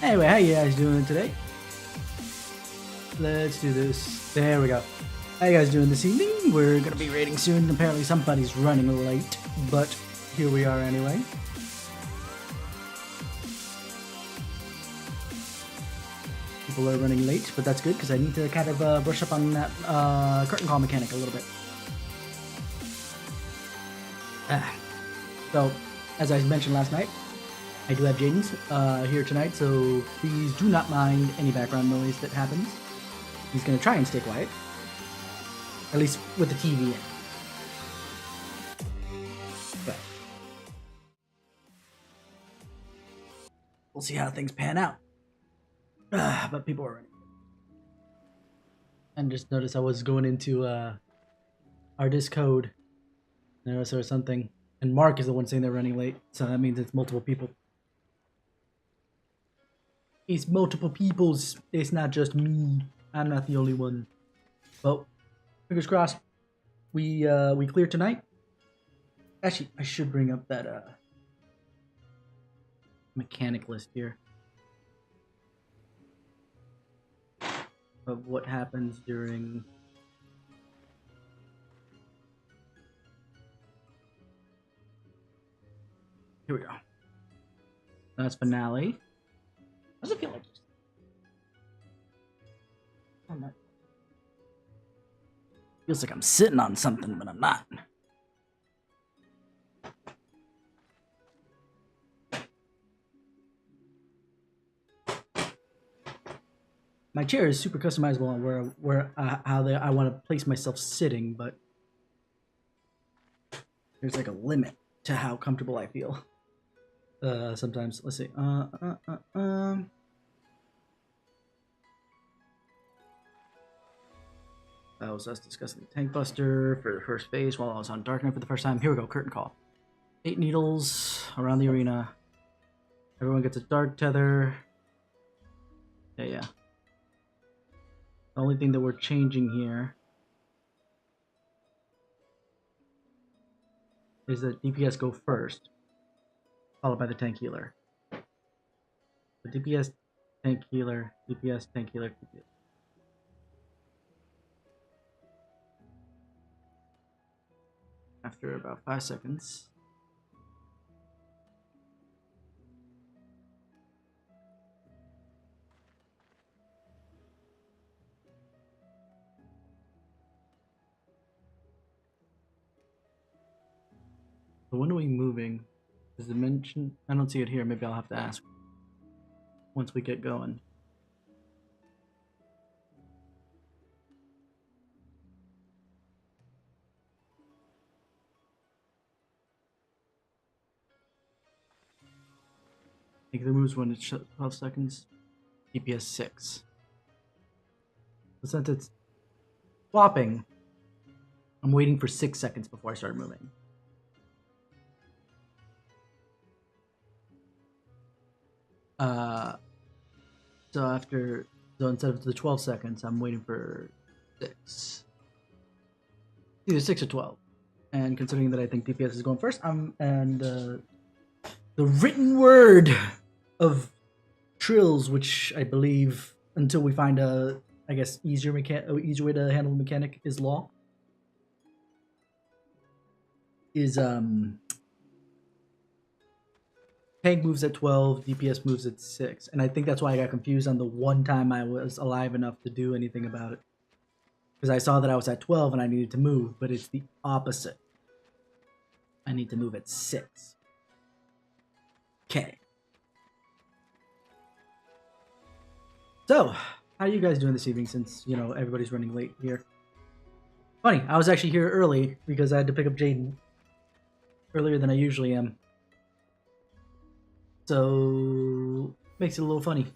Anyway, how you guys doing today? Let's do this. There we go. How you guys doing this evening? We're gonna be raiding soon. Apparently somebody's running late, but here we are anyway. People are running late, but that's good because I need to kind of brush up on that curtain call mechanic a little bit. So, as I mentioned last night, I do have Jaden's here tonight, so please do not mind any background noise that happens. He's going to try and stay quiet, at least with the TV in. But we'll see how things pan out. But people are running. And just notice I was going into our Discord. Notice there was something. And Mark is the one saying they're running late, so that means it's multiple people. It's multiple peoples. It's not just me. I'm not the only one. Well, fingers crossed. We clear tonight. Actually, I should bring up that mechanic list here of what happens during. Here we go. That's finale. Does it feel like? I'm not. Feels like I'm sitting on something, but I'm not. My chair is super customizable on I want to place myself sitting, but there's like a limit to how comfortable I feel. Sometimes, let's see. That was us discussing the tank buster for the first phase while I was on Dark Knight for the first time. Here we go, curtain call. 8 needles around the arena. Everyone gets a dark tether. Yeah. The only thing that we're changing here is that DPS go first, followed by the tank healer. The DPS, tank healer, DPS, tank healer, DPS. After about 5 seconds. So when are we moving? Is the mention? I don't see it here. Maybe I'll have to ask once we get going. I think the moves when it's 12 seconds. DPS 6. But since it's swapping, I'm waiting for 6 seconds before I start moving. So instead of the 12 seconds, I'm waiting for 6. Either 6 or 12. And considering that I think DPS is going first, the written word of Trills, which I believe until we find a, I guess, easier way to handle the mechanic is law. Is tank moves at 12, DPS moves at 6, and I think that's why I got confused on the one time I was alive enough to do anything about it, because I saw that I was at 12 and I needed to move, but it's the opposite. I need to move at 6. Okay. So, how are you guys doing this evening since, you know, everybody's running late here? Funny, I was actually here early because I had to pick up Jaden earlier than I usually am. So, makes it a little funny.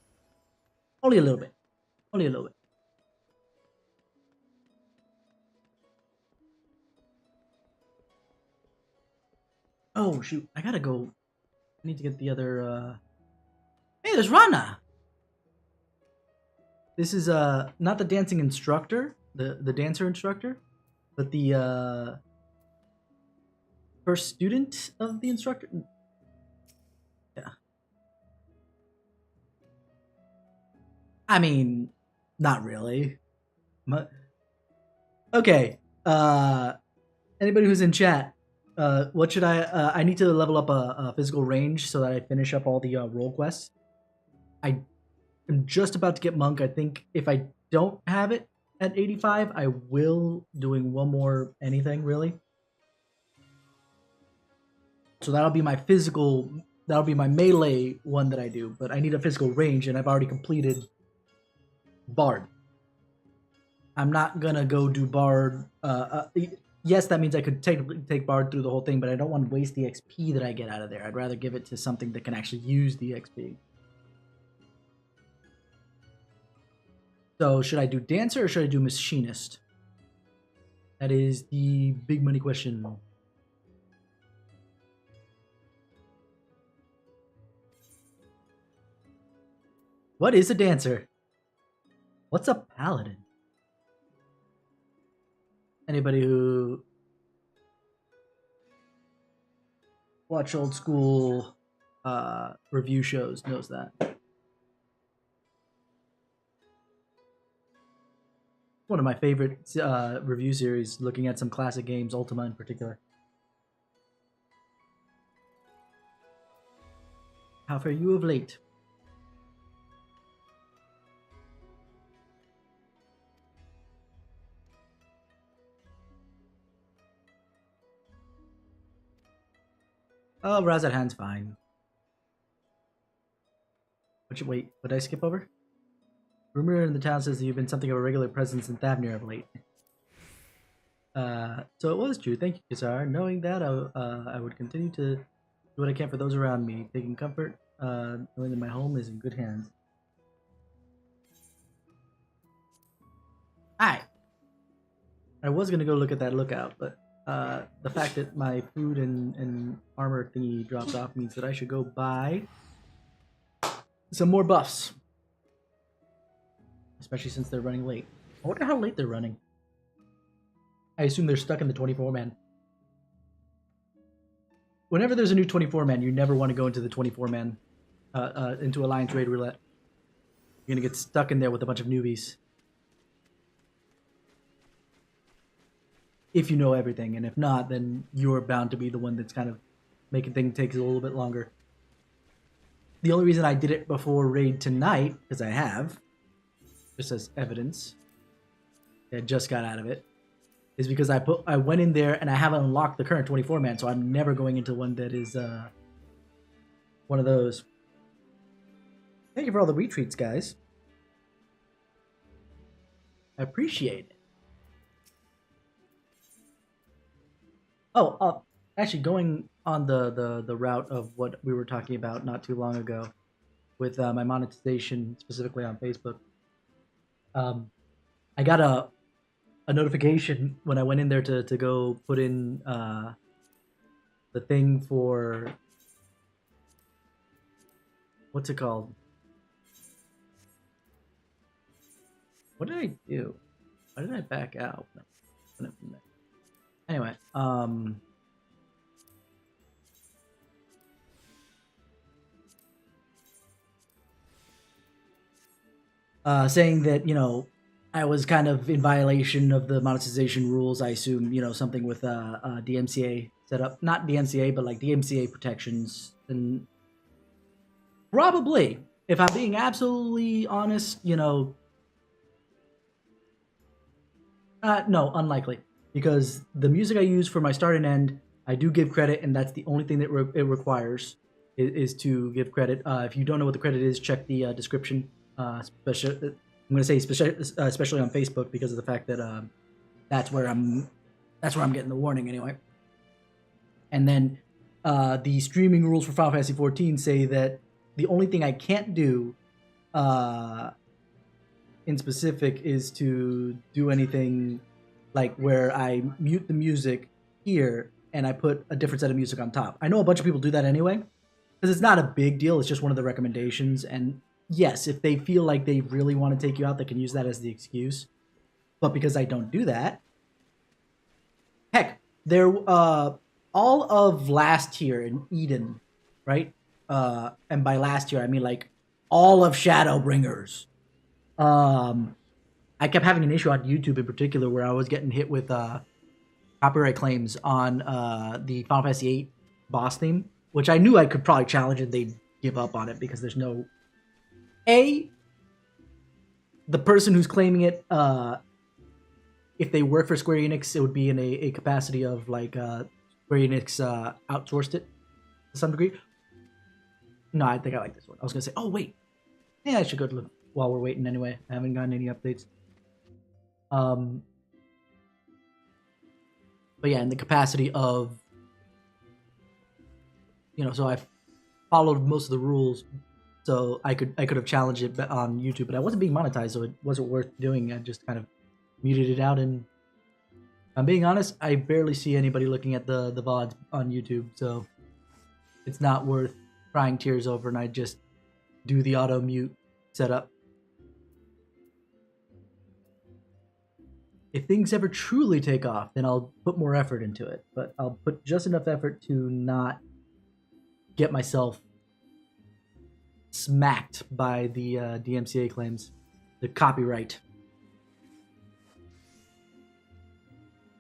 Only a little bit. Only a little bit. Oh, shoot. I gotta go. I need to get the other, Hey, there's Rana! This is, not the dancing instructor, the dancer instructor, but the, first student of the instructor. Yeah. I mean, not really. Okay. Anybody who's in chat, what should I need to level up a physical range so that I finish up all the role quests. I am just about to get monk. I think if I don't have it at 85, I will doing one more anything really. So that'll be my physical. That'll be my melee one that I do. But I need a physical range, and I've already completed Bard. I'm not gonna go do Bard. Yes, that means I could take Bard through the whole thing, but I don't want to waste the XP that I get out of there. I'd rather give it to something that can actually use the XP. So should I do Dancer or should I do Machinist? That is the big money question. What is a Dancer? What's a Paladin? Anybody who watch old school review shows knows that. One of my favorite review series, looking at some classic games, Ultima in particular. How fare you of late? Oh, Razat Hand's fine. Wait, what did I skip over? Rumor in the town says that you've been something of a regular presence in Thavnir of late. So it was true. Thank you, Kazar. Knowing that, I would continue to do what I can for those around me, taking comfort, knowing that my home is in good hands. Alright. I was gonna go look at that lookout, but the fact that my food and armor thingy dropped off means that I should go buy some more buffs. Especially since they're running late. I wonder how late they're running. I assume they're stuck in the 24-man. Whenever there's a new 24-man, you never want to go into the 24-man, into Alliance Raid Roulette. You're gonna get stuck in there with a bunch of newbies. If you know everything, and if not, then you're bound to be the one that's kind of making things take a little bit longer. The only reason I did it before raid tonight, because I have, just as evidence, I just got out of it, is because I went in there and I haven't unlocked the current 24-man, so I'm never going into one that is one of those. Thank you for all the retweets, guys. I appreciate it. Oh, actually, going on the route of what we were talking about not too long ago with my monetization, specifically on Facebook. I got a notification when I went in there to go put in the thing for, what's it called? What did I do? Why did I back out? Anyway, saying that, you know, I was kind of in violation of the monetization rules. I assume, you know, something with DMCA set up, not DMCA, but like DMCA protections. And probably, if I'm being absolutely honest, you know, no, unlikely. Because the music I use for my start and end, I do give credit, and that's the only thing that it requires is to give credit. If you don't know what the credit is, check the description. I'm going to say especially on Facebook, because of the fact that that's where I'm getting the warning anyway. And then the streaming rules for Final Fantasy XIV say that the only thing I can't do in specific is to do anything like where I mute the music here and I put a different set of music on top. I know a bunch of people do that anyway, because it's not a big deal. It's just one of the recommendations. And yes, if they feel like they really want to take you out, they can use that as the excuse. But because I don't do that, heck, there all of last year in Eden, right? And by last year I mean like all of Shadowbringers I kept having an issue on YouTube in particular where I was getting hit with copyright claims on the Final Fantasy VIII boss theme, which I knew I could probably challenge and they'd give up on it because there's no... The person who's claiming it, if they work for Square Enix, it would be in a capacity of like Square Enix outsourced it to some degree. No, I think I like this one. I was gonna say, oh wait, yeah, I should go to look while we're waiting anyway. I haven't gotten any updates. But yeah, in the capacity of, so I followed most of the rules, so I could have challenged it on YouTube, but I wasn't being monetized, so it wasn't worth doing. I just kind of muted it out, and I'm being honest, I barely see anybody looking at the VODs on YouTube, so it's not worth crying tears over, and I just do the auto mute setup. If things ever truly take off, then I'll put more effort into it, but I'll put just enough effort to not get myself smacked by the DMCA claims, the copyright.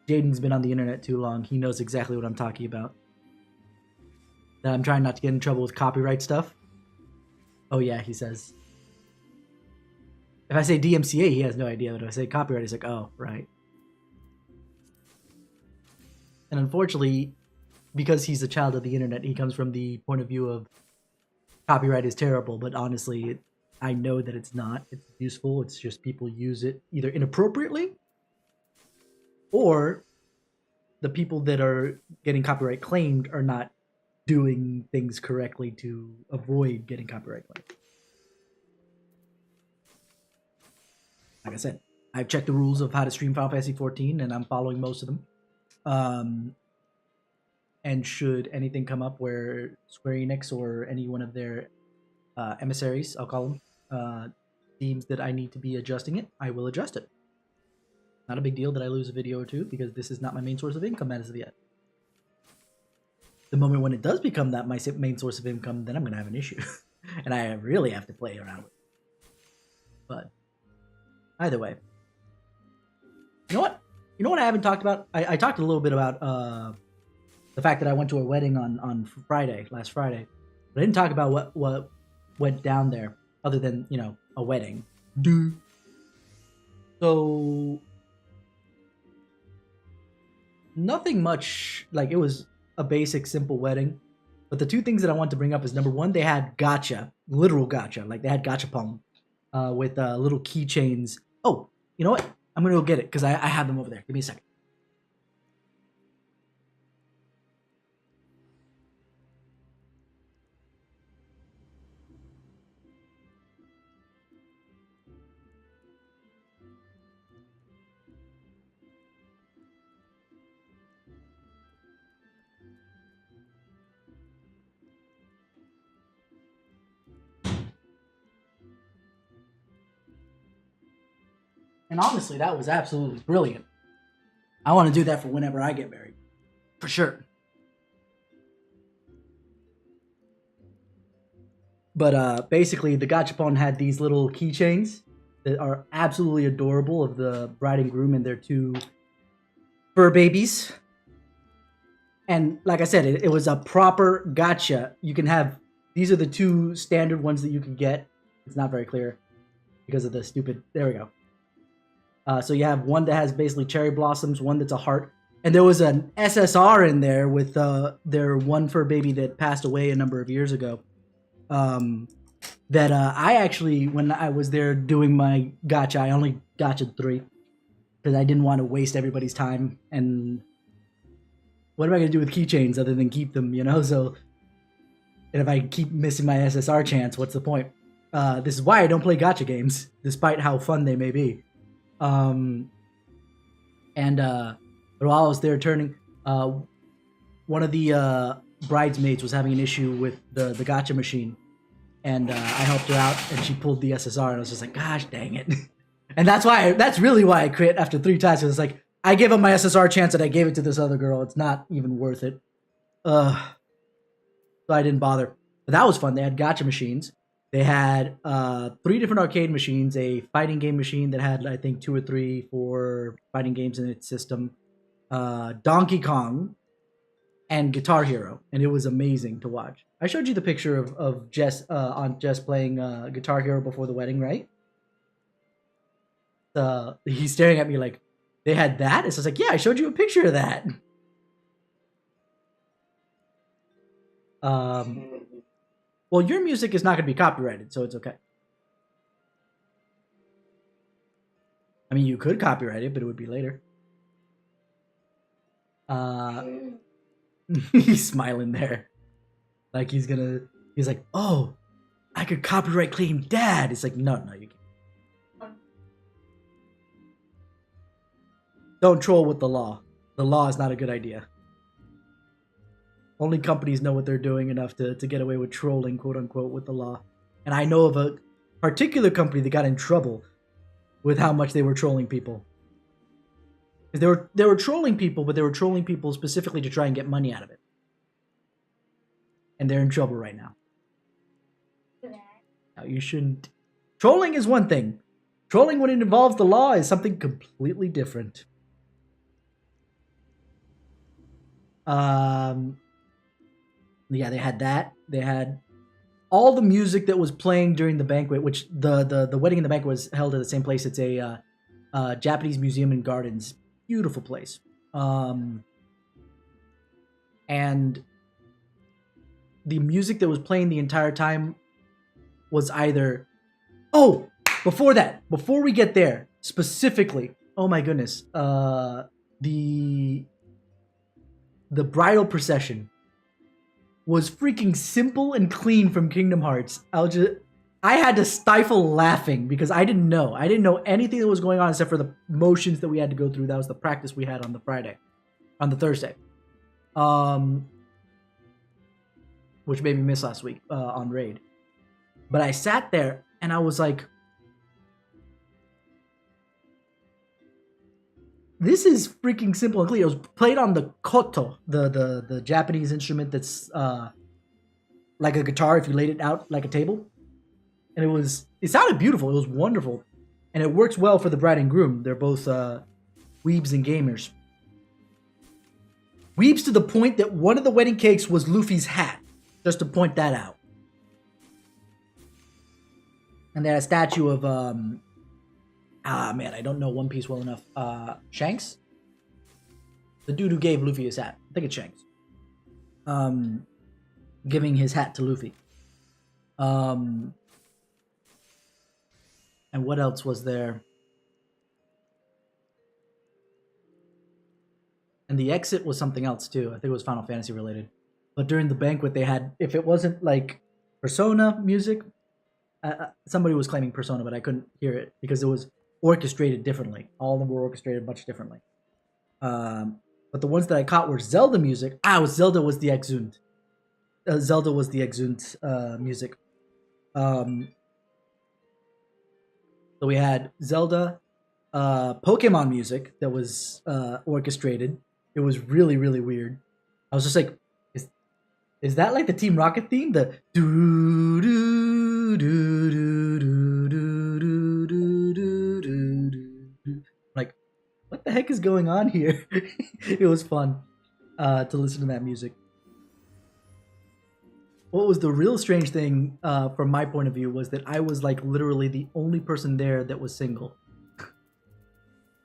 Jaden's been on the internet too long. He knows exactly what I'm talking about. That I'm trying not to get in trouble with copyright stuff. Oh yeah, he says. If I say DMCA, he has no idea, but if I say copyright, he's like, oh, right. And unfortunately, because he's a child of the internet, he comes from the point of view of copyright is terrible, but honestly, I know that it's not. It's useful. It's just people use it either inappropriately, or the people that are getting copyright claimed are not doing things correctly to avoid getting copyright claimed. Like I said, I've checked the rules of how to stream Final Fantasy XIV, and I'm following most of them. And should anything come up where Square Enix or any one of their emissaries, I'll call them, deems that I need to be adjusting it, I will adjust it. Not a big deal that I lose a video or two, because this is not my main source of income as of yet. The moment when it does become that my main source of income, then I'm going to have an issue. And I really have to play around with it. But either way. You know what? You know what I haven't talked about? I talked a little bit about the fact that I went to a wedding on Friday, last Friday. But I didn't talk about what went down there, other than, a wedding. Dude. So nothing much, like, it was a basic, simple wedding. But the two things that I want to bring up is, number one, they had gacha, literal gacha, like they had gachapon with little keychains. Oh, you know what? I'm gonna go get it because I have them over there. Give me a second. And honestly, that was absolutely brilliant. I want to do that for whenever I get married. For sure. But basically, the gachapon had these little keychains that are absolutely adorable of the bride and groom and their two fur babies. And like I said, it was a proper gacha. You can have... These are the two standard ones that you can get. It's not very clear because of the stupid... There we go. So you have one that has basically cherry blossoms, one that's a heart. And there was an SSR in there with their one fur baby that passed away a number of years ago. That I actually, when I was there doing my gacha, I only gachaed 3. Because I didn't want to waste everybody's time. And what am I going to do with keychains other than keep them, So, and if I keep missing my SSR chance, what's the point? This is why I don't play gacha games, despite how fun they may be. But while I was there turning, one of the bridesmaids was having an issue with the gacha machine, and I helped her out, and she pulled the SSR, and I was just like, gosh dang it. And that's really why I quit after 3 times. It was like, I gave up my SSR chance and I gave it to this other girl. It's not even worth it. So I didn't bother. But that was fun. They had gacha machines. They had 3 different arcade machines, a fighting game machine that had, I think, 2 or 3, 4 fighting games in its system, Donkey Kong, and Guitar Hero, and it was amazing to watch. I showed you the picture of Jess on Jess playing Guitar Hero before the wedding, right? He's staring at me like, they had that? It's just like, yeah, I showed you a picture of that. Well, your music is not going to be copyrighted, so it's okay. I mean, you could copyright it, but it would be later. He's smiling there. Like he's like, oh, I could copyright claim Dad. It's like, no, you can't. Don't troll with the law. The law is not a good idea. Only companies know what they're doing enough to get away with trolling, quote unquote, with the law. And I know of a particular company that got in trouble with how much they were trolling people. They were trolling people, but they were trolling people specifically to try and get money out of it. And they're in trouble right now. Now you shouldn't. Trolling is one thing. Trolling when it involves the law is something completely different. Yeah, they had that. They had all the music that was playing during the banquet, which the wedding and the banquet was held at the same place. It's a Japanese museum and gardens. Beautiful place. And the music that was playing the entire time was either... Oh! Before we get there, specifically, oh my goodness, the bridal procession was freaking simple and clean from Kingdom Hearts. I had to stifle laughing because I didn't know anything that was going on except for the motions that we had to go through. That was the practice we had on the Thursday, which made me miss last week on Raid. But I sat there and I was like, this is freaking simple and clear. It was played on the koto, the Japanese instrument that's like a guitar if you laid it out like a table. And it sounded beautiful. It was wonderful. And it works well for the bride and groom. They're both weebs and gamers. Weebs to the point that one of the wedding cakes was Luffy's hat. Just to point that out. And they had a statue of man, I don't know One Piece well enough. Shanks? The dude who gave Luffy his hat. I think it's Shanks. Giving his hat to Luffy. And what else was there? And the exit was something else too. I think it was Final Fantasy related. But during the banquet they had, if it wasn't like Persona music, somebody was claiming Persona, but I couldn't hear it because it was orchestrated differently. All of them were orchestrated much differently. But the ones that I caught were Zelda music. Zelda was the Exunt. Zelda was the Exunt music. So we had Zelda, Pokemon music that was orchestrated. It was really, really weird. I was just like, is that like the Team Rocket theme? The do do do do do do do do do. Like, what the heck is going on here? It was fun to listen to that music. What was the real strange thing from my point of view was that I was like literally the only person there that was single.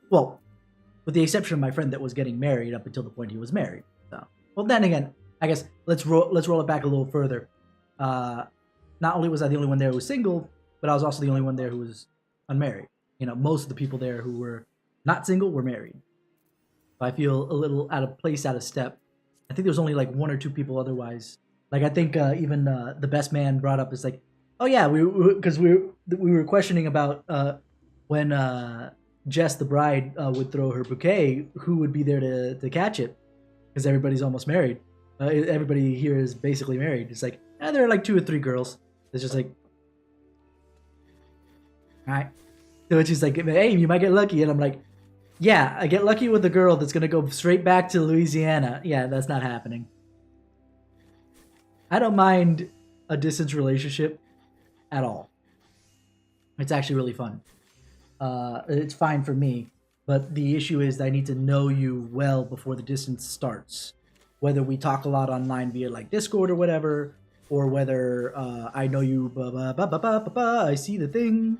Well, with the exception of my friend that was getting married up until the point he was married. So, well, then again, I guess let's roll it back a little further. Not only was I the only one there who was single, but I was also the only one there who was unmarried. You know, most of the people there who were not single were married. So I feel a little out of place, out of step. I think there was only like 1 or 2 people otherwise. Like I think even the best man brought up is like, oh yeah, we were questioning about when Jess the bride would throw her bouquet, who would be there to catch it, because everybody's almost married. Everybody here is basically married. It's like there are like 2 or 3 girls. It's just like, all right. So it's just like, hey, you might get lucky, and I'm like, yeah, I get lucky with a girl that's gonna go straight back to Louisiana. Yeah, that's not happening. I don't mind a distance relationship at all. It's actually really fun. It's fine for me, but the issue is that I need to know you well before the distance starts. Whether we talk a lot online via like Discord or whatever, or whether I know you, I see the thing.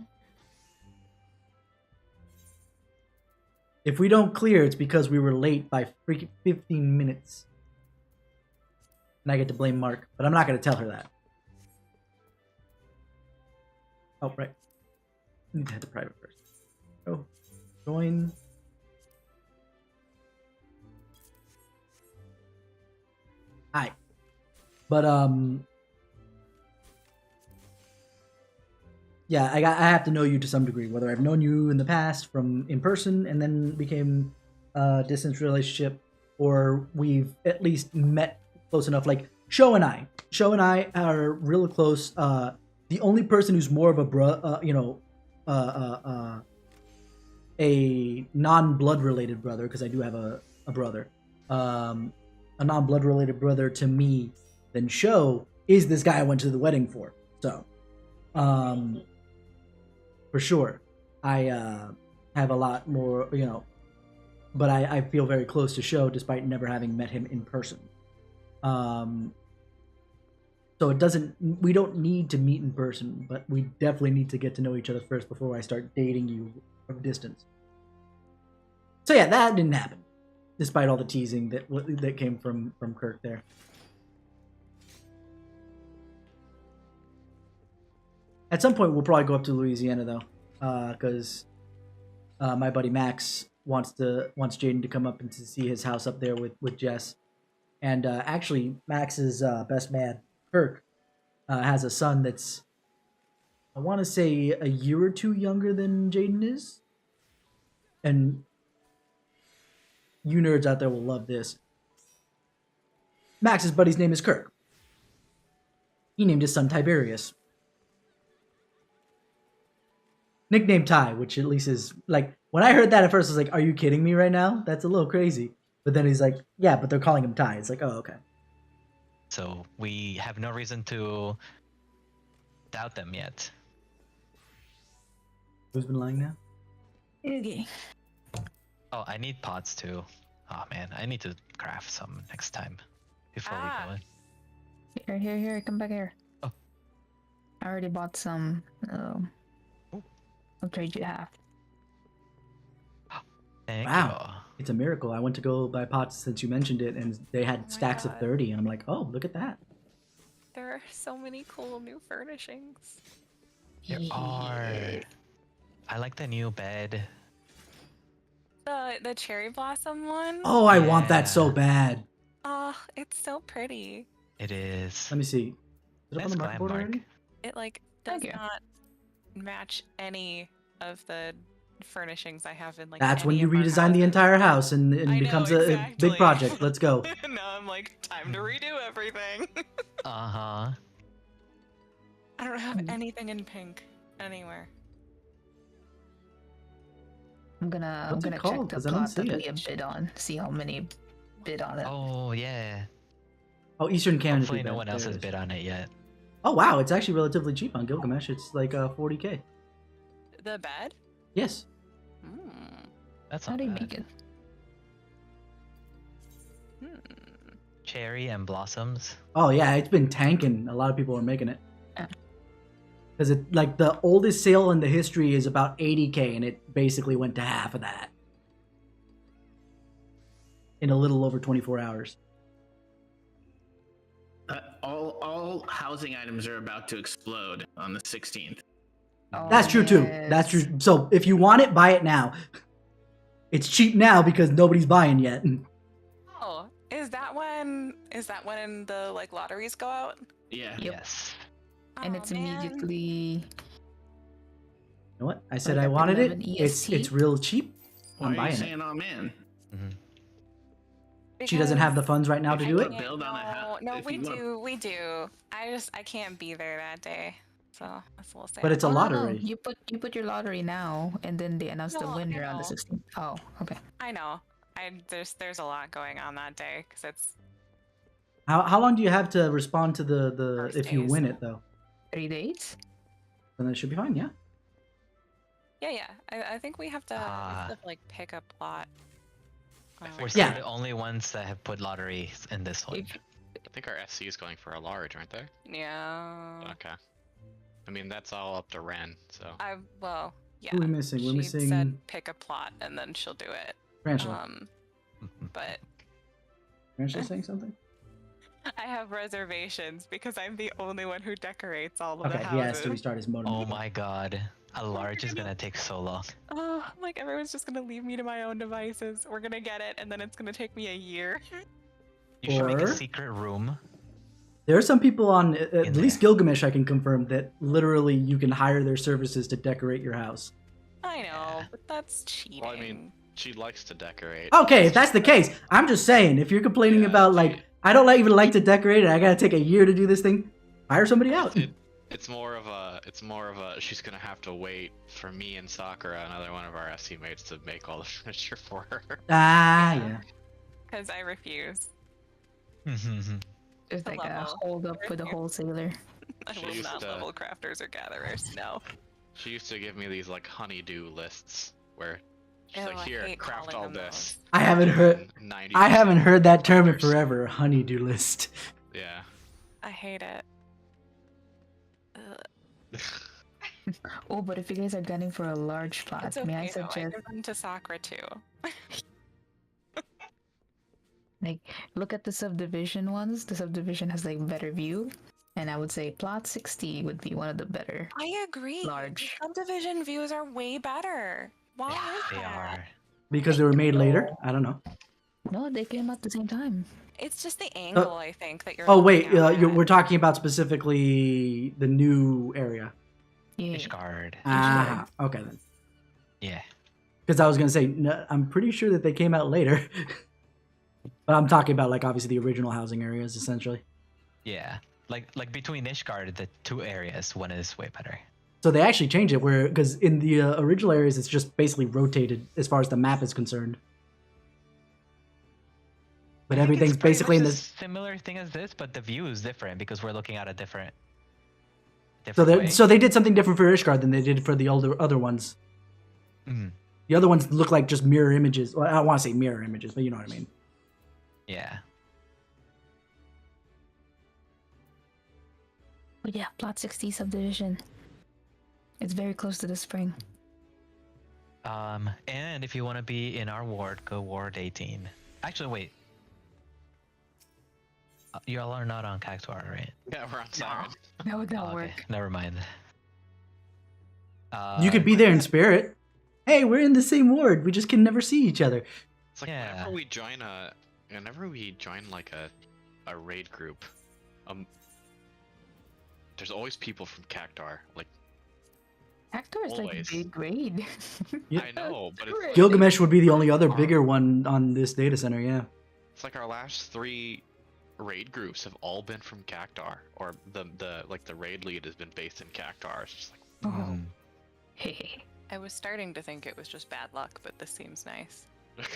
If we don't clear, it's because we were late by freaking 15 minutes. And I get to blame Mark, but I'm not going to tell her that. Oh, right. I need to hit the private first. Oh, join. Hi. But, yeah, I have to know you to some degree, whether I've known you in the past from in person and then became a distance relationship, or we've at least met close enough. Like Sho and I are real close. The only person who's more of a non-blood related brother, because I do have a brother, a non-blood related brother to me than Sho is this guy I went to the wedding for. So, for sure, I have a lot more, but I feel very close to Sho despite never having met him in person. So we don't need to meet in person, but we definitely need to get to know each other first before I start dating you from distance. So yeah, that didn't happen, despite all the teasing that came from Kirk there. At some point, we'll probably go up to Louisiana though, because my buddy Max wants Jaden to come up and to see his house up there with Jess, and actually Max's best man Kirk has a son that's, I want to say, a year or two younger than Jaden is, and you nerds out there will love this. Max's buddy's name is Kirk. He named his son Tiberius. Nickname Ty, which at least is like, when I heard that at first I was like, are you kidding me right now? That's a little crazy. But then he's like, yeah, but they're calling him Ty. It's like, oh, okay. So we have no reason to doubt them yet. Who's been lying now? Okay. Oh, I need pots too. Oh man, I need to craft some next time before we go in. Here, come back here. Oh. I already bought some. I'll trade you half. Thank Wow. you. It's a miracle. I went to go buy pots since you mentioned it, and they had stacks of 30, and I'm like, oh, look at that. There are so many cool new furnishings. There are. I like the new bed. The cherry blossom one. Oh, I want that so bad. Oh, it's so pretty. It is. Let me see. Is it up on Nice the market board glam already? It like does Thank you. not match any of the furnishings I have in like. That's when any you of our redesign the houses. entire house and it I know, becomes a exactly. big project. Let's go. Now I'm like, time to redo everything. Uh-huh. I don't have anything in pink anywhere. I'm gonna What's it check called? the 'Cause I don't plot see that it. we have bid on. See how many bid on it. Oh yeah. Oh, Eastern Canada. Hopefully no one else has bid on it yet. Oh, wow. It's actually relatively cheap on Gilgamesh. It's like 40K. The bed. Yes. Mm. That's How not do you bad. make it? Cherry and blossoms. Oh, yeah. It's been tanking. A lot of people are making it. Yeah. Because it, like, the oldest sale in the history is about 80K, and it basically went to half of that in a little over 24 hours. All housing items are about to explode on the 16th. Oh, That's true, too. yes. That's true. So if you want it, buy it now. It's cheap now because nobody's buying yet. Oh, is that when the like lotteries go out? Yeah. Yep. Yes. And Oh, it's man. immediately. You know what? I said Like I at wanted it. 11 It's EST? real cheap. Why I'm are you buying it. saying, oh man? She doesn't have the funds right now If to you do wanna it. build on a house. No, if we you wanna- we do. I can't be there that day, so that's a little sad. But it's a Oh, no, no. lottery. You put your lottery now, and then they announce the No, I winner on the know. 16th. Oh, okay. I know. There's a lot going on that day because it's How long do you have to respond to the First if you days. win it though? 3 days. then it should be fine. Yeah. Yeah. I think we have to, like pick a plot. We're Um, still Yeah. the only ones that have put lotteries in this one. I think our SC is going for a large, aren't they? Yeah. Okay. I mean, that's all up to Ren, so. Yeah. Who are we missing? We're she missing said pick a plot and then she'll do it. Tarantula. But Tarantula saying something? I have reservations because I'm the only one who decorates all of Okay, the he houses. has to restart his modem. Oh my god. A large is gonna take so long. Oh, like everyone's just gonna leave me to my own devices. We're gonna get it, and then it's gonna take me a year. You should make Or- a secret room. There are some people on, at In least there. Gilgamesh, I can confirm, that literally you can hire their services to decorate your house. I know, Yeah. but that's cheating. Well, I mean, she likes to decorate. Okay, if that's the case, I'm just saying, if you're complaining Yeah, about, she- like, I don't even like to decorate and I gotta take a year to do this thing, hire somebody out. It's more of a, she's gonna have to wait for me and Sakura, another one of our SC mates, to make all the furniture for her. Ah, yeah. Because I refuse. There's The like a level. hold up with a wholesaler. I She will used not to- level crafters or gatherers. No. She used to give me these like honeydew lists where she's Ew, like, I here, hate craft calling all them this. I haven't heard, 90 I haven't heard that term in $100. forever, honeydew list. Yeah. I hate it. Ugh. Oh, but if you guys are gunning for a large plot, It's may I okay though. I suggest give them to Sakura too. like look at the subdivision ones? The subdivision has like better view, and I would say plot 60 would be one of the better. I agree. Large. Subdivision views are way better. Why is They that? are. Because they were made later? I don't know. No, they came out at the same time. It's just the angle, I think, that you're. Oh, wait, looking at. we're talking about specifically the new area. Yeah. Ishgard. Ah, okay then. Yeah. Because I was gonna say, no, I'm pretty sure that they came out later. But I'm talking about, like, obviously the original housing areas, essentially. Yeah. Like between Ishgard, the two areas, one is way better. So they actually changed it where, because in the original areas, it's just basically rotated as far as the map is concerned. But I think everything's it's pretty basically in much a this. similar thing as this, but the view is different because we're looking at a different. So they did something different for Ishgard than they did for the other ones. Mhm. The other ones look like just mirror images. Well, I don't want to say mirror images, but you know what I mean. Yeah. But yeah, plot 60 subdivision. It's very close to the spring. And if you want to be in our ward, go ward 18. Actually, wait. You all are not on Cactuar, right? Yeah, we're on Siren. That would Oh, not okay. work. Never mind. You could be there in spirit. Hey, we're in the same ward. We just can never see each other. It's like Yeah. whenever we join like a raid group, there's always people from Cactar. Like, Actor is like Always. big grade. Yeah. I know, but it's like, Gilgamesh would be the only other bigger one on this data center, yeah. it's like our last 3 raid groups have all been from Cactar, or the raid lead has been based in Cactar. It's just like, Oh. Mm. I was starting to think it was just bad luck, but this seems nice.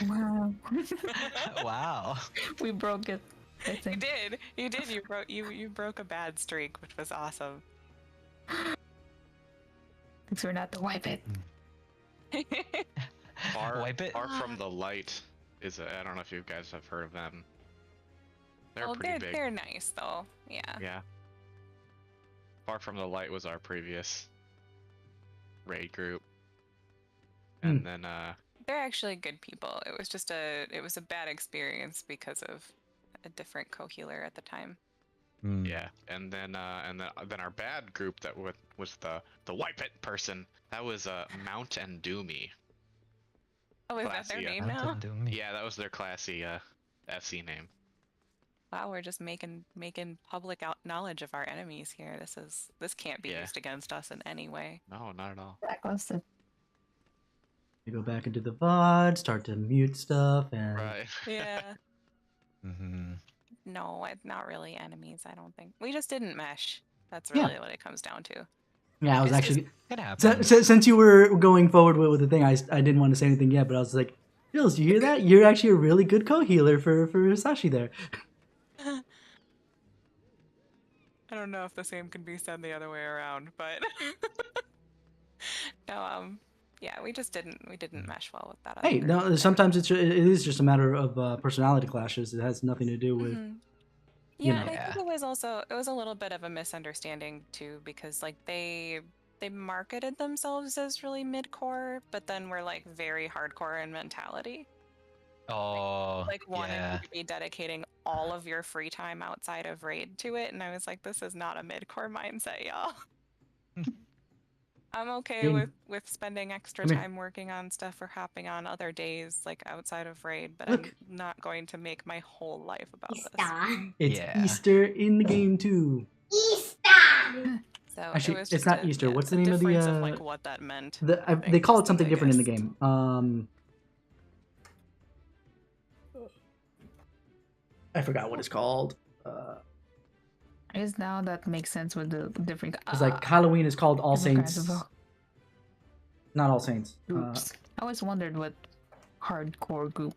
Wow. Wow. We broke it. I You think. did. You did. You broke a bad streak, which was awesome. Thanks for not to wipe it. Wipe it. Far from the light is I don't know if you guys have heard of them. They're well, pretty big. they're nice though. Yeah. Yeah. Far from the light was our previous raid group, and then They're actually good people. It was just a bad experience because of a different co-healer at the time. Mm. yeah, and then our bad group that was the wipe it person. That was Mount and Doomy. Oh, is that their Classy, name That's now? undoing me. Yeah, that was their classy SC name. Wow, we're just making public knowledge of our enemies here. This can't be Yeah. used against us in any way. No, not at all. Blacklisted. You go back into the VOD, start to mute stuff, and Right. Yeah. Mm-hmm. No, it's not really enemies. I don't think we just didn't mesh. That's Yeah. really what it comes down to. yeah, I was It's actually It happens. since you were going forward with the thing, I didn't want to say anything yet, but I was like, Jules, you hear that? You're actually a really good co-healer for Sashi there. I don't know if the same can be said the other way around, but no, yeah, we didn't mesh well with that. Other Hey, group no. either. Sometimes it is just a matter of personality clashes. It has nothing to do with Mhm. you Yeah, know. and I Yeah. think it was a little bit of a misunderstanding too, because like they marketed themselves as really mid-core, but then were like very hardcore in mentality. Oh, Like wanted you yeah. to be dedicating all of your free time outside of raid to it, and I was like, this is not a mid-core mindset, y'all. I'm okay Game. with spending extra Come here. time working on stuff or hopping on other days like outside of raid, but Look. I'm not going to make my whole life about this. Easter. It's Yeah. Easter in the game too. Easter. So Actually, it was it's just not Easter. What's the name of the difference of like what that meant. I they think, call was it something different in the biggest. game. I forgot what it's called. I guess now that makes sense with the different. It's like Halloween is called All different kinds Saints. of Not All Saints. groups. I always wondered what hardcore group.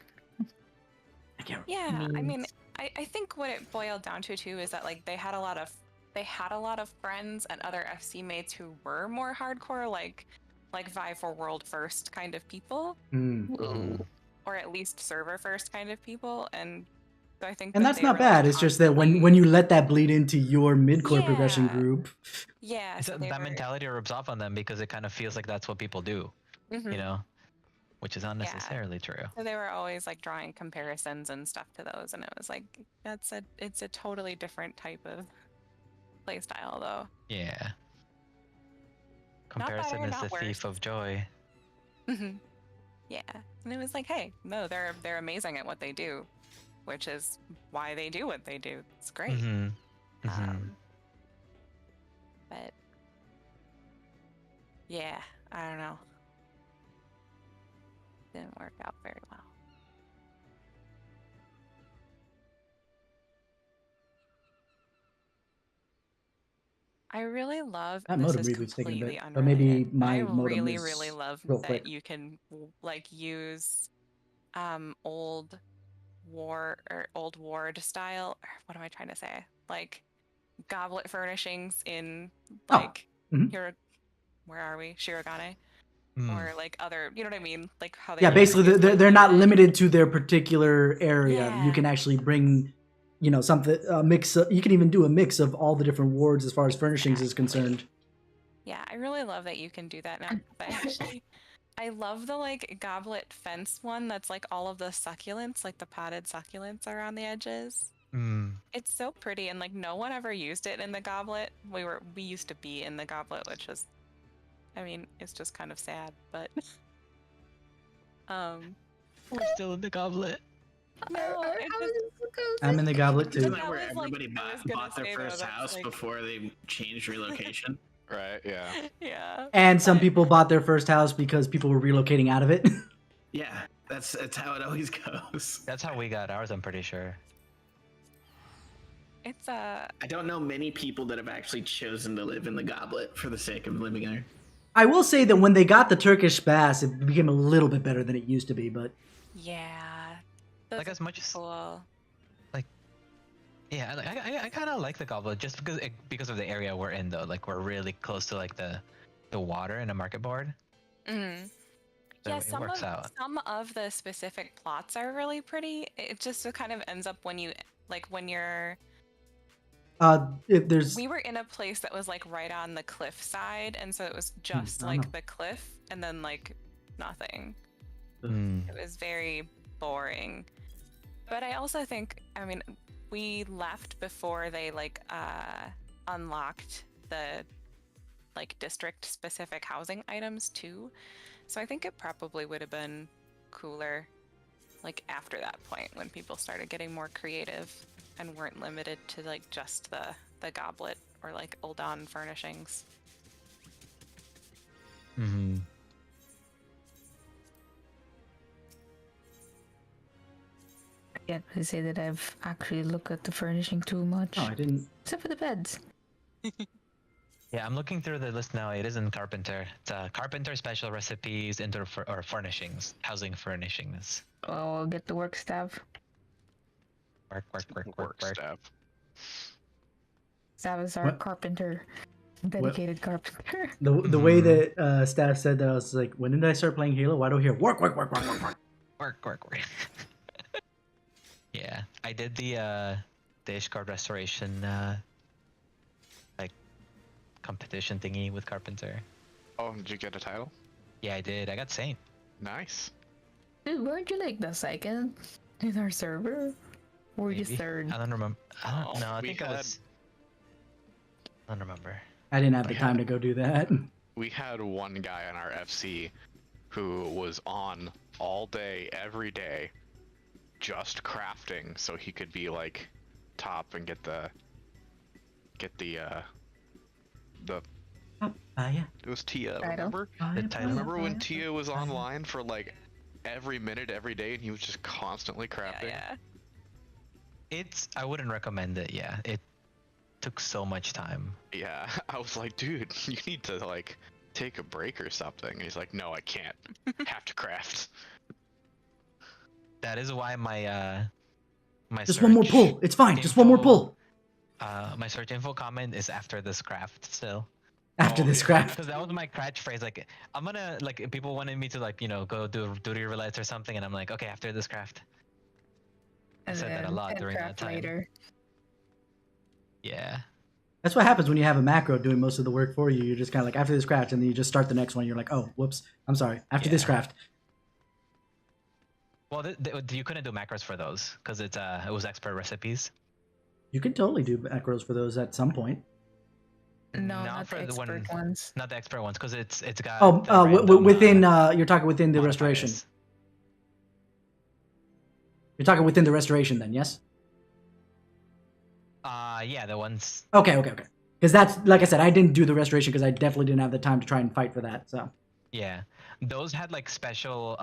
I can't. Yeah, I mean, means. I think what it boiled down to too is that like they had a lot of friends and other FC mates who were more hardcore, like vie for world first kind of people, Mm. or at least server first kind of people, and so I think And that that's they not were, like, bad. It's just that when constantly- you let that bleed into your mid-core progression Yeah. group, yeah, so they That were, mentality rubs off on them because it kind of feels like that's what people do, Mhm. you know, which is not necessarily true. So they were always like drawing comparisons and stuff to those, and it was like it's a totally different type of play style though. Yeah. Not Comparison better, is not the thief worse. of joy. Mhm. Yeah, and it was like, hey, no, they're amazing at what they do, which is why they do what they do. It's great. Mm-hmm. Mm-hmm. But yeah, I don't know. Didn't work out very well. I really love that this modem is reboot's taking a completely bit, but maybe unrelated. my I modem really, is really love real that quick. you can like use old old ward style, or what am I trying to say? Like goblet furnishings in Oh, like mhm. here, where are we? Shirogane, Mm. or like other, you know what I mean? Like how they Yeah, basically use, like, they're not wood. limited to their particular area. You Yeah. can actually bring, something a mix. You can even do a mix of all the different wards as far as furnishings is concerned. Yeah, I really love that you can do that now. But I love the like goblet fence one that's like all of the succulents, like the potted succulents around the edges. Mm. It's so pretty, and like no one ever used it in the goblet. We used to be in the goblet, which is, I mean, it's just kind of sad, but We're still in the goblet. no, it just, I'm in the goblet Isn't too. that where That was, like, everybody I was gonna bought their say, though, first that's, house like- before they changed relocation? Right? Yeah. yeah. And some but- people bought their first house because people were relocating out of it. Yeah, that's how it always goes. That's how we got ours, I'm pretty sure. It's I don't know many people that have actually chosen to live in the goblet for the sake of living there. I will say that when they got the Turkish baths, it became a little bit better than it used to be. But yeah. Like Those as much as cool. yeah, I kind of like the goblet just because of the area we're in though. Like we're really close to like the water and a market board. Mm. So Yeah, it works out. some of the specific plots are really pretty. It just kind of ends up when you're. there's We were in a place that was like right on the cliff side, and so it was just I like know. the cliff and then like nothing. Mm. It was very boring. But I also think, I mean, we left before they like unlocked the like district specific housing items too. So I think it probably would have been cooler like after that point when people started getting more creative and weren't limited to like just the goblet or like Uldan furnishings. Mm-hmm. I can't really say that I've actually looked at the furnishing too much. I didn't. Except for the beds. Yeah, I'm looking through the list now. It is in Carpenter. It's Carpenter special recipes, or furnishings, housing furnishings. Oh, I'll get the work staff. Work. Work staff. That was our What? carpenter, dedicated carpenter. The way that staff said that, I was like, when did I start playing Halo? Why do I hear work? Work. Yeah, I did the Ishgard restoration like competition thingy with Carpenter. Oh, did you get a title? Yeah, I did. I got Saint. Nice. Dude, weren't you like the second in our server? Or were you Maybe. third? I don't remember. I don't know. I We think I had- was. I don't remember. I didn't have the Yeah. time to go do that. We had one guy on our FC who was on all day, every day, just crafting so he could be like top and get the Yeah. it was Tia, Title? remember? The title. Remember when Tia was online for like every minute, every day, and he was just constantly crafting? Yeah. I wouldn't recommend it. Yeah, it took so much time. Yeah, I was like, dude, you need to like take a break or something. And he's like, no, I can't. Have to craft. That is why my Just one more search pull. It's fine. Just one more info- pull. My search info comment is after this craft still. After Oh, this yeah. craft. Because that was my catchphrase. Like, I'm gonna, like, people wanted me to, like, go do duty relays or something, and I'm like, okay, after this craft. I said that a lot and during that craft time. later. Yeah. That's what happens when you have a macro doing most of the work for you. You're just kind of like, after this craft, and then you just start the next one. You're like, oh, whoops. I'm sorry. After this Yeah. craft. Well, you couldn't do macros for those because it was expert recipes. You can totally do macros for those at some point. No, not the expert ones. Not the expert ones because it's got. Oh, the random, within, you're talking within the restoration. modifiers. You're talking within the restoration then, yes? Yeah, the ones. Okay. Because that's, like I said, I didn't do the restoration because I definitely didn't have the time to try and fight for that, so. Yeah, those had like special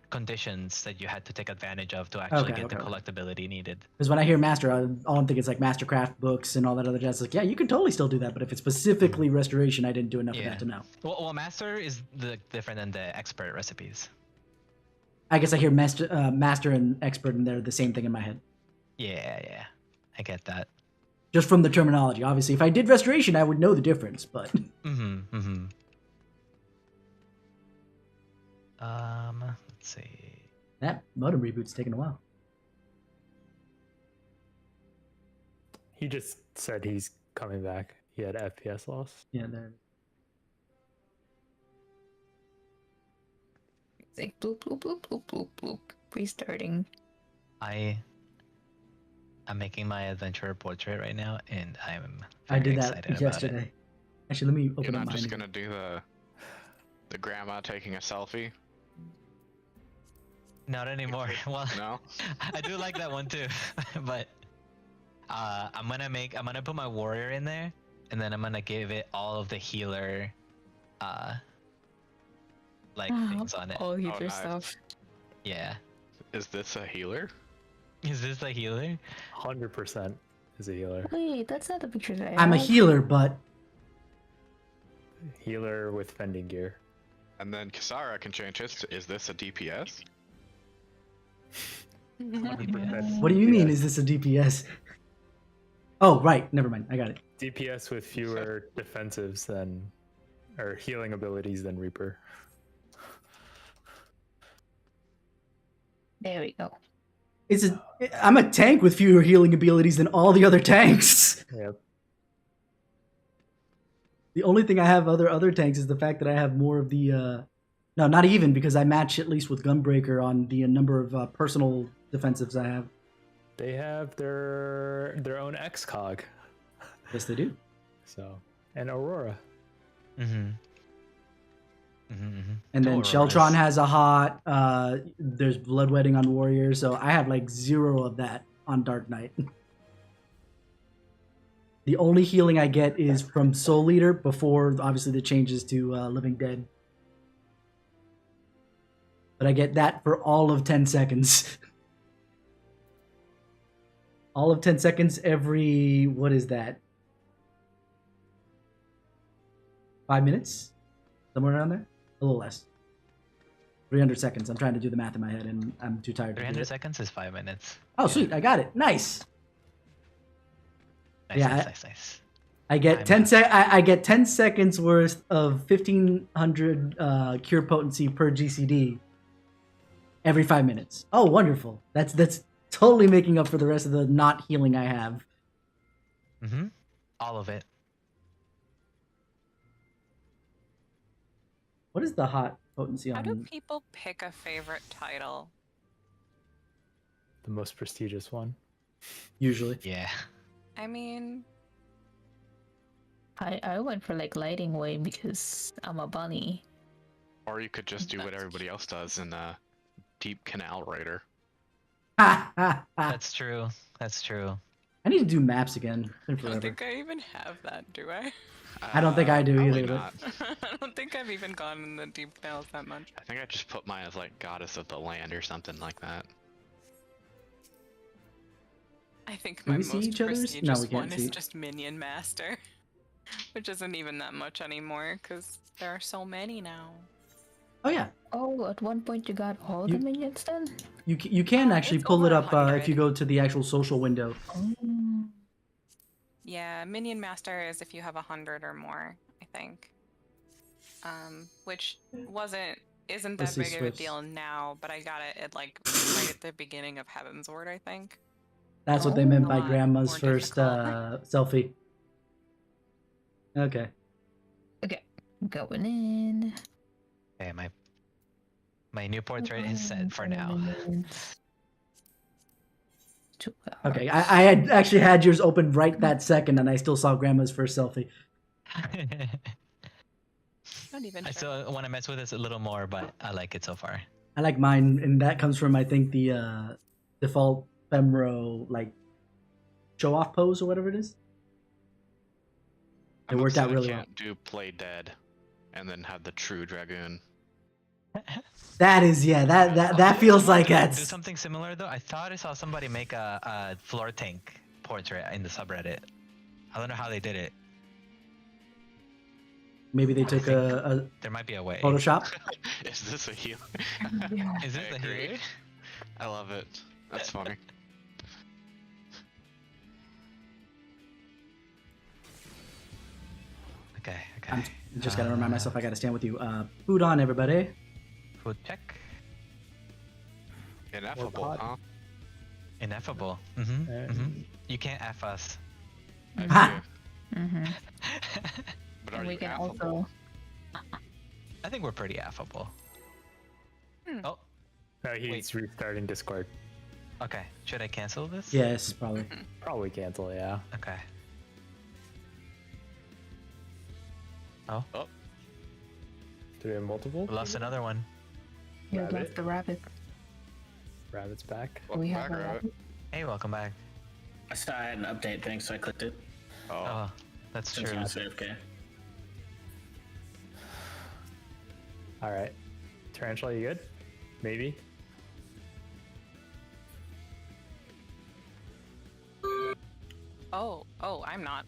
conditions that you had to take advantage of to actually Okay, get the okay. collectability needed. Because when I hear master, all I'm thinking is like mastercraft books and all that other jazz. Like, yeah, you can totally still do that, but if it's specifically restoration, I didn't do enough of Yeah. that to know. Well, master is different than the expert recipes. I guess I hear master and expert, and they're the same thing in my head. Yeah, I get that. Just from the terminology. Obviously, if I did restoration, I would know the difference, but. Mm-hmm. Let's see. That modem reboot's taking a while. He just said he's coming back. He had FPS loss. Yeah, there. It's like bloop, bloop, bloop, bloop, bloop, bloop. Restarting. I'm making my adventurer portrait right now, and I'm. I did very that excited yesterday. About it. Actually, let me You're open up not mine. just gonna do the grandma taking a selfie? Not anymore. Well, No? I do like that one too, but I'm gonna put my warrior in there, and then I'm gonna give it all of the healer, things on it. All healer nice. stuff. Yeah. Is this a healer? Is this a healer? 100% is a healer. Wait, that's not the picture that I I'm a have. healer, but Healer with fending gear. And then Kisara can change his to, is this a DPS? what do you mean? Is this a DPS? Oh, right. Never mind. I got it. DPS with fewer defensives than, or healing abilities than Reaper. There we go. I'm a tank with fewer healing abilities than all the other tanks. Yep. The only thing I have other tanks is the fact that I have more of the. No, not even, because I match at least with Gunbreaker on the number of personal defensives I have. They have their own XCOG. Yes, they do. So, and Aurora. Mm-hmm. And then Sheltron has a hot. There's Bloodwedding on Warrior, so I have like 0 of that on Dark Knight. The only healing I get is from Soul Eater before, obviously, the changes to Living Dead. But I get that for all of 10 seconds. All of 10 seconds every, what is that? 5 minutes? Somewhere around there? A little less. 300 seconds. I'm trying to do the math in my head, and I'm too tired to do 300 it. seconds is 5 minutes. Oh, Yeah. sweet. I got it. Nice. Nice, Yeah, nice. I get 10 seconds worth of 1500 cure potency per GCD every 5 minutes. Oh, wonderful! That's totally making up for the rest of the not healing I have. Mm-hmm. All of it. What is the hot potency How do on? people pick a favorite title? The most prestigious one. Usually, Yeah. I mean, I went for like lighting way because I'm a bunny. Or you could just do what That's everybody else does in Deep Canal Writer. I That's true. That's true. need to do maps again. It's been I don't forever. think I even have that, do I? I don't think I do Probably either, but- not. I don't think I've even gone in the deep canals that much. I think I just put mine as like Goddess of the Land or something like that. I think Can my we see most each other's? No, prestigious we can't one is see. just Minion Master, which isn't even that much anymore because there are so many now. Oh yeah, Oh, at one point you got all You- the minions then? you can actually It's pull it over up 100. if you go to the actual social window. Oh. Yeah, Minion Master is if you have 100 or more, I think. Which isn't Let's that see big of a Swifts. deal now, but I got it at like right at the beginning of Heaven's Ward, I think. That's what they meant by Oh. Grandma's More first selfie. Okay. Okay, going in. Okay, my new portrait is set for now. Okay, I had actually had yours open right that second, and I still saw Grandma's first selfie. Not even I sure. still want to mess with this a little more, but I like it so far. I like mine, and that comes from I think the default Femro like show off pose or whatever it is. It I'm worked out upset really I well. can't do Play Dead and then have the true Dragoon. That is that feels like Do that's something similar though. I thought I saw somebody make a floor tank portrait in the subreddit. I don't know how they did it. maybe they took a There might be a way. Photoshop. Is this a heal? Is this I the agree. healer? I love it. That's funny. Okay. I'm just gotta remind myself I gotta stand with you. Food on, everybody. Food check. Ineffable, pot. huh? Ineffable. Mm-hmm. And- Mm-hmm. You can't F us. I Ha! do. Mm-hmm. But are We you can affable? also. I think we're pretty affable. Hmm. Oh, No, he's restarting Discord. okay. Should I cancel this? Yes, probably. Probably cancel, yeah. Okay. Oh, Do we have multiple? we lost another one. You Rabbit. lost the rabbit. Rabbit's back. Welcome We back, have a Rabbit. rabbit. Hey, welcome back. I saw I had an update thing, so I clicked it. Oh, Oh, that's Since true. you was AFK. Alright. Tarantula, you good? Maybe? Oh, I'm not.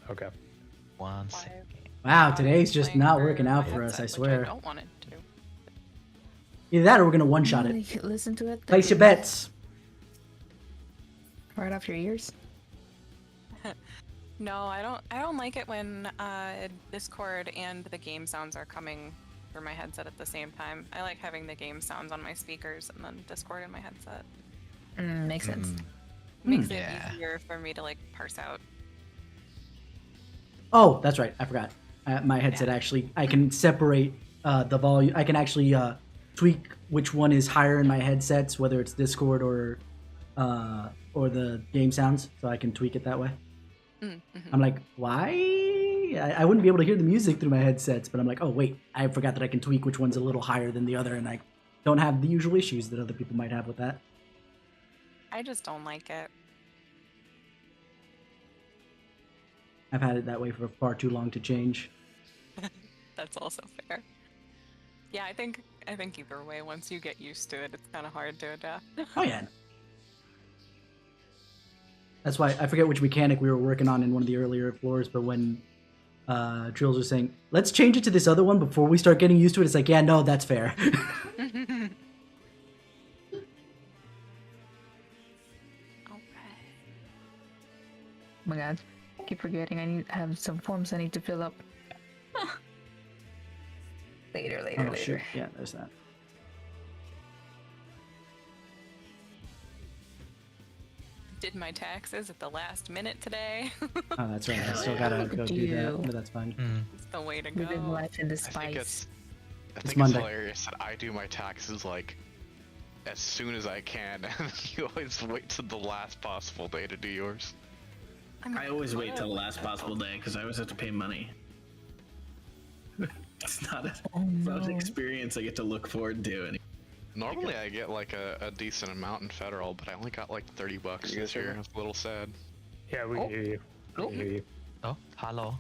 Okay. One Why? second. Wow, today's just Playing not through working my out for us. headset, I which swear. I don't want it to. Either that or we're gonna one shot it. Like, listen to it. Place your bets. Right off your ears. No, I don't like it when Discord and the game sounds are coming through my headset at the same time. I like having the game sounds on my speakers and then Discord in my headset. Makes sense. Makes yeah. it easier for me to like parse out. Oh, that's right. I forgot. My headset actually, I can separate the volume. I can actually tweak which one is higher in my headsets, whether it's Discord or the game sounds. So I can tweak it that way. Mm-hmm. I'm like, why? I wouldn't be able to hear the music through my headsets, but I'm like, oh wait, I forgot that I can tweak which one's a little higher than the other, and I don't have the usual issues that other people might have with that. I just don't like it. I've had it that way for far too long to change. That's also fair. Yeah, I think either way, once you get used to it, it's kind of hard to adapt. Oh yeah. That's why I forget which mechanic we were working on in one of the earlier floors, but when Trills was saying, let's change it to this other one before we start getting used to it, it's like, yeah, no, that's fair. keep forgetting. I have some forms I need to fill up. Later, later, Oh later. shoot! Yeah, there's that. Did my taxes at the last minute today. Oh, that's right. I still yeah. gotta Look go at do that, you. but that's fine. It's the way to Living go. life in the I think spice. I It's think it's Monday. hilarious that I do my taxes like as soon as I can, and you always wait to the last possible day to do yours. I always wait till the last possible day because I always have to pay money. It's not it's not an experience I get to look forward to. Normally I get like a decent amount in federal, but I only got like $30 this year. It's a little sad. Yeah, we can hear you. We can hear you. Oh, hello.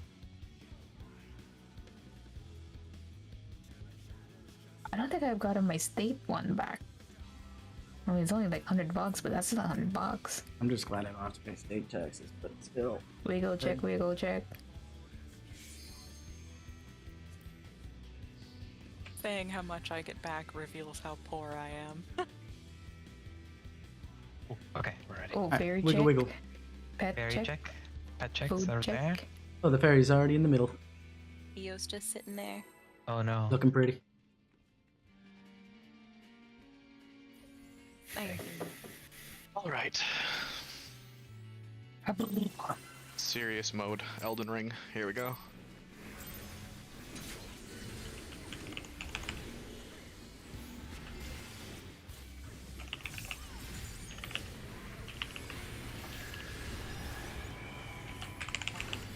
I don't think I've gotten my state one back. I mean, it's only like $100, but that's not $100. I'm just glad I don't have to pay state taxes, but still. Wiggle check, wiggle check. Saying how much I get back reveals how poor I am. Okay, we're ready. Oh, Alright, fairy wiggle, check. wiggle. Pet Fairy check. check. Pet checks Food are check. there. Oh, the fairy's already in the middle, Theo's just sitting there. Oh no. looking pretty. Thank you. All right. Serious mode, Elden Ring. Here we go.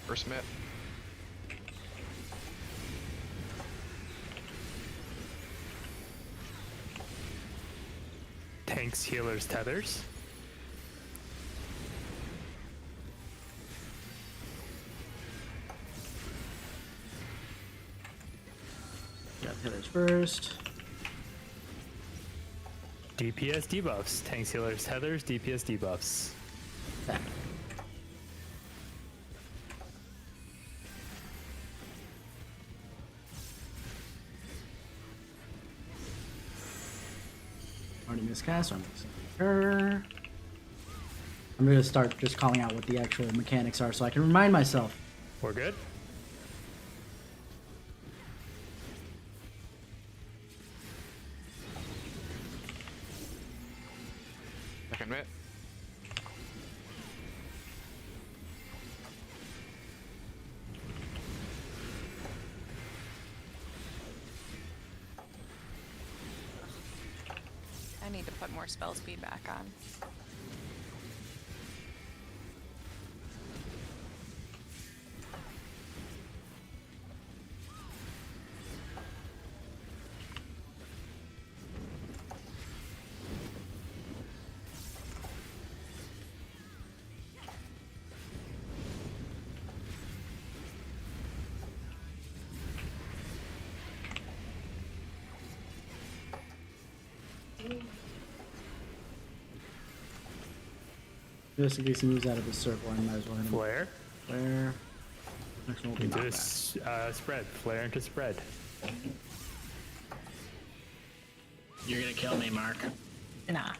First met. Tanks, healers, tethers. Got healers first. DPS debuffs. Tanks, healers, tethers, DPS debuffs. Back. Already miscast, so I'm mixing her. I'm gonna start just calling out what the actual mechanics are so I can remind myself. We're good? Second met. I need to put more spell speed back on. Just in case he moves out of his circle, I might as well hit him. Flare. Flare. Next one will be Into knockback. spread. Flare into spread. You're gonna kill me, Mark. Nah.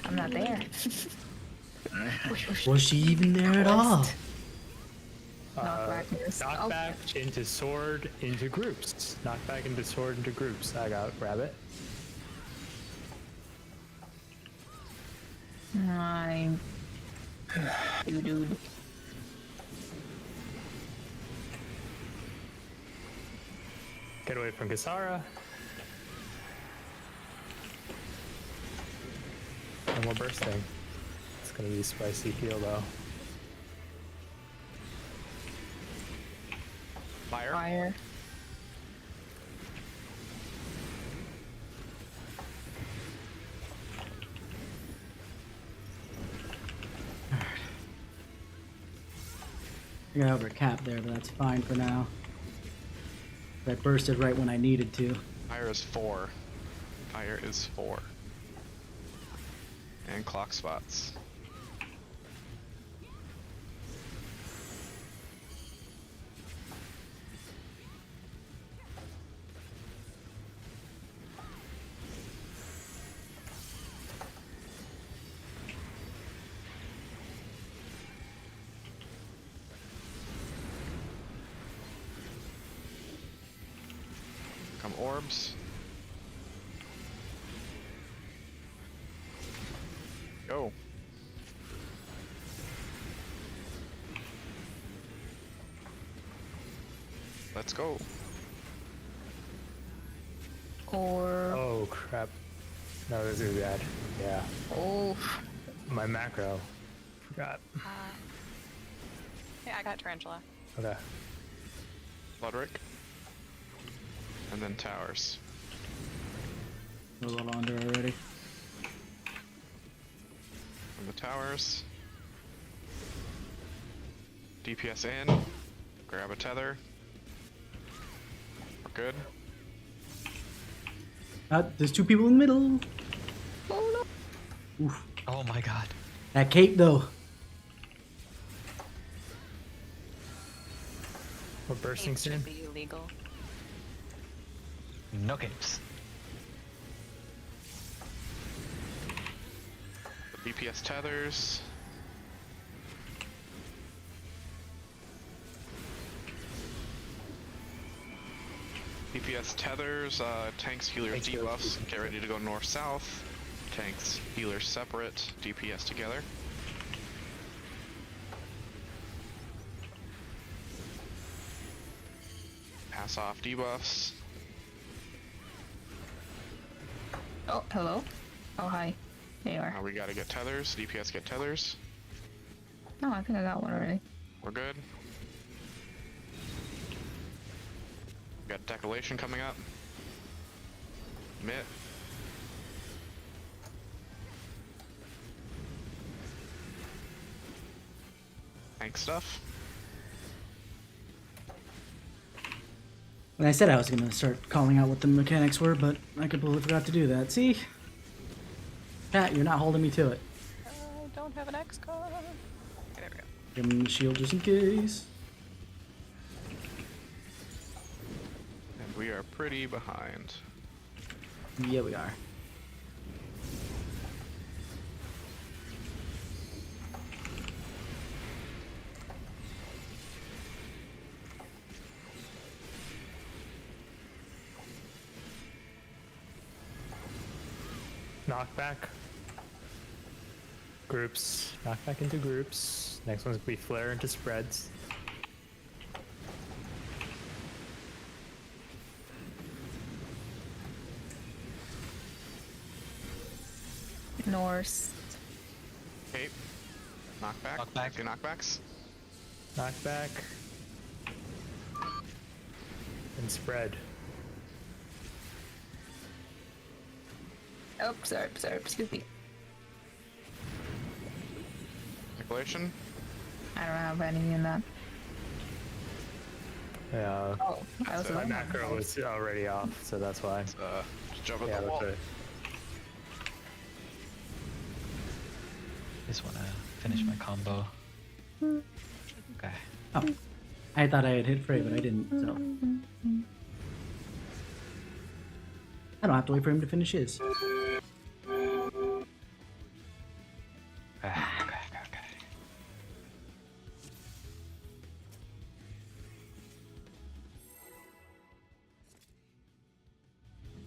I'm not there. Was she even there at all? Knockback. Knockback into sword into groups. Knockback into sword into groups. I got rabbit. I'm. Dude. Get away from Kasara. And we're bursting. It's gonna be a spicy heal though. Fire. Fire. I got over a cap there, but that's fine for now. I bursted right when I needed to. Fire is 4. Fire is 4. And clock spots. Come orbs. Go. Let's go. Or Oh crap. No, this is bad. Yeah. oh, My macro. Forgot. Yeah, I got Tarantula. Okay. Bloodrick. And then towers. A little under already. From the towers. DPS in. Grab a tether. We're good. There's two people in the middle. oh no. Oof. Oh my god. That cape though. We're bursting Capes should soon. be illegal. No capes. The DPS tethers. DPS tethers, tanks, healers, Thanks, Joe. debuffs. Get ready to go north-south. Tanks, healers separate, DPS together. Pass off debuffs. Oh, hello. Oh, hi. There you are. Now we gotta get tethers. DPS get tethers. No, I think I got one already. We're good. We got decolation coming up. Mitt. Tank stuff. And I said I was gonna start calling out what the mechanics were, but I completely forgot to do that. See? Pat, you're not holding me to it. I don't have an X card. Okay, there we go. Give me the shield just in case. And we are pretty behind. Yeah, we are. Knockback. Groups. Knockback into groups. Next one's gonna be flare into spreads. Norse. Cape. Knockback. Knockback. Two knockbacks. Knockback. And spread. Oh, sorry, excuse me. Decolation. I don't have any in that. Yeah. Oh, I was My macro was already off, so that's why. Just jump at Yeah, the that's wall. right. Just wanna finish my combo. Okay. Oh. I thought I had hit Frey, but I didn't, so. I don't have to wait for him to finish his. Okay. Okay.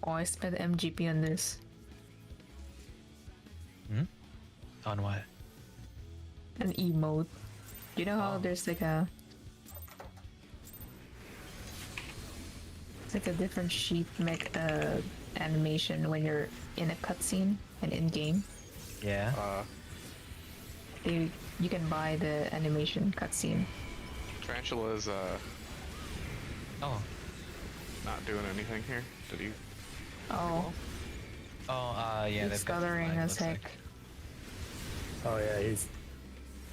Oh, I spent MGP on this. On what? An emote. You know how Oh. there's like a... It's like a different sheet animation when you're in a cutscene and in-game. Yeah. You can buy the animation cutscene. Tarantula's Oh. not doing anything here. Did he? Oh, Oh. Yeah. he's they've got stuttering flag, as looks heck. like. Oh yeah, he's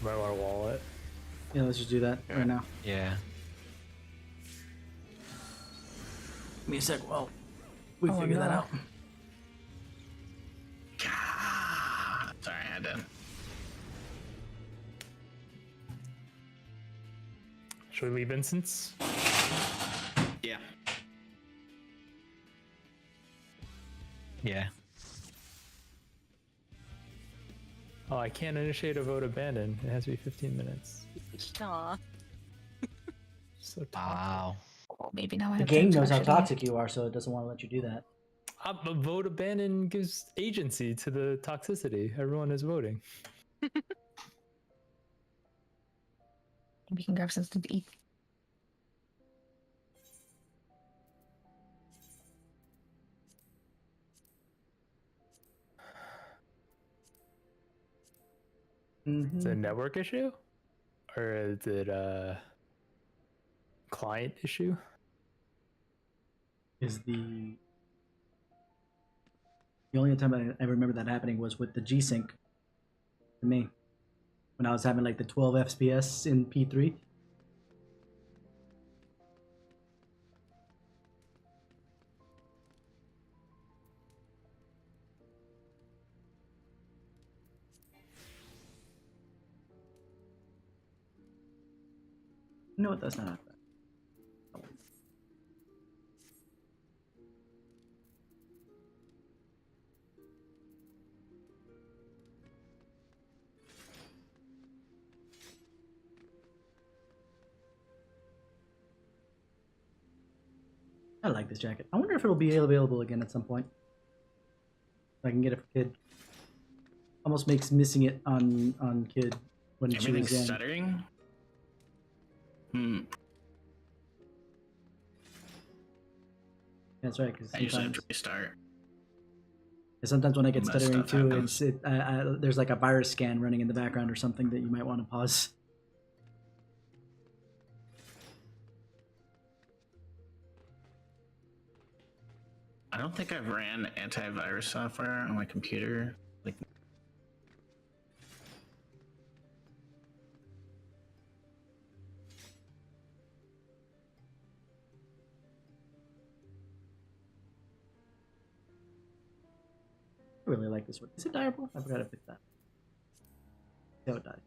might want to wall it. Yeah, let's just do that Yeah. right now. Yeah. Give me a sec while we Oh, figure that no. out. Sorry, I had to. Should we leave instance? Yeah. Yeah. Oh, I can't initiate a vote abandon. It has to be 15 minutes. Aw. So tough. Wow. Oh, maybe now I The have time game to knows how actually- toxic you are, so it doesn't want to let you do that. A vote abandon gives agency to the toxicity. Everyone is voting. We can grab something to eat. Is it a Mhm. network issue? Or is it a client issue? Is the only time I remember that happening was with the G Sync to me when I was having like the 12 FPS in P3. No, that's not. I like this jacket. I wonder if it'll be available again at some point. If I can get it for Kid. Almost makes missing it on Kid when she Everything's was young. stuttering. Hmm. That's right, because I usually have sometimes, to restart. sometimes when I get Most stuttering stuff too, happens. there's like a virus scan running in the background or something that you might want to pause. I don't think I've ran antivirus software on my computer. Like, I really like this one. Is it diable? I forgot to pick that. See how it dies.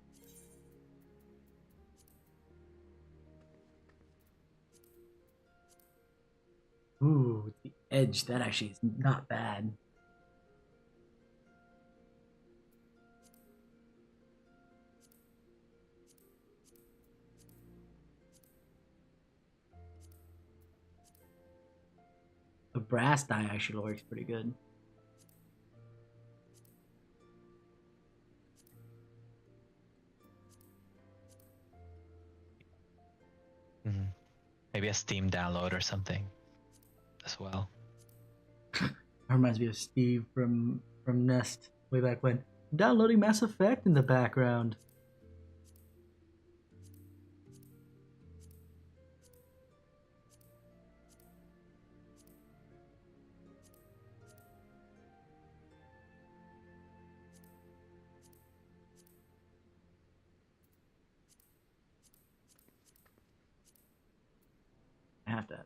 Ooh, the edge. That actually is not bad. The brass die actually works pretty good. Mhm. Maybe a Steam download or something as well. That reminds me of Steve from Nest way back when. Downloading Mass Effect in the background. I have to have.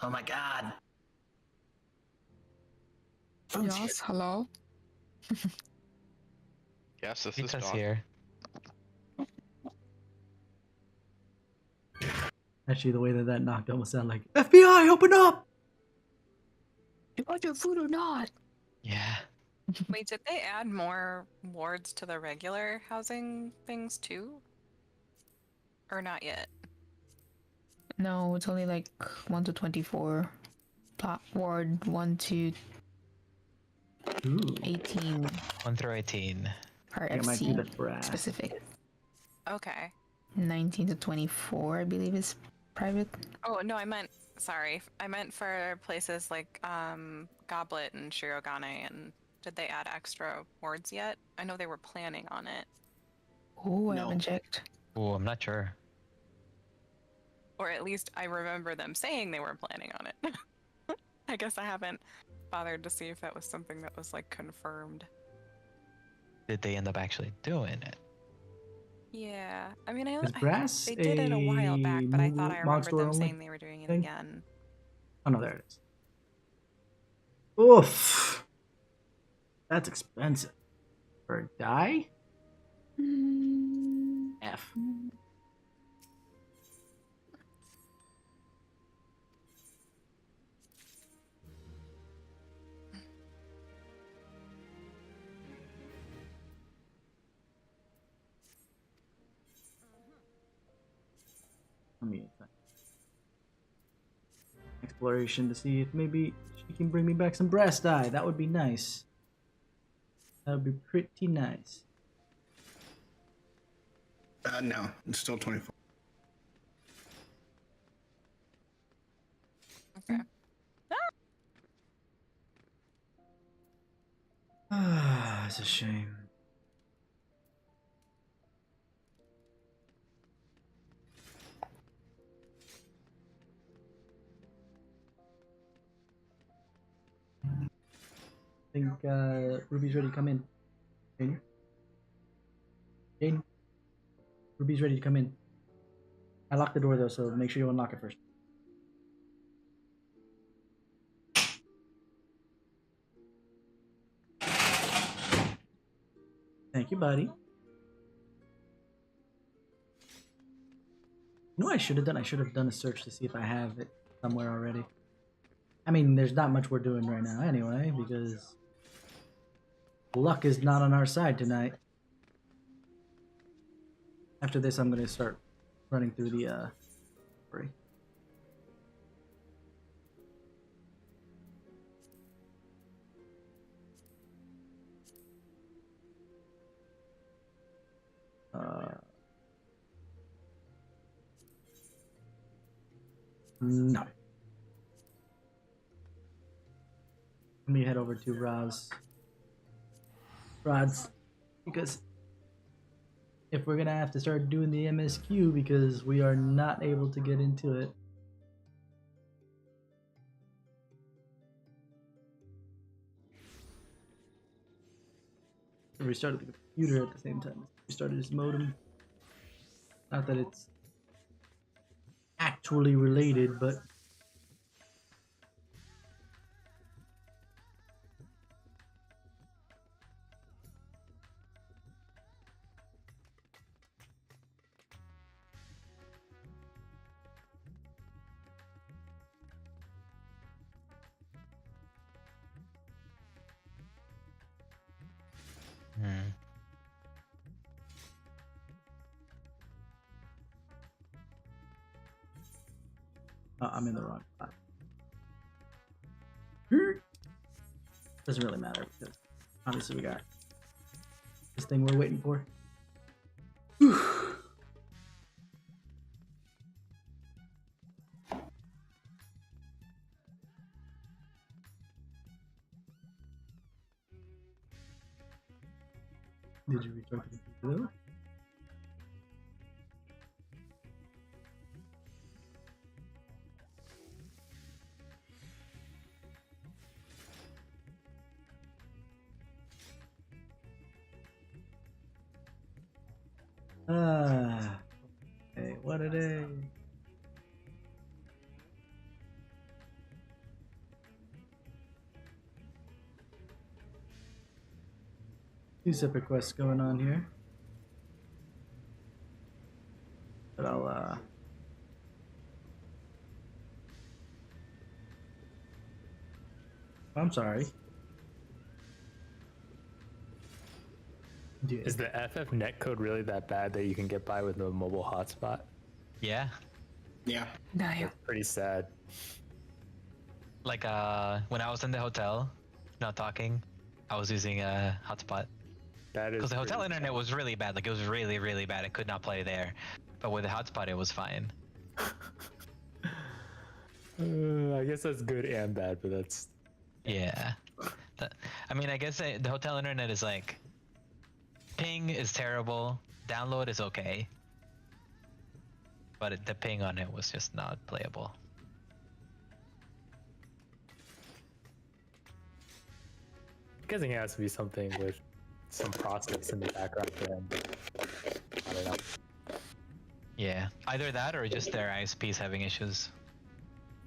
oh my god. Yes, hello. Yes, this is Pizza's Doc. here. Actually, the way that knocked almost sounded like FBI, open up! You want your food or not? Yeah. Wait, did they add more wards to the regular housing things too? Or not yet? No, it's only like 1 to 24. Plot ward 1 to Ooh, 18 1 through 18. are I think I might do the FC brass. specific. Okay. 19 to 24, I believe, is private. Oh no, sorry. I meant for places like Goblet and Shirogane, and did they add extra wards yet? I know they were planning on it. Oh, I No. haven't checked. Oh, I'm not sure. Or at least I remember them saying they were planning on it. I guess I haven't bothered to see if that was something that was like confirmed. Did they end up actually doing it? Yeah. I mean, Is brass they did it a while back, but I thought I mod remembered store them only saying they were doing it thing? again. Oh no, there it is. Oof. That's expensive. For a die? F. me a second. Exploration to see if maybe she can bring me back some brass dye. That would be nice. That would be pretty nice. No, it's still 24. Okay. Ah, it's a shame. I think Ruby's ready to come in. Jane? Jane? Ruby's ready to come in. I locked the door though, so make sure you unlock it first. Thank you, buddy. You know what I should have done? I should have done a search to see if I have it somewhere already. I mean, there's not much we're doing right now anyway, because luck is not on our side tonight. After this, I'm going to start running through the story. No. Let me head over to Rod's, because if we're gonna have to start doing the MSQ because we are not able to get into it. We restarted the computer at the same time. We started his modem. Not that it's actually related, but I'm in the wrong spot. Doesn't really matter because obviously we got this thing we're waiting for. Did you restart the computer? Hey, what a day. Two separate quests going on here. But I'm sorry. Dude. Is the FF netcode really that bad that you can get by with no mobile hotspot? Yeah. Yeah. No, yeah. That's pretty sad. Like when I was in the hotel, not talking, I was using a hotspot. That is Because the hotel pretty internet was really bad. Like it was really, really bad. I could not play there. But with the hotspot, it was fine. I guess that's good and bad, but that's Yeah. I mean, I guess the hotel internet is like, ping is terrible. Download is okay. But the ping on it was just not playable. I'm guessing it has to be something with some process in the background for him. I don't know. Yeah. Either that or just their ISPs having issues.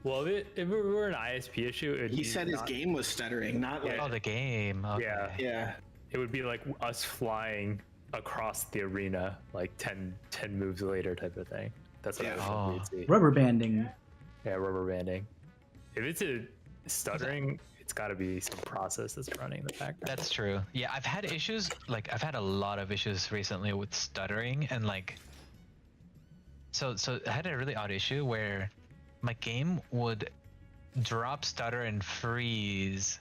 Well, if it were an ISP issue, it'd He be said his not- game was stuttering, not like. Oh, the game. Okay. Yeah. Yeah. It would be like us flying across the arena like 10 moves later type of thing. That's what I was hoping you'd see. Rubber banding. Yeah, rubber banding. If it's a stuttering, it's got to be some process that's running in the background. That's true. Yeah, I've had issues. Like, I've had a lot of issues recently with stuttering and like So I had a really odd issue where my game would drop, stutter, and freeze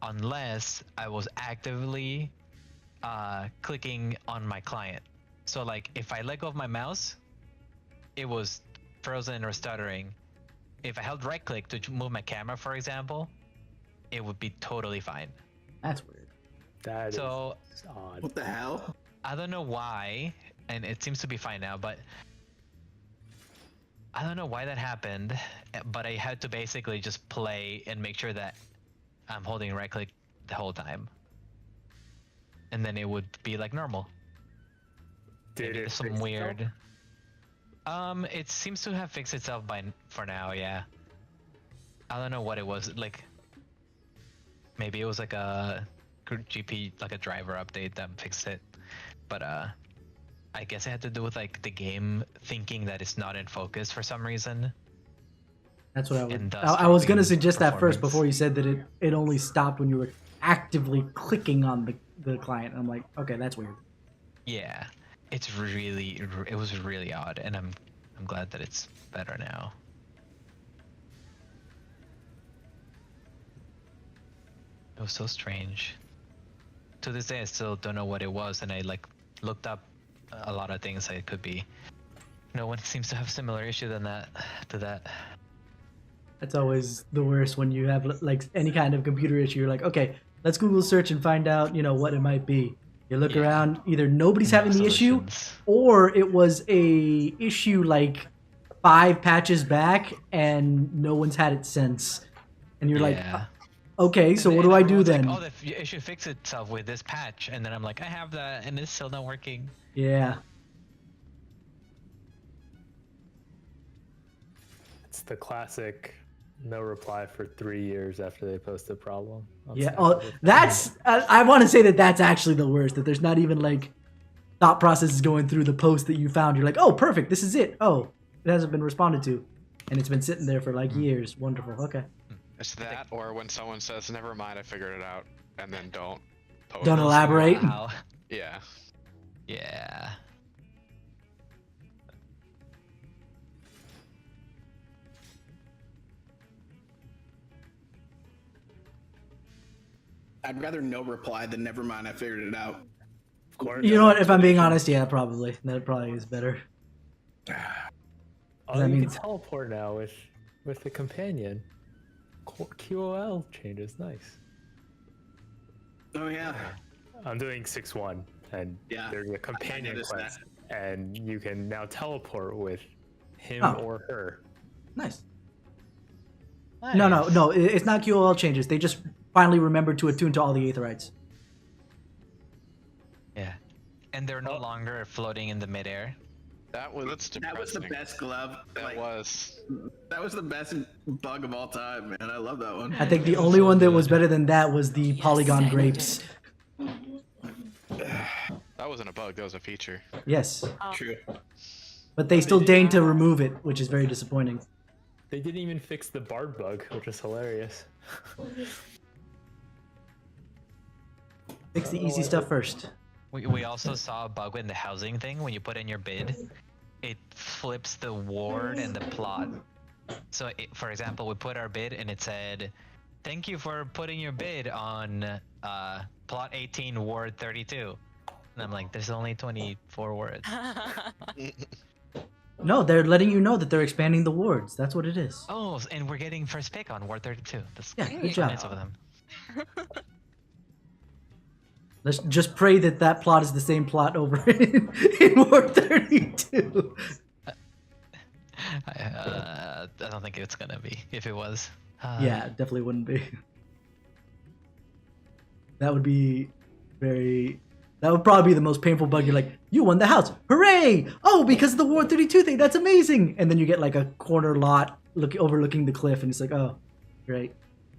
unless I was actively clicking on my client. So like if I let go of my mouse, it was frozen or stuttering. If I held right click to move my camera, for example, it would be totally fine. That's weird. That So is odd. What the hell? I don't know why, and it seems to be fine now, but I don't know why that happened, but I had to basically just play and make sure that I'm holding right click the whole time. And then it would be like normal. Did Maybe it there's some fix weird. It for seems to have fixed itself for now, yeah. I don't know what it was, like maybe it was like a GP, like a driver update that fixed it. But I guess it had to do with like the game thinking that it's not in focus for some reason. That's what I And would. thus I was gonna dropping suggest that first performance. before you said that it only stopped when you were actively clicking on the client. I'm like, okay, that's weird. Yeah, it was really odd, and I'm glad that it's better now. It was so strange. To this day, I still don't know what it was, and I like looked up a lot of things that it could be. No one seems to have similar issue to that. That's always the worst when you have like any kind of computer issue. You're like, okay, let's Google search and find out, what it might be. You look Yeah. around, either nobody's No having the issue, solutions. or it was a issue like 5 patches back and no one's had it since. And you're like, Yeah. okay, so And what do I do everyone's then? like, oh, the issue fixed itself with this patch, and then I'm like, I have that, and it's still not working. Yeah. It's the classic no reply for 3 years after they post a problem. on Yeah, Stack oh, Overflow. that's I want to say that that's actually the worst. That there's not even like thought processes going through the post that you found. You're like, oh, perfect, this is it. Oh, it hasn't been responded to, and it's been sitting there for like years. Wonderful. Okay. It's that, or when someone says, "Never mind, I figured it out," and then don't post. Don't elaborate. Wow. Yeah. Yeah. I'd rather no reply than never mind, I figured it out. Of course. You know what? If I'm being honest, yeah, probably that probably is better. Oh, that you means- can teleport now with the companion. QOL changes, nice. Oh yeah. I'm doing 6-1, and Yeah, there's a companion noticed quest, and you can now teleport with him Oh. or her. Nice. No, it's not QOL changes. They just finally remembered to attune to all the Aetherites. Yeah. And they're no longer floating in the midair. That's depressing. That was the best glove. That was. That was the best bug of all time, man. I love that one. I think the only one that was better than that was the polygon grapes. That wasn't a bug. That was a feature. Yes, True. but they still deigned to remove it, which is very disappointing. They didn't even fix the bard bug, which is hilarious. Fix the easy stuff first. We also saw a bug in the housing thing. When you put in your bid, it flips the ward and the plot. So, for example, we put our bid and it said, "Thank you for putting your bid on plot 18, ward 32." And I'm like, "There's only 24 wards." No, they're letting you know that they're expanding the wards. That's what it is. Oh, and we're getting first pick on ward 32. That's Yeah, good job. nice of them. Let's just pray that that plot is the same plot over in Ward 32. I don't think it's gonna be. If it was, Yeah, definitely wouldn't be. That would be very... That would probably be the most painful bug. You're like, you won the house. Hooray! Oh, because of the Ward 32 thing. That's amazing. And then you get like a corner lot overlooking the cliff and it's like, oh, great.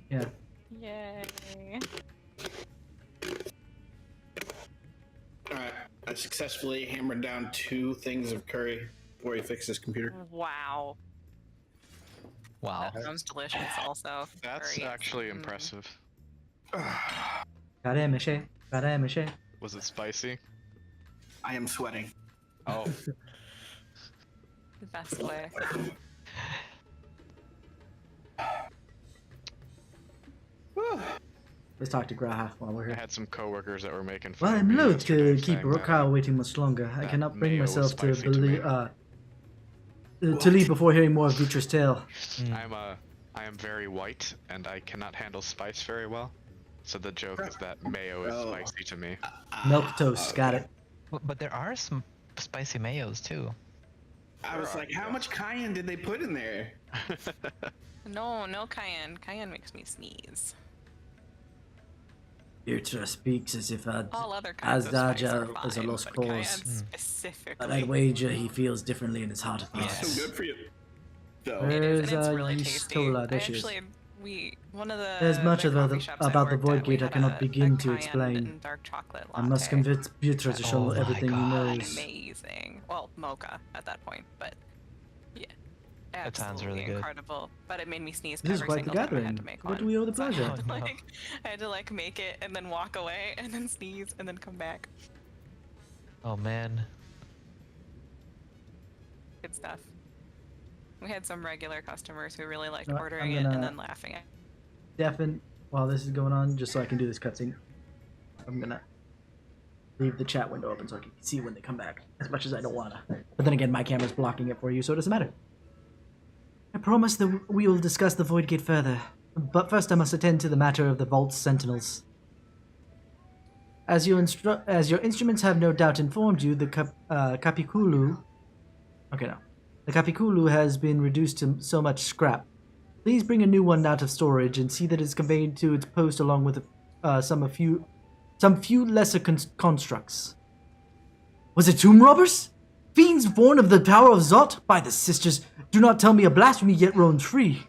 Yeah. Yay. Alright. I successfully hammered down 2 things of curry before he fixed his computer. Wow. wow. That sounds delicious also. That's Great. actually impressive. Caramba, che. Was it spicy? I am sweating. Oh, The best way. Let's talk to Graha while we're I here. had some coworkers that were making fun Well, of I'm me loath to yesterday keep saying that, Rokao waiting much longer. I that cannot bring mayo was myself to spicy to me. believe to leave before hearing more of Vitra's tale. I am very white and I cannot handle spice very well. So the joke is that mayo is Oh. spicy to me. Milk toast, got it. But there are some spicy mayos too. I was like, how much cayenne did they put in there? No cayenne. Cayenne makes me sneeze. Vitra speaks as if All other kinds of spice are Azdaja fine, is a lost but cause. cayenne specifically. But I'd wager he feels differently in his heart of Yes. hearts. So good for you. Though. Where It is, is and it's really Yeast tasty. Tola? I There she is. actually, one of the There's much the of the- coffee shops I about the worked Void at, we Gate I had cannot a begin to cayenne explain. and dark chocolate I latte. must convince Vitra to show Oh my everything he God. knows. Amazing. Well, mocha at that point, but yeah, That sounds really absolutely good. incredible. But it made me sneeze This is every quite the single time I gathering. had to make What one. do we owe the So I pleasure? had to, Oh, no. I had to like make it and then walk away and then sneeze and then come back. Oh man. Good stuff. We had some regular customers who really liked No, I'm ordering it gonna- and then laughing at. Deafen while this is going on, just so I can do this cutscene. I'm gonna leave the chat window open so I can see when they come back, as much as I don't wanna. But then again, my camera's blocking it for you, so it doesn't matter. I promise that we will discuss the Void Gate further, but first I must attend to the matter of the Vault's sentinels. As your instruments have no doubt informed you, the Capiculu... Okay, no. The Capiculu has been reduced to so much scrap. Please bring a new one out of storage and see that it is conveyed to its post along with some few lesser constructs. Was it tomb robbers? Fiends born of the power of Zot? By the sisters, do not tell me a blasphemy yet roams free.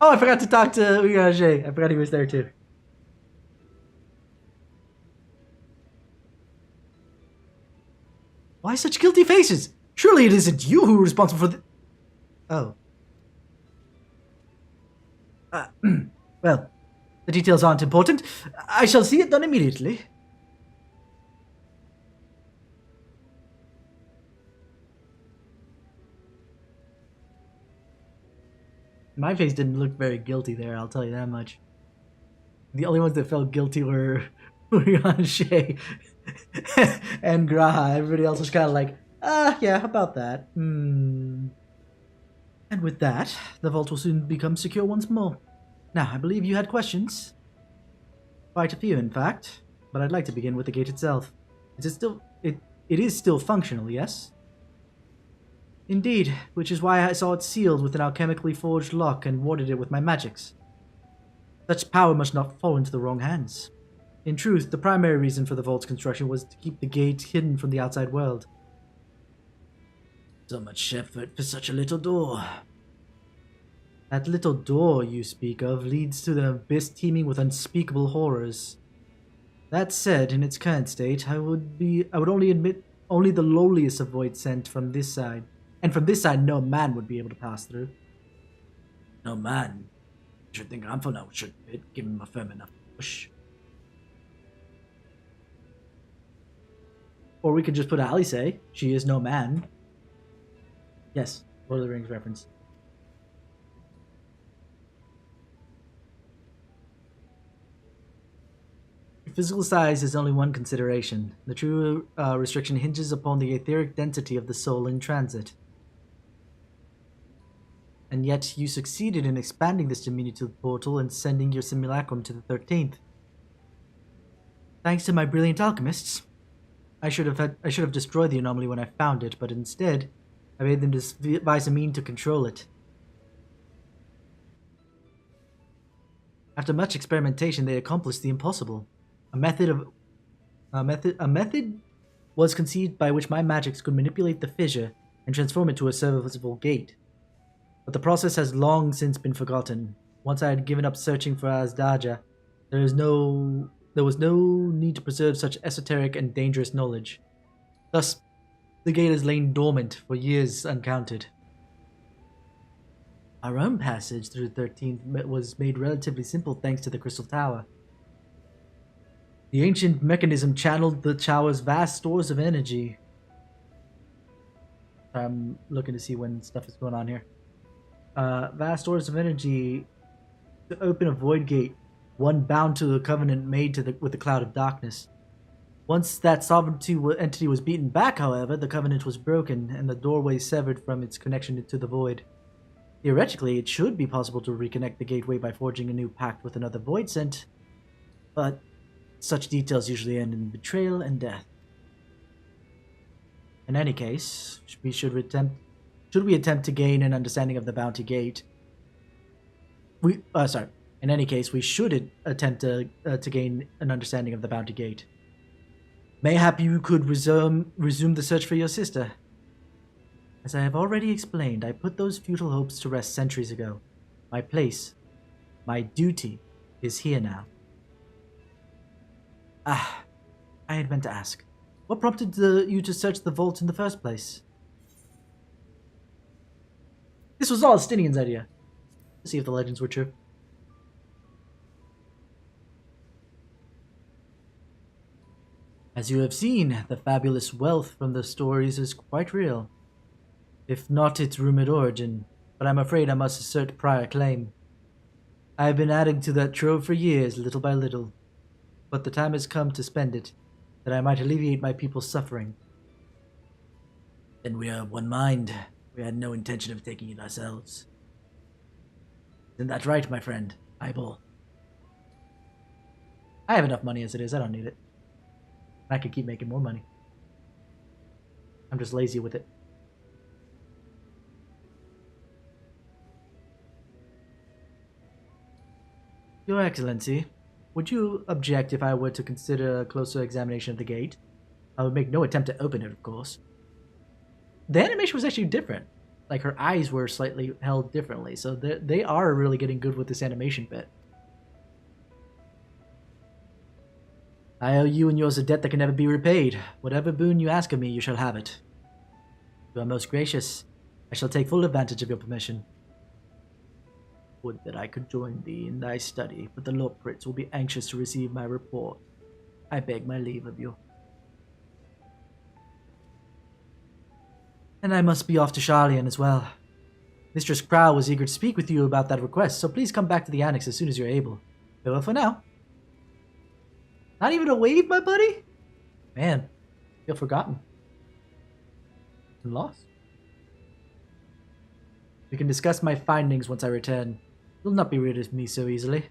Oh, I forgot to talk to Uyage. I forgot he was there too. Why such guilty faces? Surely it isn't you who are responsible for the... Oh. Well, the details aren't important. I shall see it done immediately. My face didn't look very guilty there, I'll tell you that much. The only ones that felt guilty were Uyage and Graha. Everybody else was kind of like, yeah, about that. And with that, the vault will soon become secure once more. Now, I believe you had questions. Quite a few, in fact. But I'd like to begin with the gate itself. It is still functional, yes? Indeed, which is why I saw it sealed with an alchemically forged lock and warded it with my magics. Such power must not fall into the wrong hands. In truth, the primary reason for the vault's construction was to keep the gate hidden from the outside world. So much effort for such a little door. That little door you speak of leads to an abyss teeming with unspeakable horrors. That said, in its current state, I would only admit only the lowliest of void sent from this side. And from this side, no man would be able to pass through. No man. You should think I'm for now, should it? Give him a firm enough push. Or we could just put Alice. She is no man. Yes, Lord of the Rings reference. Physical size is only one consideration. The true restriction hinges upon the etheric density of the soul in transit. And yet you succeeded in expanding this diminutive portal and sending your simulacrum to the 13th. Thanks to my brilliant alchemists. I should have destroyed the anomaly when I found it, but instead, I made them devise a mean to control it. After much experimentation, they accomplished the impossible. A method was conceived by which my magics could manipulate the fissure and transform it to a serviceable gate. But the process has long since been forgotten. Once I had given up searching for Azdaja, there is no there was no need to preserve such esoteric and dangerous knowledge. Thus, the gate has lain dormant for years uncounted. Our own passage through the 13th was made relatively simple thanks to the Crystal Tower. The ancient mechanism channeled the tower's vast stores of energy. I'm looking to see when stuff is going on here. Vast stores of energy to open a void gate, one bound to the covenant made with the cloud of darkness. Once that sovereignty entity was beaten back, however, the covenant was broken and the doorway severed from its connection to the void. Theoretically, it should be possible to reconnect the gateway by forging a new pact with another void sent, but such details usually end in betrayal and death. In any case, should we attempt to gain an understanding of the bounty gate, in any case, we should attempt to gain an understanding of the bounty gate. Mayhap you could resume the search for your sister. As I have already explained, I put those futile hopes to rest centuries ago. My place, my duty, is here now. I had meant to ask. What prompted you to search the vault in the first place? This was all Stinian's idea. To see if the legends were true. As you have seen, the fabulous wealth from the stories is quite real. If not its rumored origin, but I'm afraid I must assert prior claim. I have been adding to that trove for years, little by little, but the time has come to spend it, that I might alleviate my people's suffering. Then we are of one mind. We had no intention of taking it ourselves. Isn't that right, my friend? Eyeball. I have enough money as it is, I don't need it. I could keep making more money. I'm just lazy with it. Your Excellency, would you object if I were to consider a closer examination of the gate? I would make no attempt to open it, of course. The animation was actually different. Like, her eyes were slightly held differently, so they are really getting good with this animation bit. I owe you and yours a debt that can never be repaid. Whatever boon you ask of me, you shall have it. You are most gracious. I shall take full advantage of your permission. Would that I could join thee in thy study, but the Lord Prince will be anxious to receive my report. I beg my leave of you. And I must be off to Charlian as well. Mistress Crow was eager to speak with you about that request, so please come back to the annex as soon as you're able. Farewell for now. Not even a wave, my buddy? Man, I feel forgotten. And lost. We can discuss my findings once I return. You'll not be rid of me so easily.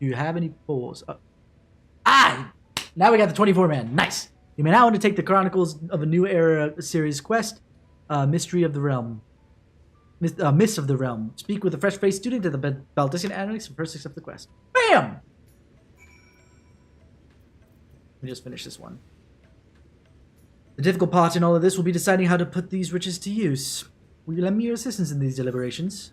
Do you have any pulls? Now we got the 24-man. Nice! You may now undertake the Chronicles of a New Era series quest, Mystery of the Realm. Mists of the Realm. Speak with a fresh-faced student at the Baldician Annex and first accept the quest. BAM! Let me just finish this one. The difficult part in all of this will be deciding how to put these riches to use. Will you lend me your assistance in these deliberations?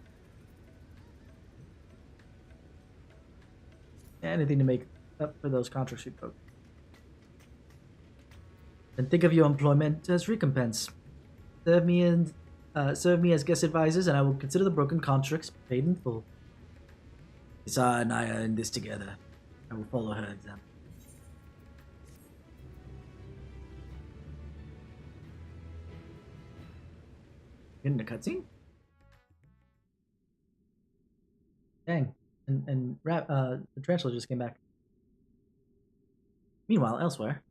Anything to make up for those contracts we broke. Then think of your employment as recompense. Serve me as guest advisors, and I will consider the broken contracts paid in full. Isar and I are in this together. I will follow her example. In the cutscene? Dang. And the tarantula just came back. Meanwhile, elsewhere.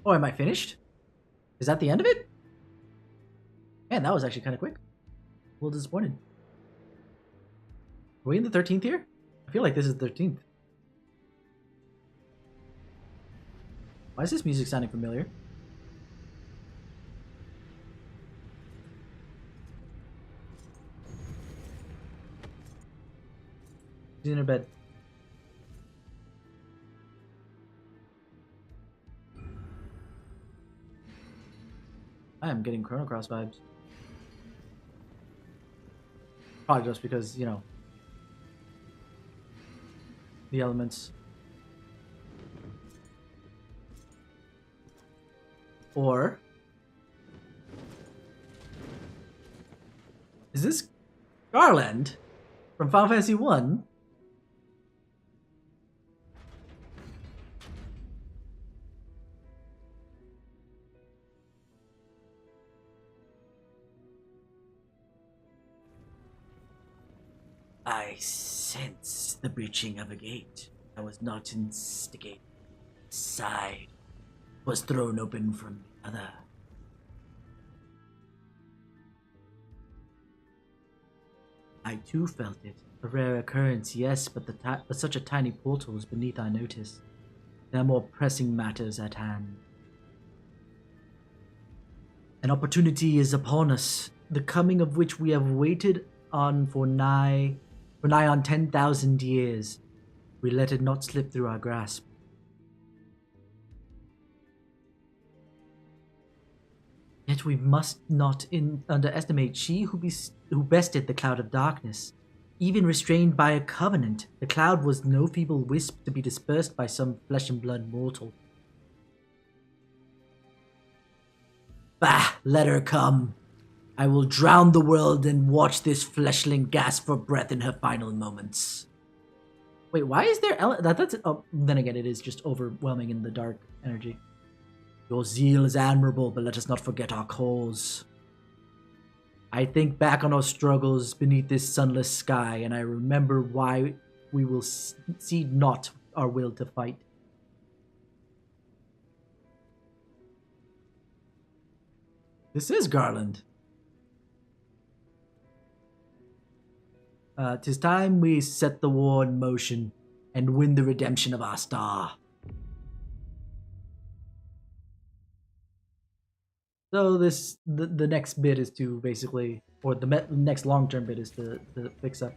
Oh, am I finished? Is that the end of it? Man, that was actually kind of quick. A little disappointed. Are we in the 13th here? I feel like this is the 13th. Why is this music sounding familiar? She's in her bed. I am getting Chrono Cross vibes. Probably just because, you know, the elements. Or is this Garland from Final Fantasy 1? I sense the breaching of a gate. I was not instigated. Side was thrown open from the other. I too felt it. A rare occurrence, yes, but such a tiny portal is beneath our notice. There are more pressing matters at hand. An opportunity is upon us, the coming of which we have waited on for nigh on 10,000 years. We let it not slip through our grasp. Yet we must not underestimate she who bested the cloud of darkness. Even restrained by a covenant, the cloud was no feeble wisp to be dispersed by some flesh and blood mortal. Bah, let her come. I will drown the world and watch this fleshling gasp for breath in her final moments. Wait, why is there... then again, it is just overwhelming in the dark energy. Your zeal is admirable, but let us not forget our cause. I think back on our struggles beneath this sunless sky, and I remember why we will cede not our will to fight. This is Garland. 'Tis time we set the war in motion and win the redemption of our star. So the next bit is to basically, or the next long-term bit is to fix up.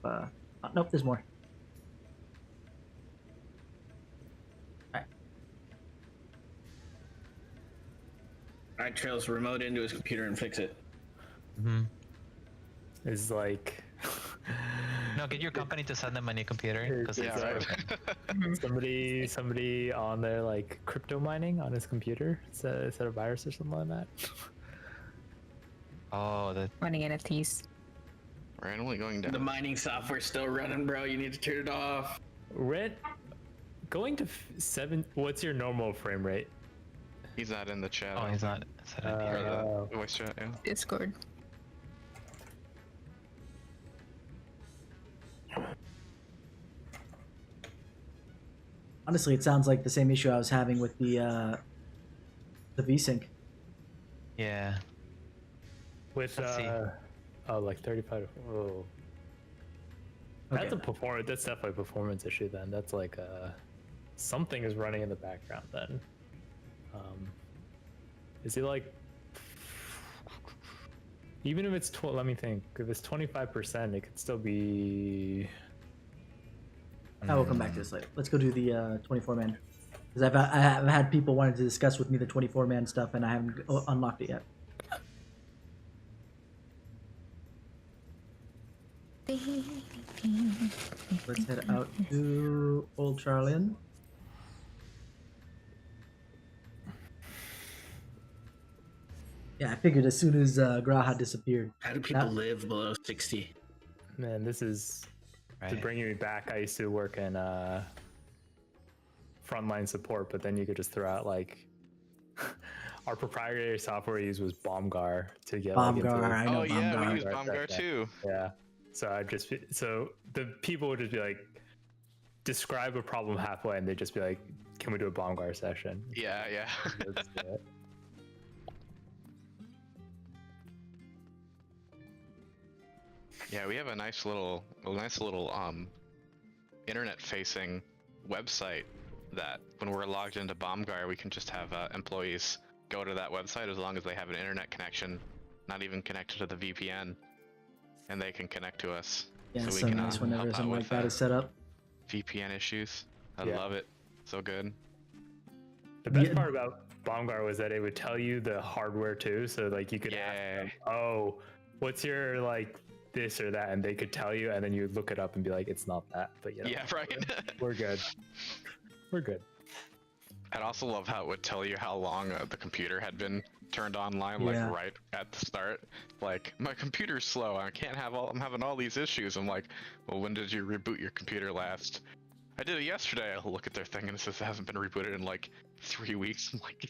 Nope, there's more. Alright. Alright, Trails, remote into his computer and fix it. Mm-hmm. It's like No, get your company to send them a new computer. Yeah, right. somebody on there like crypto mining on his computer. Is that a virus or something like that? Oh, that. Running NFTs. Randomly going The down. mining software's still running, bro. You need to turn it off. Red, going to 7. What's your normal frame rate? He's not in the chat. Oh, he's not. Set in Or here. the voice chat, yeah. Discord. Honestly, it sounds like the same issue I was having with the VSync. Yeah. With Let's see. like 35. Oh, Okay. that's a performance. That's definitely a performance issue. Then that's like something is running in the background. Then, is it like? Even if it's let me think. If it's 25%, it could still be. I will come back to this later. Let's go do the 24-man. Because I've had people wanting to discuss with me the 24-man stuff, and I haven't unlocked it yet. Let's head out to Old Charlian. Yeah, I figured as soon as Graha disappeared. How do people live below 60? Man, this is to bring me back. I used to work in frontline support, but then you could just throw out like our proprietary software we used was Bombgar to get Bombgar, I know Oh yeah, Bombgar. we use Bombgar too. Yeah. So the people would just be like, describe a problem halfway, and they'd just be like, "Can we do a Bombgar session?" Yeah, yeah. Let's do it. Yeah, we have a nice little internet-facing website that when we're logged into Bombgar, we can just have employees go to that website as long as they have an internet connection, not even connected to the VPN, and they can connect to us. Yeah, we so can nice whenever help out something like with, that is set up. VPN issues. I Yeah. love it. So good. The best Yeah. part about BombGuard was that it would tell you the hardware too, so like you could ask them, oh, what's your like this or that, and they could tell you, and then you would look it up and be like, it's not that, but you know, Yeah, right. we're good. We're good. I'd also love how it would tell you how long the computer had been turned online, like Yeah. right at the start. Like, my computer's slow. I'm having all these issues. I'm like, well, when did you reboot your computer last? I did it yesterday. I'll look at their thing and it says it hasn't been rebooted in like 3 weeks. I'm like,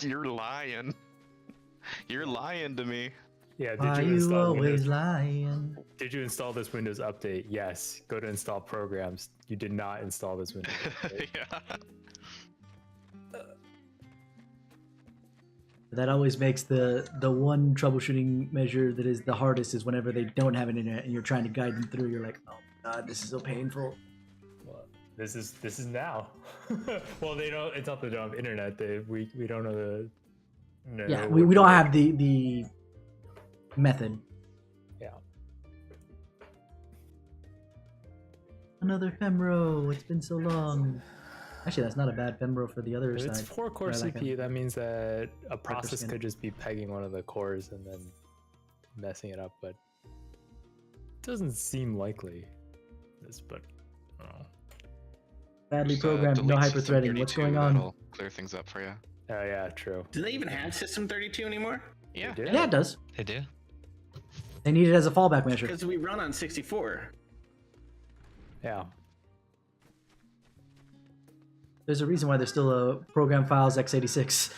you're lying. You're lying to me. Yeah, did Why you you install always Windows? lying? Did you install this Windows update? Yes. Go to install programs. You did not install this Windows update. Yeah. That always makes the one troubleshooting measure that is the hardest is whenever they don't have an internet and you're trying to guide them through. You're like, oh my god, this is so painful. Well, this is now. Well, they don't. It's not that they don't have internet. We don't know the. No, Yeah, we don't have the method. Yeah. Another Femro. It's been so long. Actually, that's not a bad Femro for the other If side. it's 4-core Yeah, I like CPU, it. that means that a process skin. could just be pegging one of the cores and then messing it up, but it doesn't seem likely. But I don't know. Badly Just, programmed, no delete hyper-threading. What's System32, going on? That'll clear things up for you. Oh yeah, true. Do they even have System 32 anymore? Yeah. They do. Yeah, it does. They do. They need it as a fallback measure. Because we run on 64. Yeah. There's a reason why there's still a program files x86.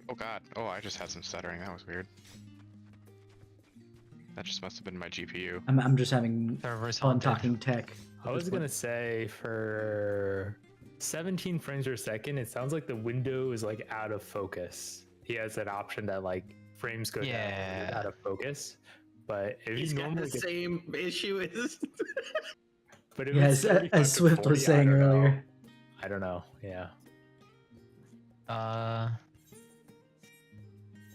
Oh god. Oh, I just had some stuttering. That was weird. That just must have been my GPU. I'm just having Server's fun haunted. talking tech. I was gonna say for 17 frames per second, it sounds like the window is like out of focus. He has an option that like frames go down when it's Yeah. out of focus. But if He's you got the normally get, same issue as. but if Yeah, it's as 35 to Swift 40, was saying I don't know. earlier. I don't know. Yeah,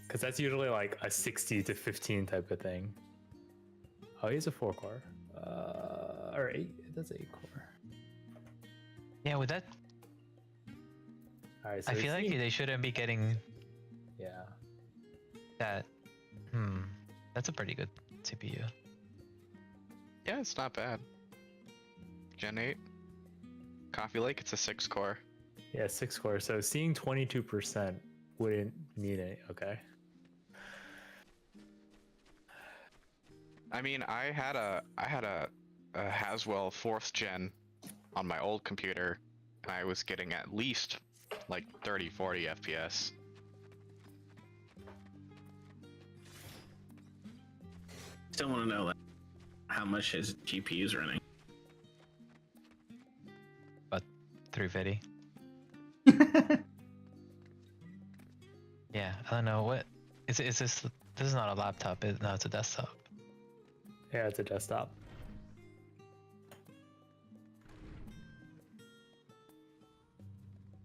because that's usually like a 60 to 15 type of thing. Oh, he's a 4-core. Or 8. That's 8-core. Yeah, with that, All right. So I feel it's- like they shouldn't be getting yeah. that. That's a pretty good CPU. Yeah, it's not bad. Gen 8. Coffee Lake, it's a 6-core. Yeah, 6-core. So seeing 22% wouldn't mean it. Okay. I mean, I had a Haswell 4th gen on my old computer, and I was getting at least like 30-40 FPS. Still want to know how much his GPU is running. But 350. Yeah, I don't know what is this. This is not a laptop. No, it's a desktop. Yeah, it's a desktop.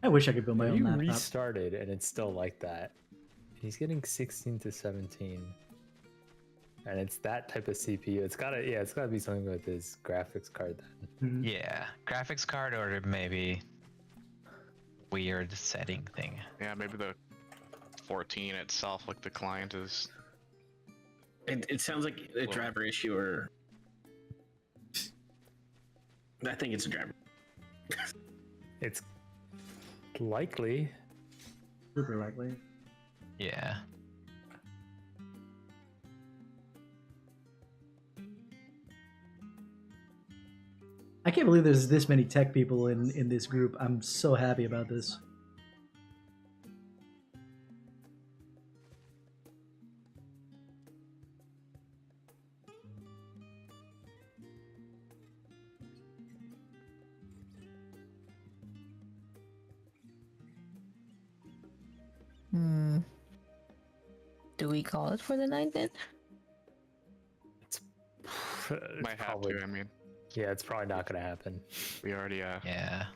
I wish I could build my If own you laptop. restarted and it's still like that, he's getting 16 to 17. And it's that type of CPU. It's gotta be something with his graphics card then. Mhm. Yeah, graphics card or maybe weird setting thing. Yeah, maybe the 14 itself, like the client is. It sounds like a driver issue, or I think it's a driver. It's likely. Super likely. Yeah. I can't believe there's this many tech people in this group. I'm so happy about this. Do we call it for the night then? It's Might have probably, to. I mean, yeah, it's probably not gonna happen. we already Yeah. Yeah,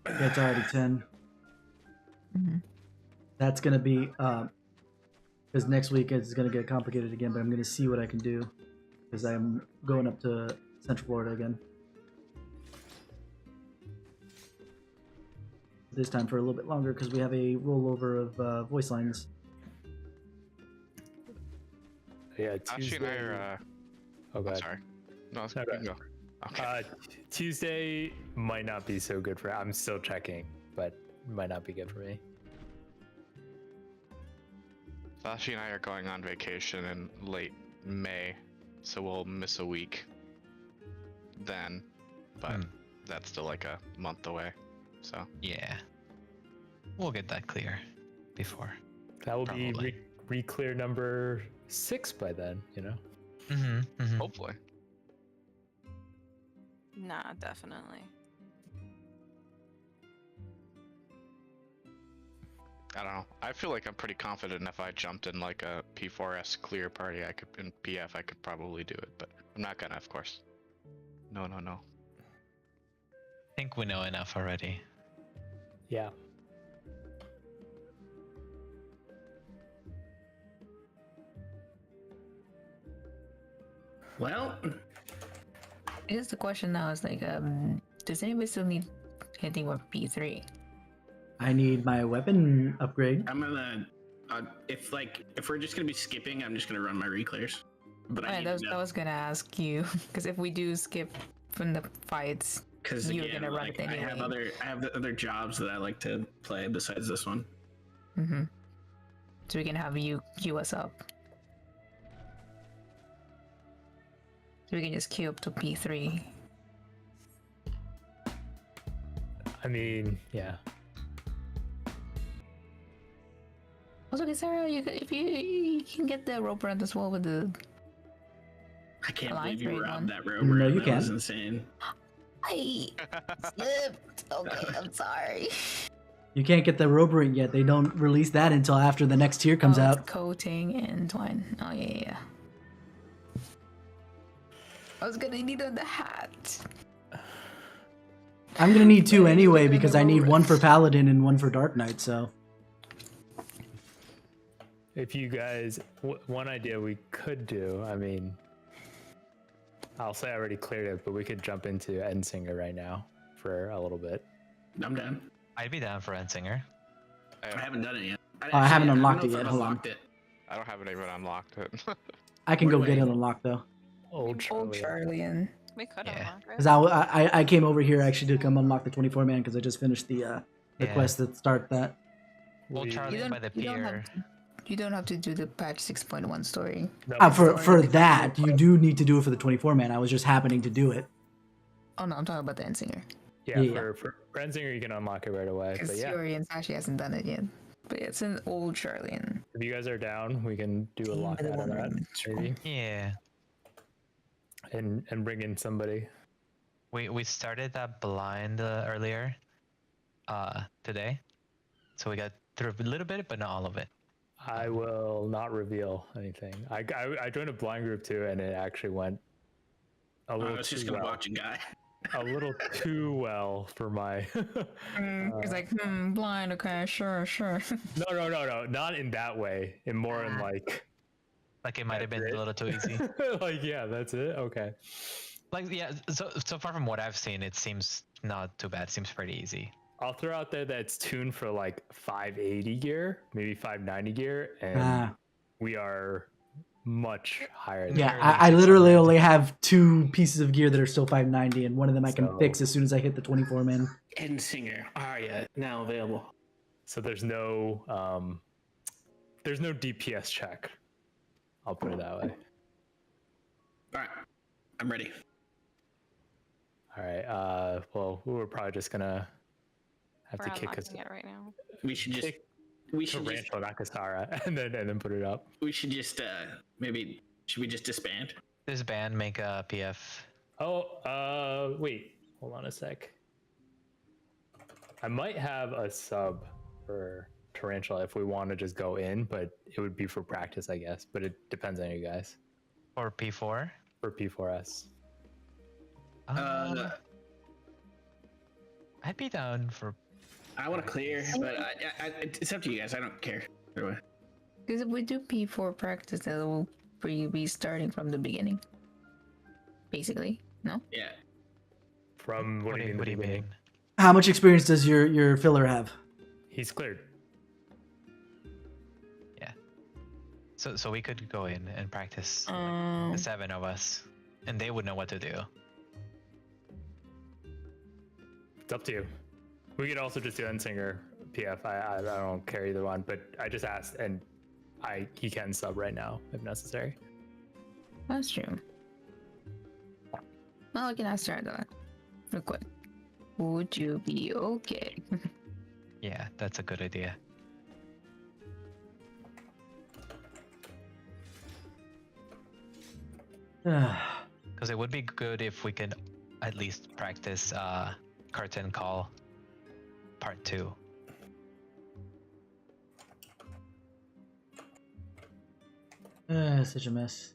it's already 10. Mm-hmm. That's gonna be because next week it's gonna get complicated again. But I'm gonna see what I can do because I'm going up to Central Florida again. this time for a little bit longer because we have a rollover of voice lines. Yeah, Ashi and I are. Oh, I'm God. sorry. No, No, you can go. Okay. Tuesday might not be so good for. I'm still checking, but might not be good for me. Ashi and I are going on vacation in late May, so we'll miss a week then, but that's still like a month away. So Yeah. We'll get that clear before. That will Probably. be re-clear number 6 by then. You know. Mm-hmm. hopefully. Nah, definitely. I don't know. I feel like I'm pretty confident if I jumped in like a P4S clear party, I could in PF I could probably do it, but I'm not gonna, of course. No. I think we know enough already. Yeah. Well, I guess the question now is like, does anybody still need anything with P3? I need my weapon upgrade. I'm gonna. If we're just gonna be skipping, I'm just gonna run my reclears. But I Right, need to I know. was gonna ask you because if we do skip from the fights, Because You're again, gonna run like, it I have anyway. other jobs that I like to play besides this one. so we can have you queue us up. So we can just queue up to P3. I mean, yeah. Also, Sarah, if you can get the rope run as well with the. I can't Alive believe you grade robbed one. that rope. No, you that was can't. insane. I slipped. Okay, I'm sorry. You can't get the rope ring yet. They don't release that until after the next tier comes it's out. coating and twine. Oh yeah. I was gonna need on the hat. I'm gonna need two But I need anyway to get because the I need rope one ring. for Paladin and one for Dark Knight. So If you guys, one idea we could do, I mean, I'll say I already cleared it, but we could jump into Endsinger right now for a little bit. I'm done. I'd be down for Endsinger. I haven't done it yet. I haven't don't unlocked know it if yet, I've hold on. unlocked it. I don't have it even unlocked. I can Where go do get I- it unlocked though. Old Charlie. Old Charlian. We could Yeah. unlock it. Because I came over here actually to come unlock the 24 man because I just finished the Yeah. quest that start that. Old We- Charlie by the pier. You don't have to do the patch 6.1 story. No, For Sorry. that, you do need to do it for the 24 man. I was just happening to do it. Oh no, I'm talking about the Endsinger. yeah, yeah. for Endsinger, you can unlock it right away. Because But yeah, Yuri and Sashi hasn't done it yet. But yeah, it's an Old Charlian. if you guys are down, we can do a Team lock of the out of that, Wondering maybe, Yeah. and bring in somebody. We started that blind earlier today. So we got through a little bit, but not all of it. I will not reveal anything. I joined a blind group too, and it actually went a I little was too just gonna well. watch a guy. A little too well for my. He's like, blind, okay, sure. No, not in that way. In more in like, Like it might have been That's a it. little too easy. like yeah, that's it. Okay. Like yeah, so far from what I've seen, it seems not too bad. It seems pretty easy. I'll throw out there that it's tuned for like 580 gear, maybe 590 gear, and Ah. we are much higher. Than Yeah, Barely I literally 600. only have 2 pieces of gear that are still 590, and one of them I can So- fix as soon as I hit the 24 man. Endsinger, Arya, now available. So there's no DPS check. I'll put it that way. All right, I'm ready. All right. Well, we were probably just gonna have We're to kick us unlocking it right now. We should just Kick we to should just Rancho Nakasara and then put it up. maybe should we just disband? This band make a PF. Oh, wait. Hold on a sec. I might have a sub for Tarantula if we want to just go in, but it would be for practice, I guess. But it depends on you guys. Or P4. For P4S. I'd be down for. I want to clear, but it's up to you guys. I don't care. Either way. Because if we do P4 practice, then we'll be starting from the beginning. Basically, no? Yeah. From what do you mean? What do the you beginning? mean? How much experience does your filler have? He's cleared. So we could go in and practice the 7 of us, and they would know what to do. It's up to you. We could also just do Ensinger PF. I don't care either one, but I just asked, and he can sub right now if necessary. That's true. Well, I can ask her though, real quick. Would you be okay? Yeah, that's a good idea. Because it would be good if we could at least practice curtain call part 2. Such a mess.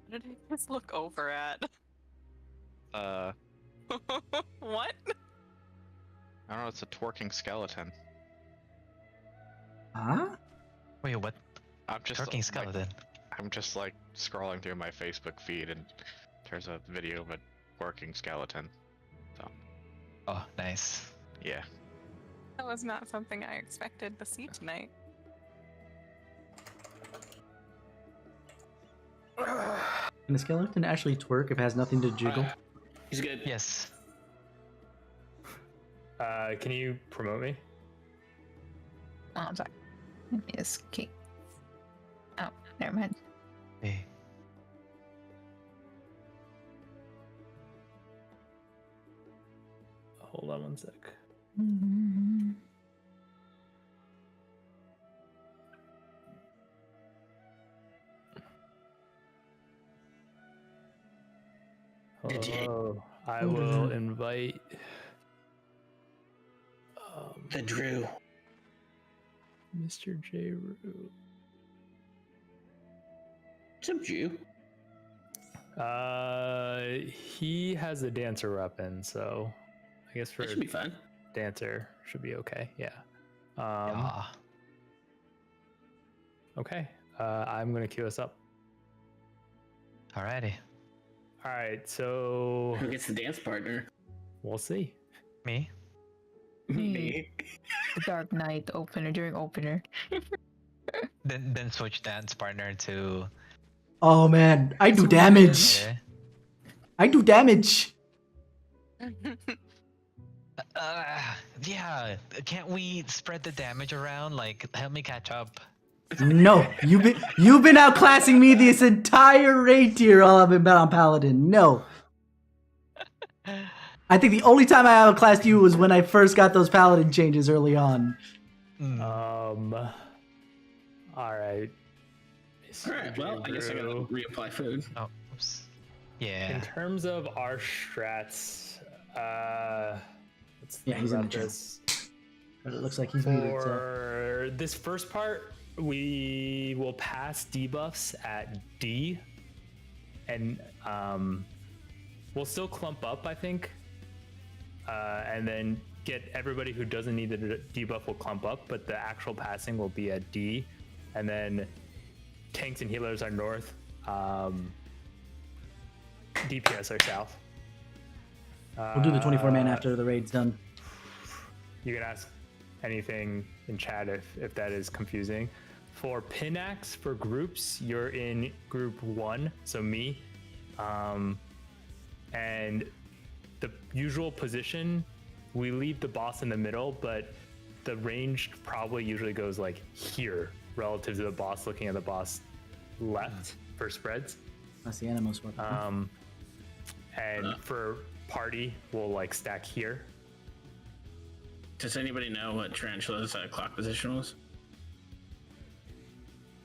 What did I just look over at? What? I don't know. It's a twerking skeleton. Huh? Wait, what? I'm just Twerking skeleton. I'm just like scrolling through my Facebook feed, and there's a video of a twerking skeleton. So Oh, nice. yeah. That was not something I expected to see tonight. Can the skeleton actually twerk if it has nothing to jiggle? He's good. Yes. Can you promote me? Oh, I'm sorry. Yes, okay. Oh, never mind. Hey. Hold on one sec. Did you- Oh, I will invite The Drew. Mr. J. Rue. What's up, Drew? He has a dancer weapon, so I guess for That should be fun. dancer should be okay. Yeah. Yeah. Okay. I'm gonna queue us up. Alrighty. All right. So Who gets the dance partner? we'll see. Me? Me. The Dark Knight opener during opener. Then switch dance partner to. Oh man, I do damage. Yeah. I do damage. Yeah. Can't we spread the damage around? Like, help me catch up. No, you've been outclassing me this entire raid tier while I've been on Paladin. No. I think the only time I outclassed you was when I first got those Paladin changes early on. All right. Alright, well, I guess I gotta reapply food. Oh, oops. In Yeah. terms of our strats, let's Yeah, think he's in about the chat. this. But it looks like he's muted. So. For this first part, we will pass debuffs at D, and we'll still clump up, I think, and then get everybody who doesn't need the debuff will clump up, but the actual passing will be at D, and then tanks and healers are north, DPS are south. We'll do the 24 man after the raid's done. You can ask anything in chat if that is confusing. For Pinax, for groups, you're in group 1, so me. And the usual position, we leave the boss in the middle, but the range probably usually goes like here relative to the boss, looking at the boss left for spreads. That's the Animus weapon. And for party, we'll like stack here. Does anybody know what Tarantula's clock position was?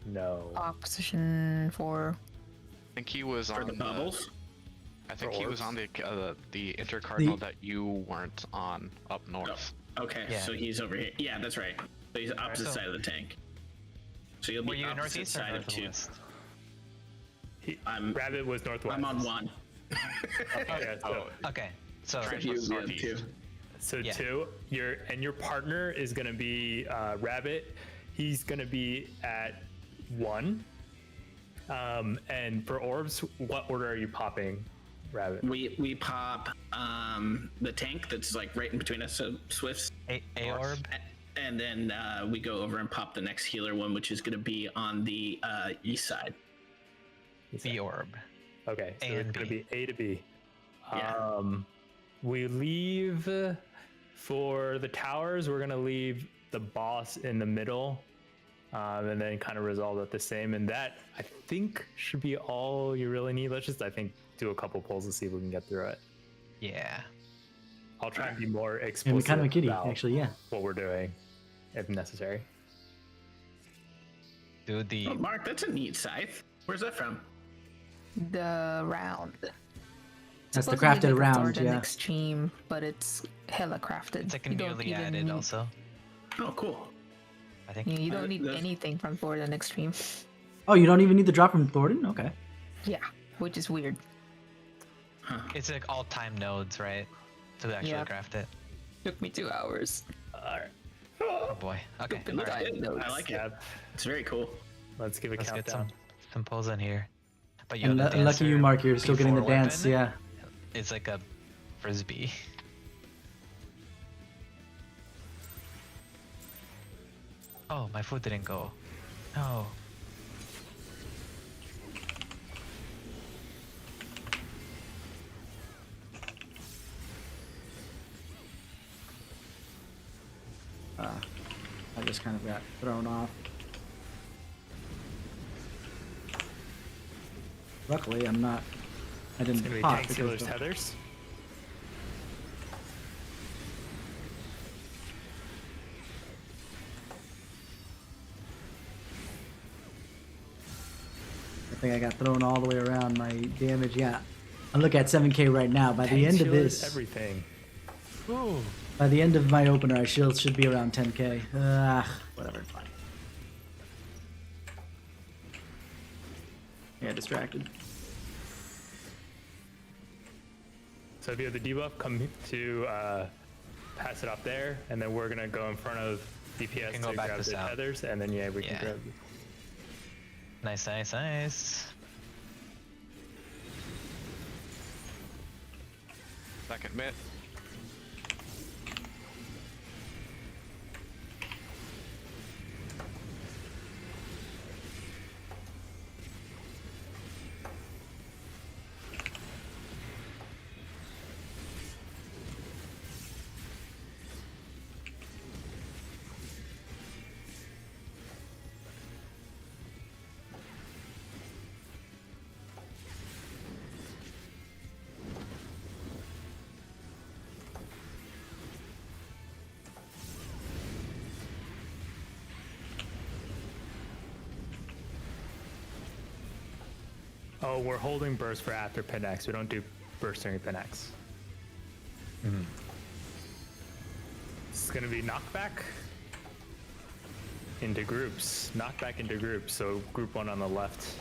No. Position for I think he was For on the bubbles? I think For he was orbs? on the intercardinal that you weren't on up north. Okay, Yeah. so he's over here. Yeah, that's right. So he's opposite So- side of the tank. So you'll Were be you opposite northeast or side of two. northwest? I'm Rabbit was northwest. I'm on one. Okay, so, Okay, so Tarantula's You- northeast. two. so Yeah. 2. Your partner is gonna be Rabbit. He's gonna be at 1. And for orbs, what order are you popping, Rabbit? We pop the tank that's like right in between us, so Swifts, A orb. and then we go over and pop the next healer one, which is going to be on the east side. B orb. Okay, so A it's and gonna B. be A to B. Yeah. We leave for the towers. We're gonna leave the boss in the middle, and then kind of resolve it the same. And that I think should be all you really need. Let's just do a couple pulls to see if we can get through it. Yeah. I'll try and be more And explicit kind of a kitty, about actually. Yeah. what we're doing, if necessary. Do the Oh, Mark, that's a neat scythe. Where's that from? the round. That's the Supposedly crafted like a round, sword in yeah. Extreme, but it's hella crafted. it's like You don't newly even added need- also. Oh, cool. I think. You don't need that's- anything from Sword and Extreme. Oh, you don't even need the drop from Thornton? Okay. Yeah, which is weird. It's like all time nodes, right? To actually Yeah. craft it. Took me 2 hours. All right. Oh boy. Okay. Good All right. time notes. I like it. Yeah, It's very cool. let's give a Let's get countdown. some pulls in here. But And the lucky you, dancer Mark, you're still getting the P4 dance. weapon Yeah. It's like a frisbee. Oh, my foot didn't go. No. I just kind of got thrown off. Luckily, I'm not. I It's didn't gonna be pop tank because sealers, the- tethers. I think I got thrown all the way around. My damage, yeah. I look at 7k right now. By the Tank end of sealers, this, everything. Ooh. by the end of my opener, I should be around 10k. Whatever, fine. Yeah, distracted. So if you have the debuff, come to pass it up there, and then we're gonna go in front of DPS can to go back grab to the south. tethers, and then yeah, we can Yeah. grab. Nice, nice, nice. Second mid. Oh, we're holding burst for after pin X. We don't do burst during pin X. It's gonna be knockback into groups. Knockback into groups. So group 1 on the left.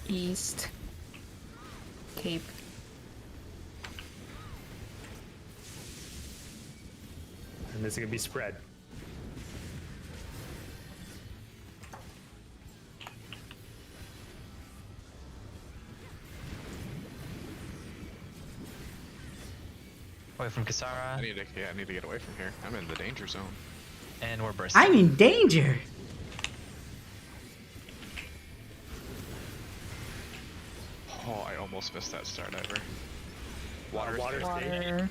East. Cape. And this is gonna be spread. Away from Kisara, I need to get away from here. I'm in the danger zone. and we're bursting. I'm in danger. Oh, I almost missed that star diver. Water stage. Water.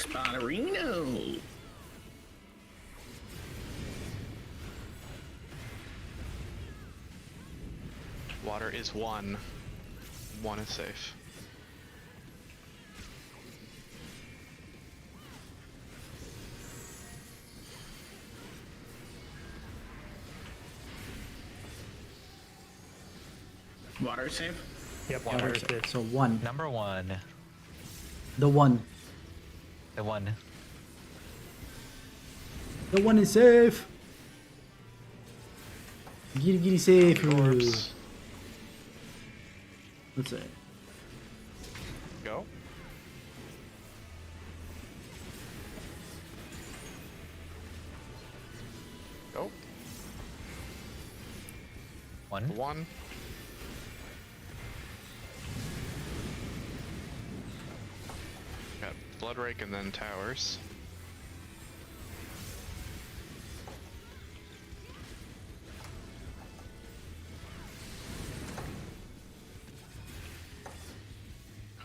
Spotterino. Water is 1. 1 is safe. Water safe. Yep, Water water safe. safe. So 1. Number 1. The 1. The 1. The 1 is safe. Giddy safe. Orbs. Let's see. Go. Go. 1. 1. Got Blood Rake and then Towers.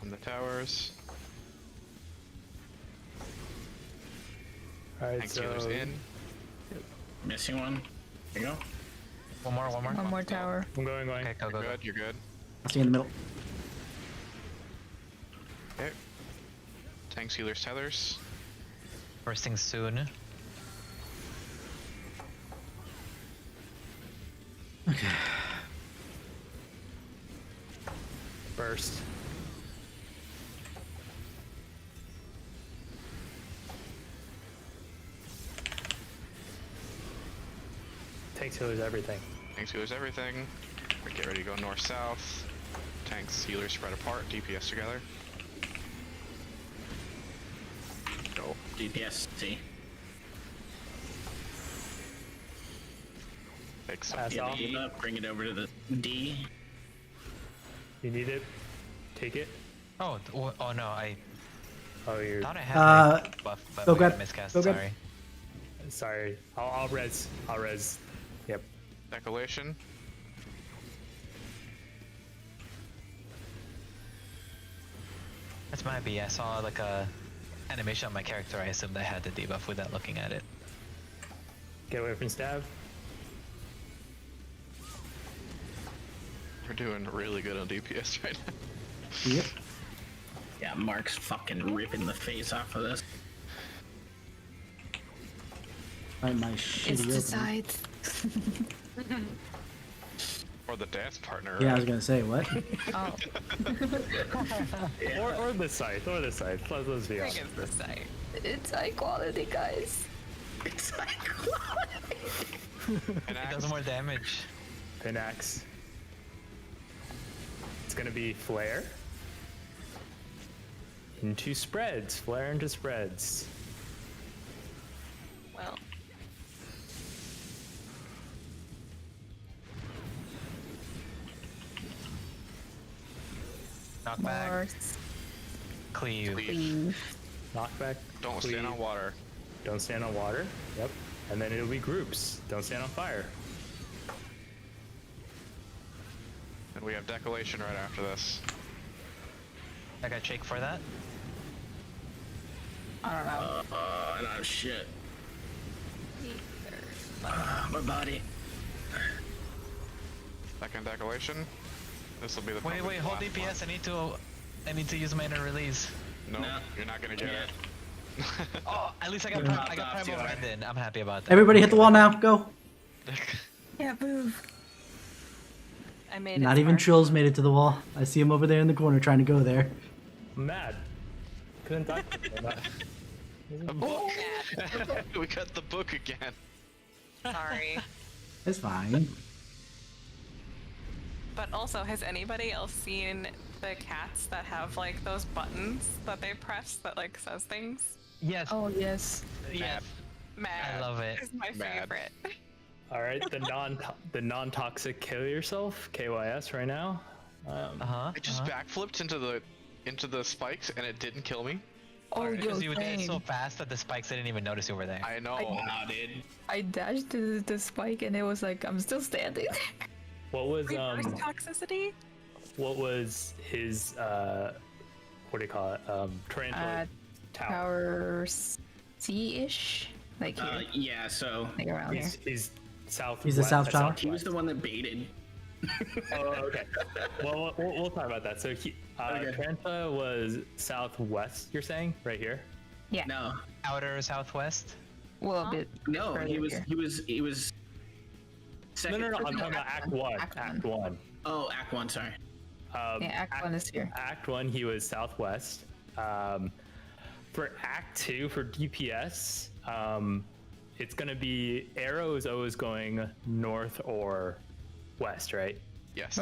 On the Towers. Alright, Tank so Healers in. Missing one. There you go. One more. One more tower. I'm going. Okay, go. Good, you're good. I'll stay in the middle. Okay. Tanks, Healers, Tethers. Bursting soon. burst. Tanks, healers, everything. Tanks, Healers, everything. Get ready to go north-south. Tanks, Healers spread apart, DPS together. Go. DPS, see. Take some. Pass Get off. the E up, bring it over to the D. You need it. Take it. Oh, oh no, I Oh, you're thought I had my buff, but go we got grab- miscast. go grab- Sorry. sorry. I'll res. I'll res. Yep. Decolation. That's my B. I saw like a animation on my character. I assumed I had the debuff without looking at it. Get away from stab. We're doing really good on DPS right now. Yep. Yeah, Mark's fucking ripping the face off of this. Find my It's shitty the opening. side. Or the dance partner. Yeah, I right? was gonna say what? Oh, Or the scythe. Or the scythe. Let's be I honest. think it's the site. it's high quality, guys. It's like, An It axe. does more damage. Pin axe. It's gonna be flare. Into spreads. Flare into spreads. Well, Knockback. More Cleave. cleave. Knockback. Don't cleave. stand on water. Don't stand on water. Yep. And then it'll be groups. Don't stand on fire. And we have Decolation right after this. I got shake for that. I don't know. no shit. My body. Second Decolation. This will be the Wait, probably hold last DPS. I need to use my inner release. one. No, No. you're not gonna get Yeah. it. Oh, at least I got You're I got not Primal off, Red in. I'm happy about that. Everybody hit the wall now. Go. Yeah, move. I made it. Not even far. Trills made it to the wall. I see him over there in the corner trying to go there. I'm mad. Couldn't die. A book. We got the book again. Sorry. It's fine. But also, has anybody else seen the cats that have like those buttons that they press that like says things? Yes. Oh, yes. Yeah. Mad. I love it. Is my Mad. favorite. All right, the non-toxic kill yourself KYS right now. Uh huh. I just backflipped into the spikes and it didn't kill me. Oh, Because you yo, did it so same. fast that the spikes didn't even notice you were there. I know. Wow, dude. I dashed to the spike and it was like, I'm still standing. What was Reverse toxicity? what was his what do you call it? Tarantula. Tower C-ish, like here, Yeah, so like around here. He's south. He's the south tower? he was the one that baited. Oh, okay. Well, we'll talk about that. So Trenta was southwest. You're saying right here? Yeah, No, Outer southwest. well, a bit. no, further he was here. he was. Second. No. I'm talking about Act One. Act One. Oh, Act 1, sorry. Yeah, Act 1 is here. Act 1, he was southwest. For Act 2, for DPS, it's going to be arrow is always going north or west, right? Yes.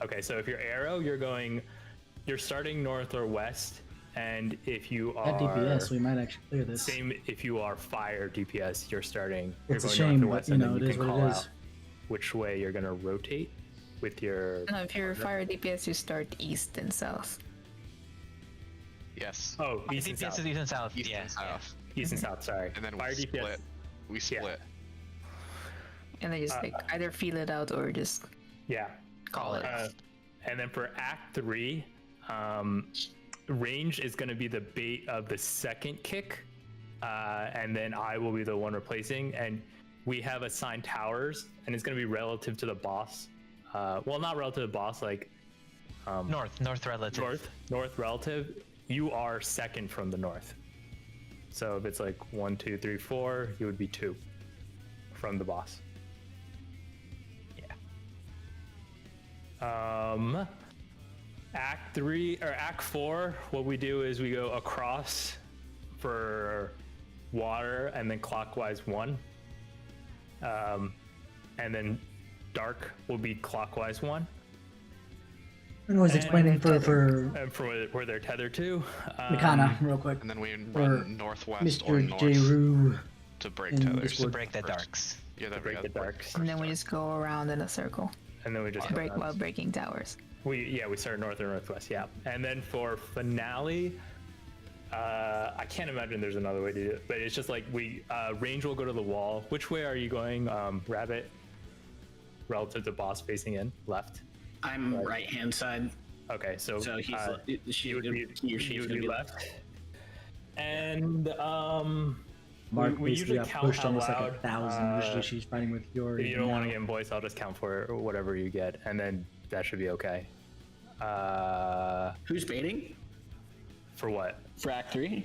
Okay, so if you're arrow, you're starting north or west, and if you are At DPS, we might actually clear this. same, if you are fire DPS, you're It's a going shame, north or but west, you and know, then it you is can what call it is. out which way you're going to rotate with your. No, if you're fire DPS, you start east and south. Yes. Oh, I east think and this south. is east and south. East Yeah. and south. East and south. Sorry. And then we fire split. DPS. We split. And then just like either feel it out or just Yeah. Call it. And then for Act 3, range is going to be the bait of the second kick, and then I will be the one replacing. And we have assigned towers, and it's going to be relative to the boss. Well, not relative to the boss, like North relative. north relative. You are second from the north. So if it's like 1, 2, 3, 4, you would be 2 from the boss. Act 3 or Act 4, what we do is we go across for water and then clockwise 1. And then dark will be clockwise 1. And was And explaining for And for where they're tethered to. Mikana, real quick. And then we For run northwest or Mr. north J. Rue. to break in tethers. Discord. To break the First. darks. Yeah, that break the darks. and then we just go around in a circle, And then we just break while breaking towers. we start north or northwest, yeah. And then for finale, I can't imagine there's another way to do it, but it's just like we range will go to the wall. Which way are you going, Rabbit? Relative to boss facing in, left. I'm right hand side, Okay, so so he's he would be, he or she he is would gonna be be left. And Mark we basically usually got count pushed out almost like loud. 1,000. Usually she's fighting with Yuri. If you don't want to now. get in voice, I'll just count for whatever you get, and then that should be okay. Who's baiting For what? for Act 3?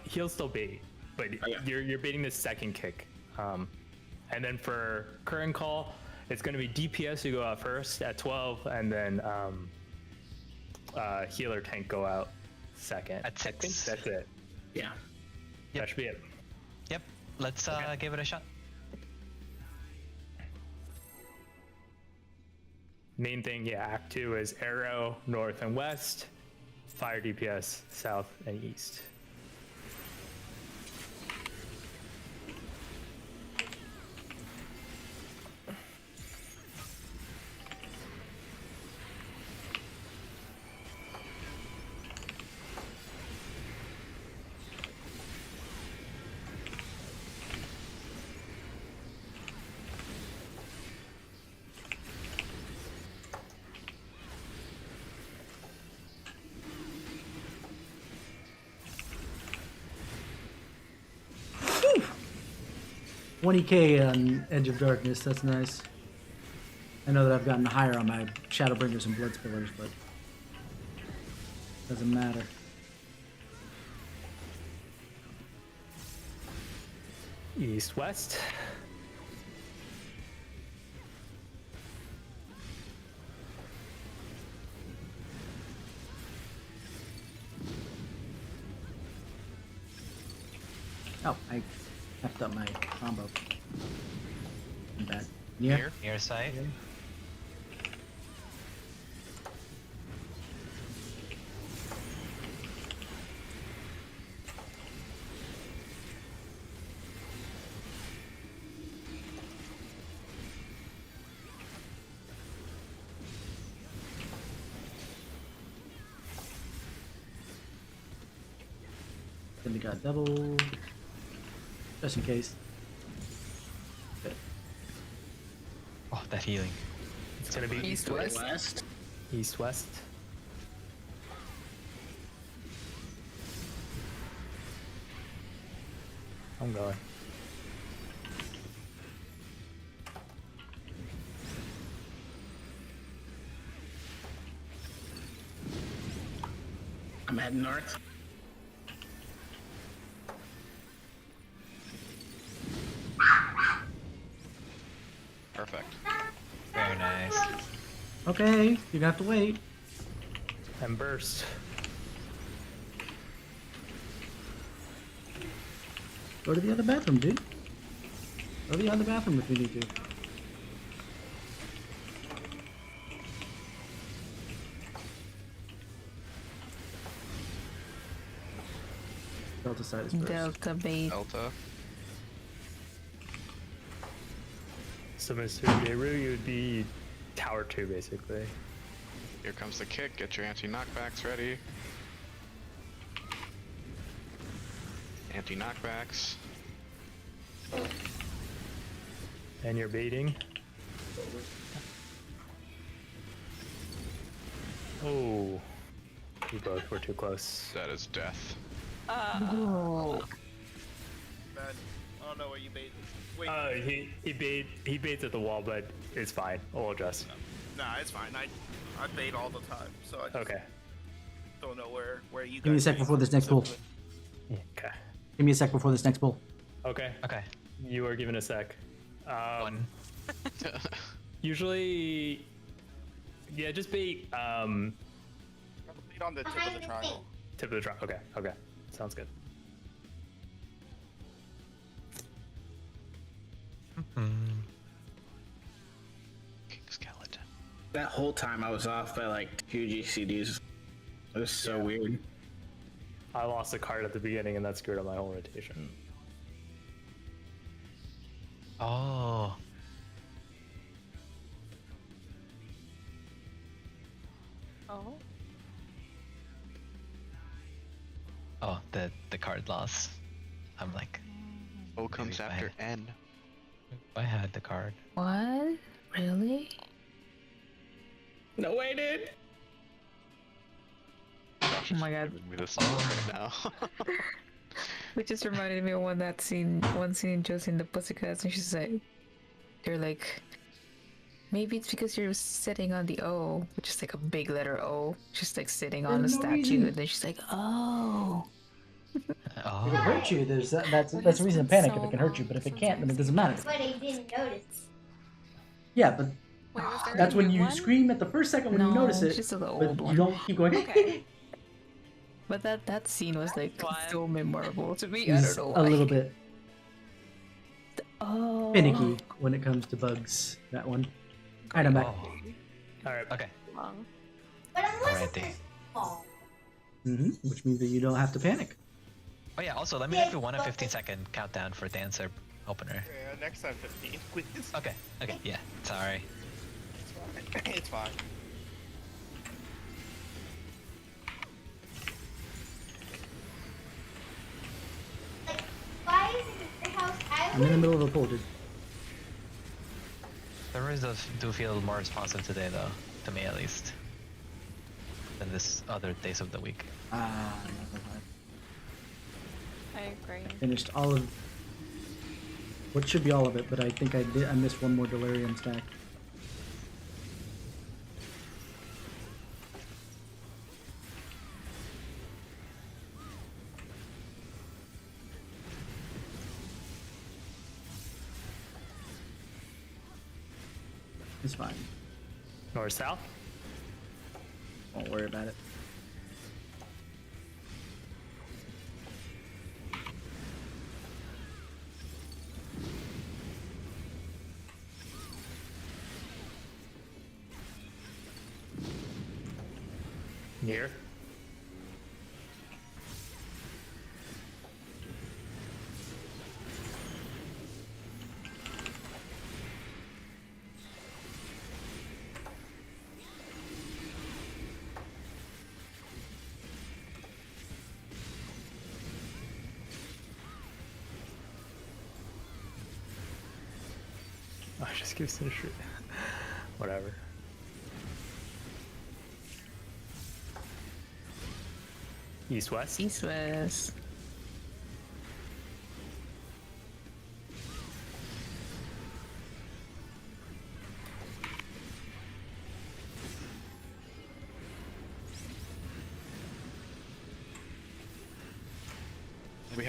He'll still bait, but yeah. you're baiting the second kick. And then for current call, it's going to be DPS who go out first at 12, and then healer tank go out second. At 6. I think that's it. Yeah. That should be it. Yep. Let's give it a shot. Main thing, yeah. Act 2 is arrow north and west, fire DPS south and east. Whew. 20k on Edge of Darkness, that's nice. I know that I've gotten higher on my Shadowbringers and Bloodspillers, but doesn't matter. East west. Oh, I effed up my combo. I'm bad. Yeah. Near side. Then we got double. Just in case. Okay. Oh, that healing. It's gonna be East west. West. east west. I'm going. I'm heading north. Perfect. Very nice. Okay, you're gonna have to wait. And burst. Go to the other bathroom, dude. Go to the other bathroom if you need to. Delta side is first. Delta bait. Delta. So Mr. Beirut, you would be tower 2 basically. Here comes the kick. Get your anti-knockbacks ready. Anti-knockbacks. And you're baiting. Oh. We both were too close. That is death. Oh. Man, I don't know where you baited. Wait, He baits at the wall, but it's fine. We'll adjust. nah, it's fine. I bait all the time, so I just Okay. don't know where you guys. Give me a sec bait before this next pull. specifically. Okay. Give me a sec before this next pull. Okay. Okay. You are given a sec. One. Usually, yeah, just bait Bait on the tip of the triangle. tip of the trunk. Okay. Okay. Sounds good. King skeleton. That whole time I was off by like 2 GCDs. It was so weird. I lost a card at the beginning, and that screwed up my whole rotation. Oh. Oh. Oh, the card loss. I'm like, O comes Maybe after I- N. I had the card. What? Really? No way, dude. Oh my god. Giving me this right now. Which just reminded me of one scene in Josie and the Pussycats, and she's like, they're like, maybe it's because you're sitting on the O, which is like a big letter O, just like sitting on the There's no statue, reason. and then she's like, oh. If it Oh. hurts you, that's a reason to panic if it can hurt you, but if it can't, then it doesn't matter. But I didn't notice. Yeah, but Wait, was there that's a when new you one? scream at the first second when No, you notice it, just the but old you one. don't keep going. Okay. But that scene was like One. so memorable to me. I He's don't know a why. little bit Oh. finicky when it comes to bugs. That one. Alright, I'm back. Oh. All right. Okay. Long. But unless Alrighty. it's small. Which means that you don't have to panic. Oh yeah. Also, let me know if you want a 15-second countdown for dancer opener. Yeah, next time 15, please. Okay. Okay. Yeah. Sorry. It's fine. It's fine. Like, why is it your house? I'm in the middle of a pull, dude. The rules do feel more responsive today, though, to me at least, than this other days of the week. Ah, I agree. finished all of what should be all of it, but I think I missed one more delirium stack. It's fine. North south. Don't worry about it. Here. Oh, just gives it a shit. Whatever. East west. East West.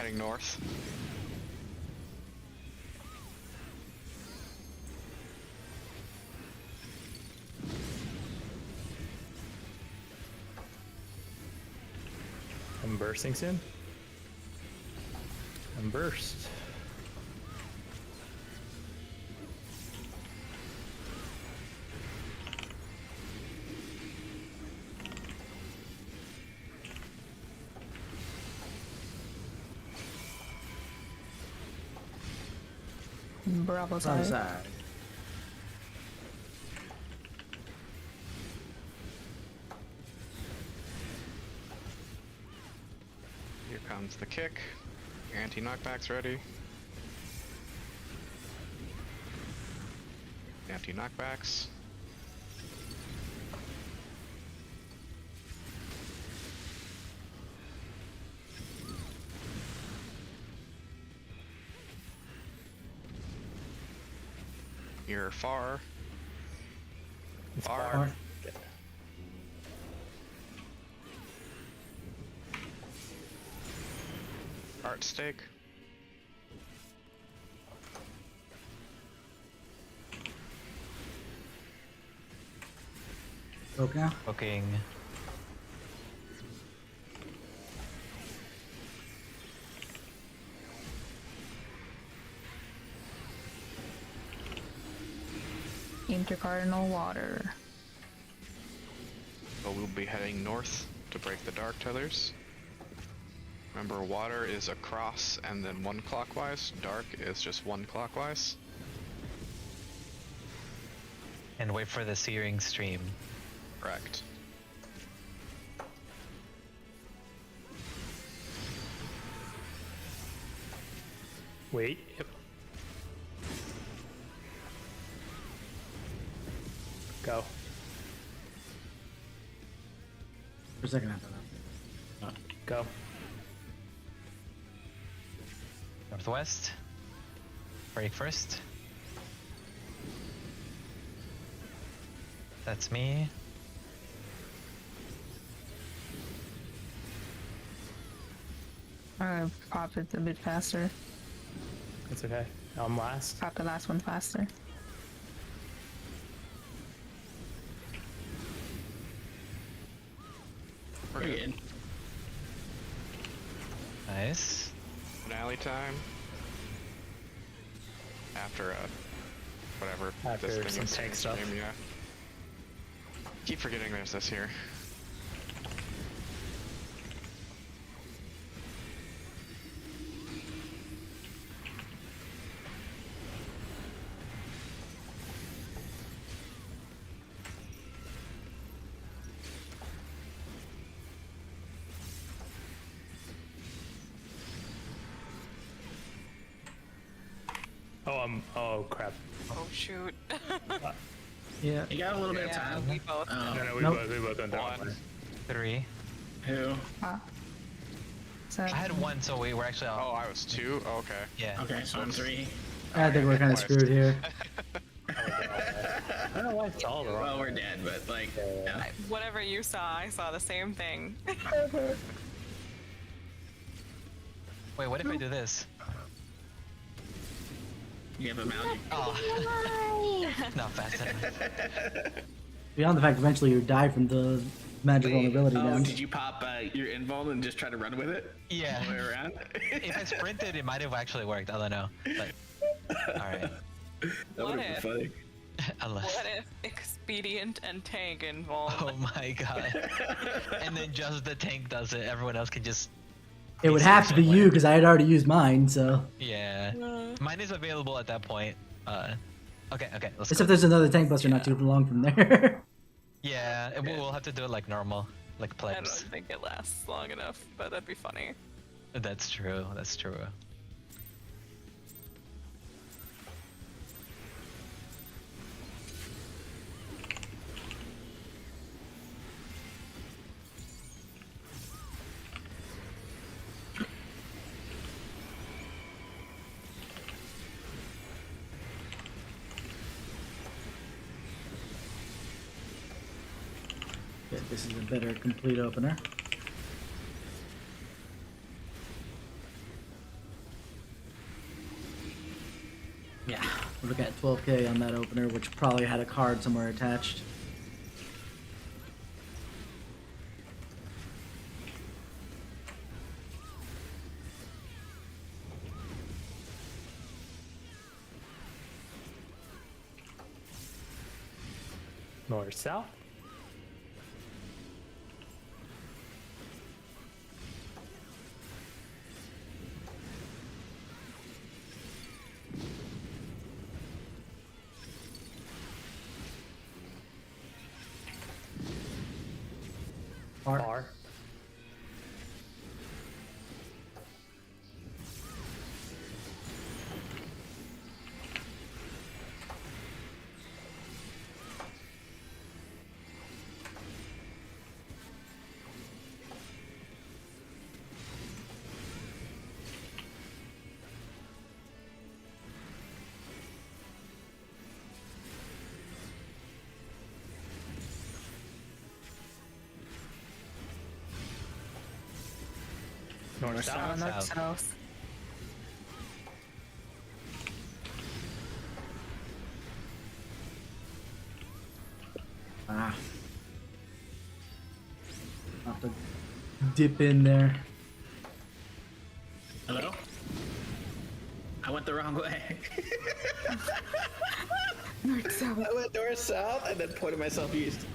heading north. I'm bursting soon. I'm burst. Bravo It's on the side. side. Here comes the kick. Anti-knockback's ready. Anti-knockbacks. You're far. It's Far. far. Art stake. Broke now. Looking. Intercardinal water. So we'll be heading north to break the dark tethers. Remember, water is across and then one clockwise. Dark is just one clockwise. And wait for the searing stream. Correct. Wait. Yep. Go. For a second, I thought that. Go. Northwest. Break first. That's me. Pop it a bit faster. It's okay. I'm last. Pop the last one faster. We're good. Nice. Finale time. After whatever After this thing some is tank in stuff. stream, yeah. Keep forgetting there's this here. Oh crap. Oh shoot. Yeah. You got a little bit of Yeah, time. we both. Oh, No, we Nope. both went down. 1, 3. who? Seven. I had 1, so we were actually Oh, off. I was 2? Oh, okay. Yeah. Okay, so I'm 3. I think we're kind of screwed here. I don't know why it's all the wrong. Well, we're dead, but like, yeah. Whatever you saw, I saw the same thing. Wait, what if I do this? You have a magic. Oh. Not fast enough. Beyond the fact, eventually you die from the magic vulnerability Oh, down. did you pop your invuln and just try to run with it? Yeah. All the way around? If I sprinted, it might have actually worked. I don't know. But, alright. That What would have if? been funny. Unless. What if expedient and tank involved? Oh my god. And then just the tank does it. Everyone else can just. It would have to be you because I had already used mine. So Yeah. Mine is available at that point. Okay, let's go. except there's another tank buster not too long from there. Yeah, we'll have to do it like normal, like I don't plebs. think it lasts long enough, but that'd be funny. That's true. That's true. Okay, this is a better complete opener. Yeah, we're looking at 12k on that opener, which probably had a card somewhere attached. North, south. Bar. North, south. North, south. Ah. Have to dip in there. Hello? I went the wrong way. North, south. I went north south and then pointed myself east.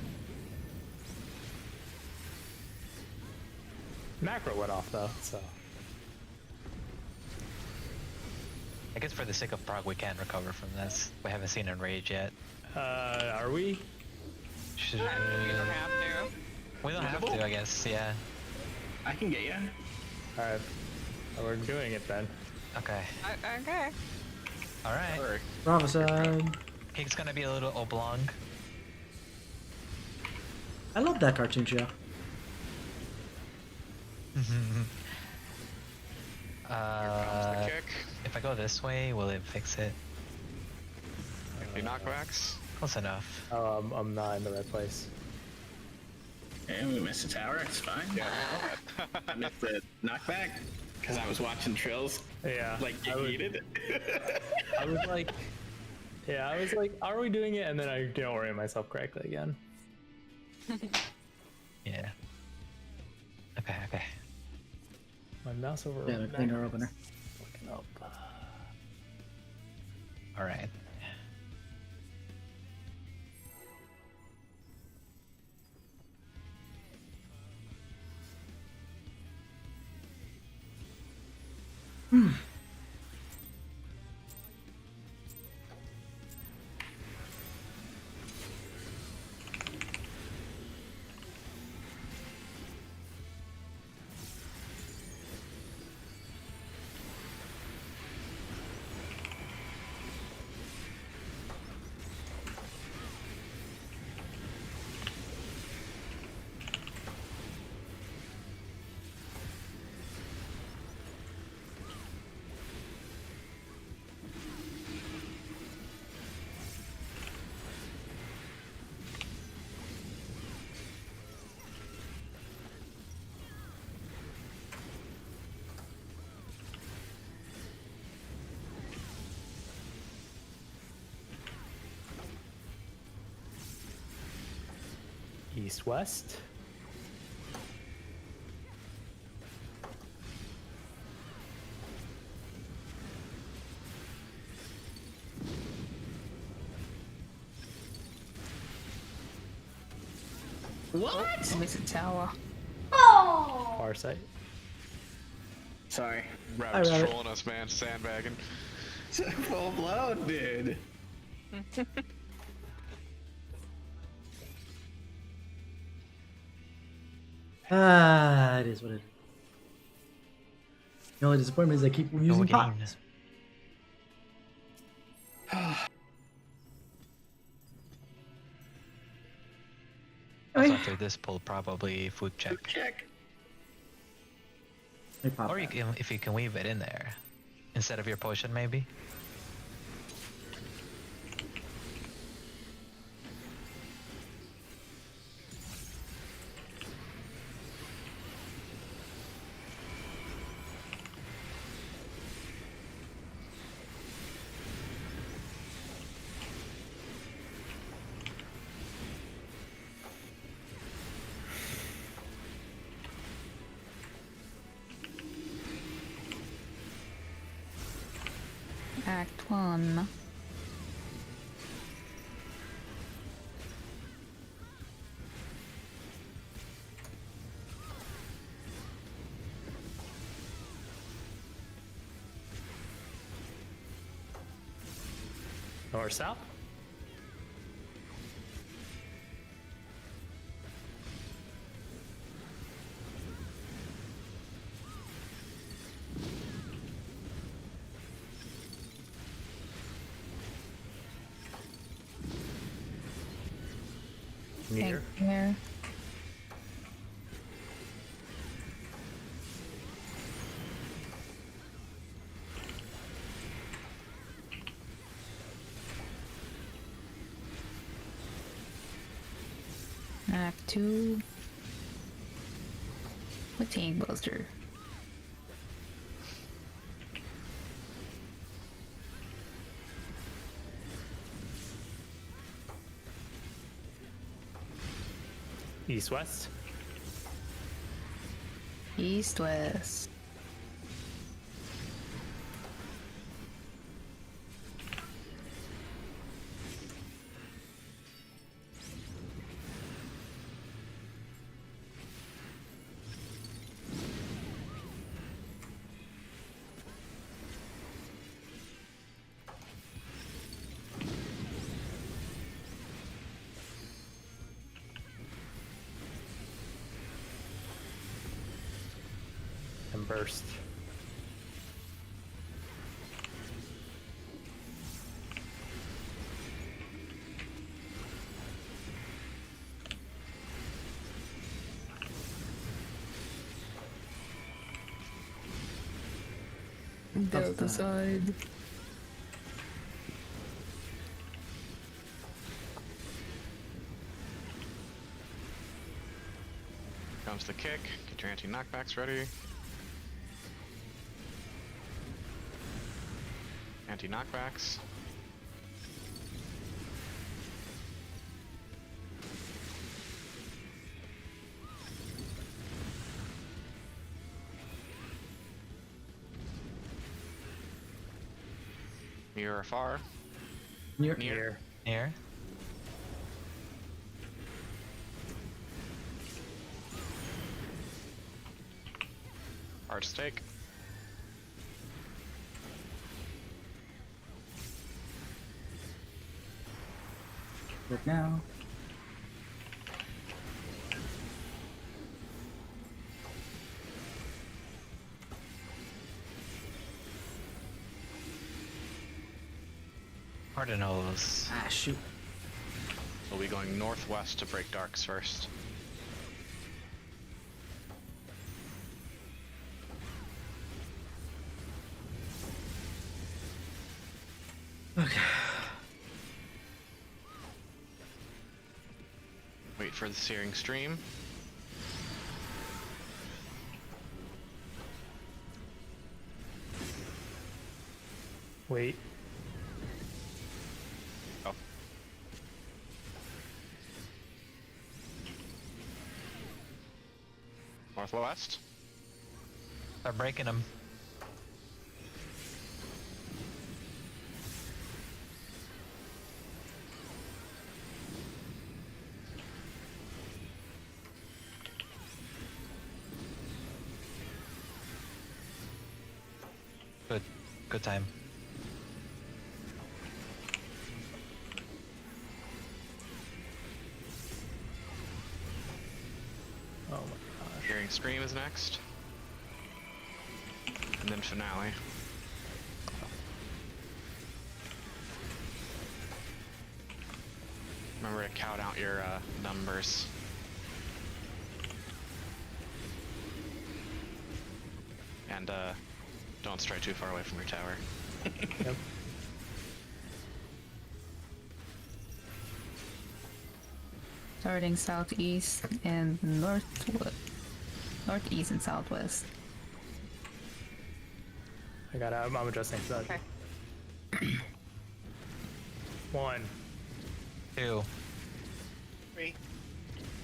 Macro went off though, so. I guess for the sake of Prague, we can recover from this. We haven't seen Enrage yet. Are we? Should... You don't have to. We don't have to, I guess. Yeah. I can get you. Alright. We're doing it then. Okay. Okay. All right. Prophesy. King's gonna be a little oblong. I love that cartoon show. The kick. If I go this way, will it fix it? Any knockbacks? Close enough. Oh, I'm not in the right place. And we missed a tower, it's fine. Yeah. I missed the knockback because I was watching Trills Yeah. like get heated. I was like, yeah, I was like, are we doing it? And then I didn't orient myself correctly again. Yeah. Okay. Okay. My mouse over. Yeah, the cleaner opener. Looking up. All right. East west. What? Miss a tower. Oh! Far side. Sorry. Rabbit's Rabbit. trolling us, man. Sandbagging. Full blown, dude. Ah, it is what it is. The only disappointment is I keep using pop. games. Also after this pull, probably food check. Check. They pop Or you that. can, if you can weave it in there instead of your potion, maybe. Act 1. North south. Near. Here. Act 2. Fatigue Buster. East west. East West. And burst. Delta side. Comes the kick. Get your anti-knockbacks ready. Anti-knockbacks. Near or far? Near. Near. Here. Hard stake. Good now. Cardinals. Ah, shoot. We'll be going northwest to break darks first. Okay. Wait for the searing stream. Wait. Oh. Northwest. Start breaking them. Good. Good time. Oh my gosh. Hearing Scream is next. And then Finale. Remember to count out your numbers. And don't stray too far away from your tower. Yep. Starting southeast and northeast and southwest. I'm adjusting to that. Okay. 1, 2. 3.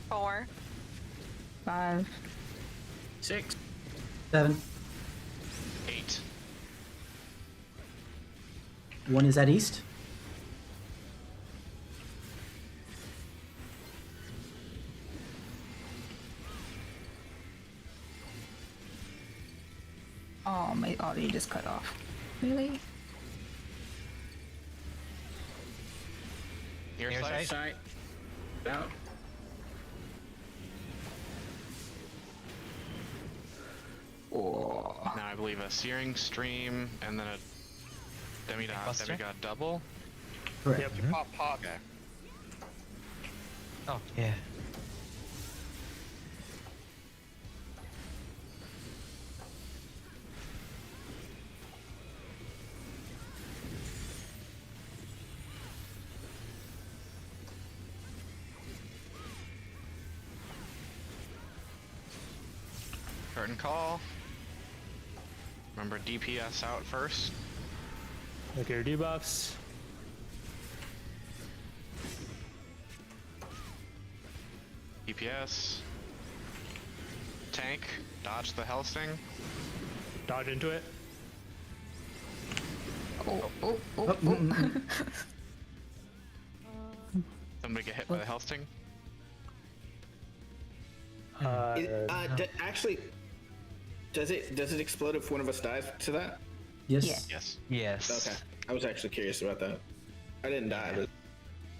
4. 5. 6. 7. 8. One is at east. Oh, my audio just cut off. Really? Near Near side? side? Side. Out. Oh. Now I believe a searing stream and then a Buster? demigod double. Correct. Yep. Pop, pop. Okay. Oh, yeah. Curtain call. Remember DPS out first. Look at your debuffs. DPS. Tank. Dodge the Hellsting. Dodge into it. Oh. Somebody get hit by the Hellsting. Actually, does it explode if one of us dies to that? Yes. Yeah. Yes. Yes. Okay. I was actually curious about that. I didn't die, but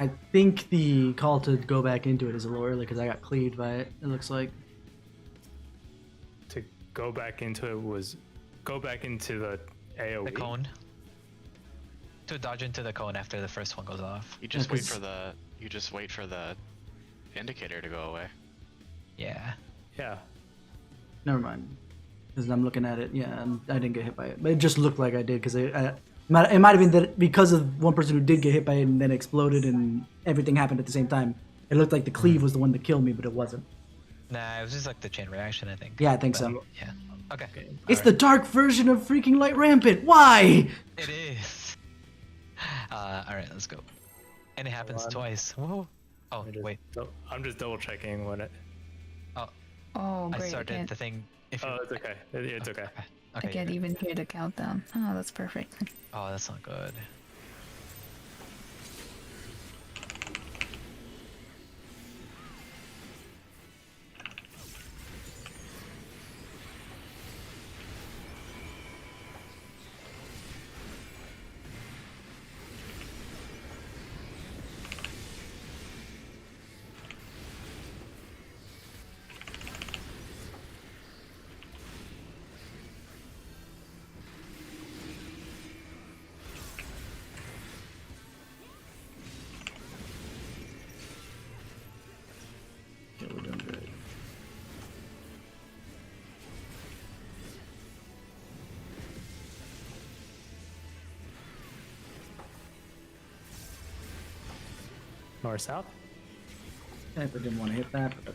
I think the call to go back into it is a little early because I got cleaved by it. It looks like. To go back into it was go back into the AoE. The cone. To dodge into the cone after the first one goes off. You just Yeah, wait 'cause- for the indicator to go away. Yeah. Yeah. Never mind. Because I'm looking at it. Yeah, I didn't get hit by it, but it just looked like I did because it might have been that because of one person who did get hit by it and then exploded and everything happened at the same time. It looked like the cleave was the one that killed me, but it wasn't. Nah, it was just like the chain reaction, I think. Yeah, I think But, so. Yeah. Okay. It's the dark version of freaking Light Rampant. Why? It is. Alright, let's go. And it happens on. twice. Whoa. Oh, wait. I'm just double checking what it. Oh, I great. I started can't, the thing. If you... Oh, it's okay. It's okay. I Okay. can't you're good. even hear the countdown. Oh, that's perfect. Oh, that's not good. Yeah, we're doing good. North south. I didn't want to hit that, but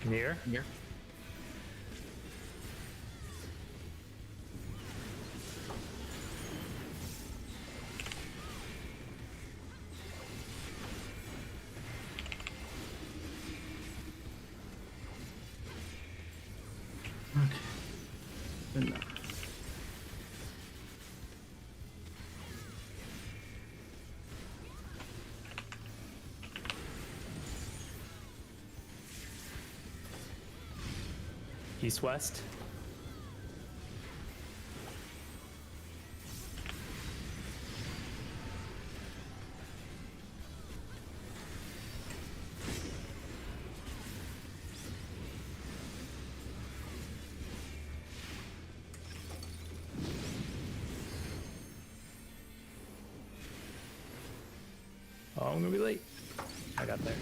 Near. Here. okay. Good enough. East west. Oh, I'm gonna be late. I got there,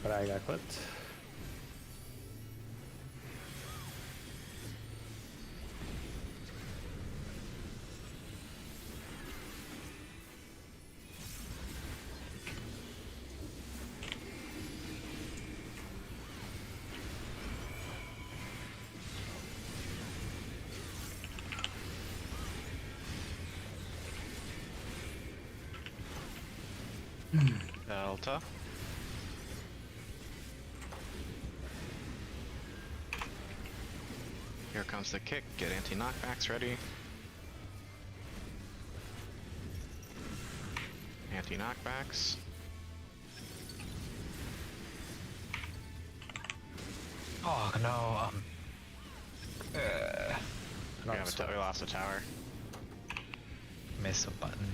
but I got clipped. Delta. Here comes the kick. Get anti-knockbacks ready. Anti-knockbacks. Oh no. We lost a tower. Miss a button.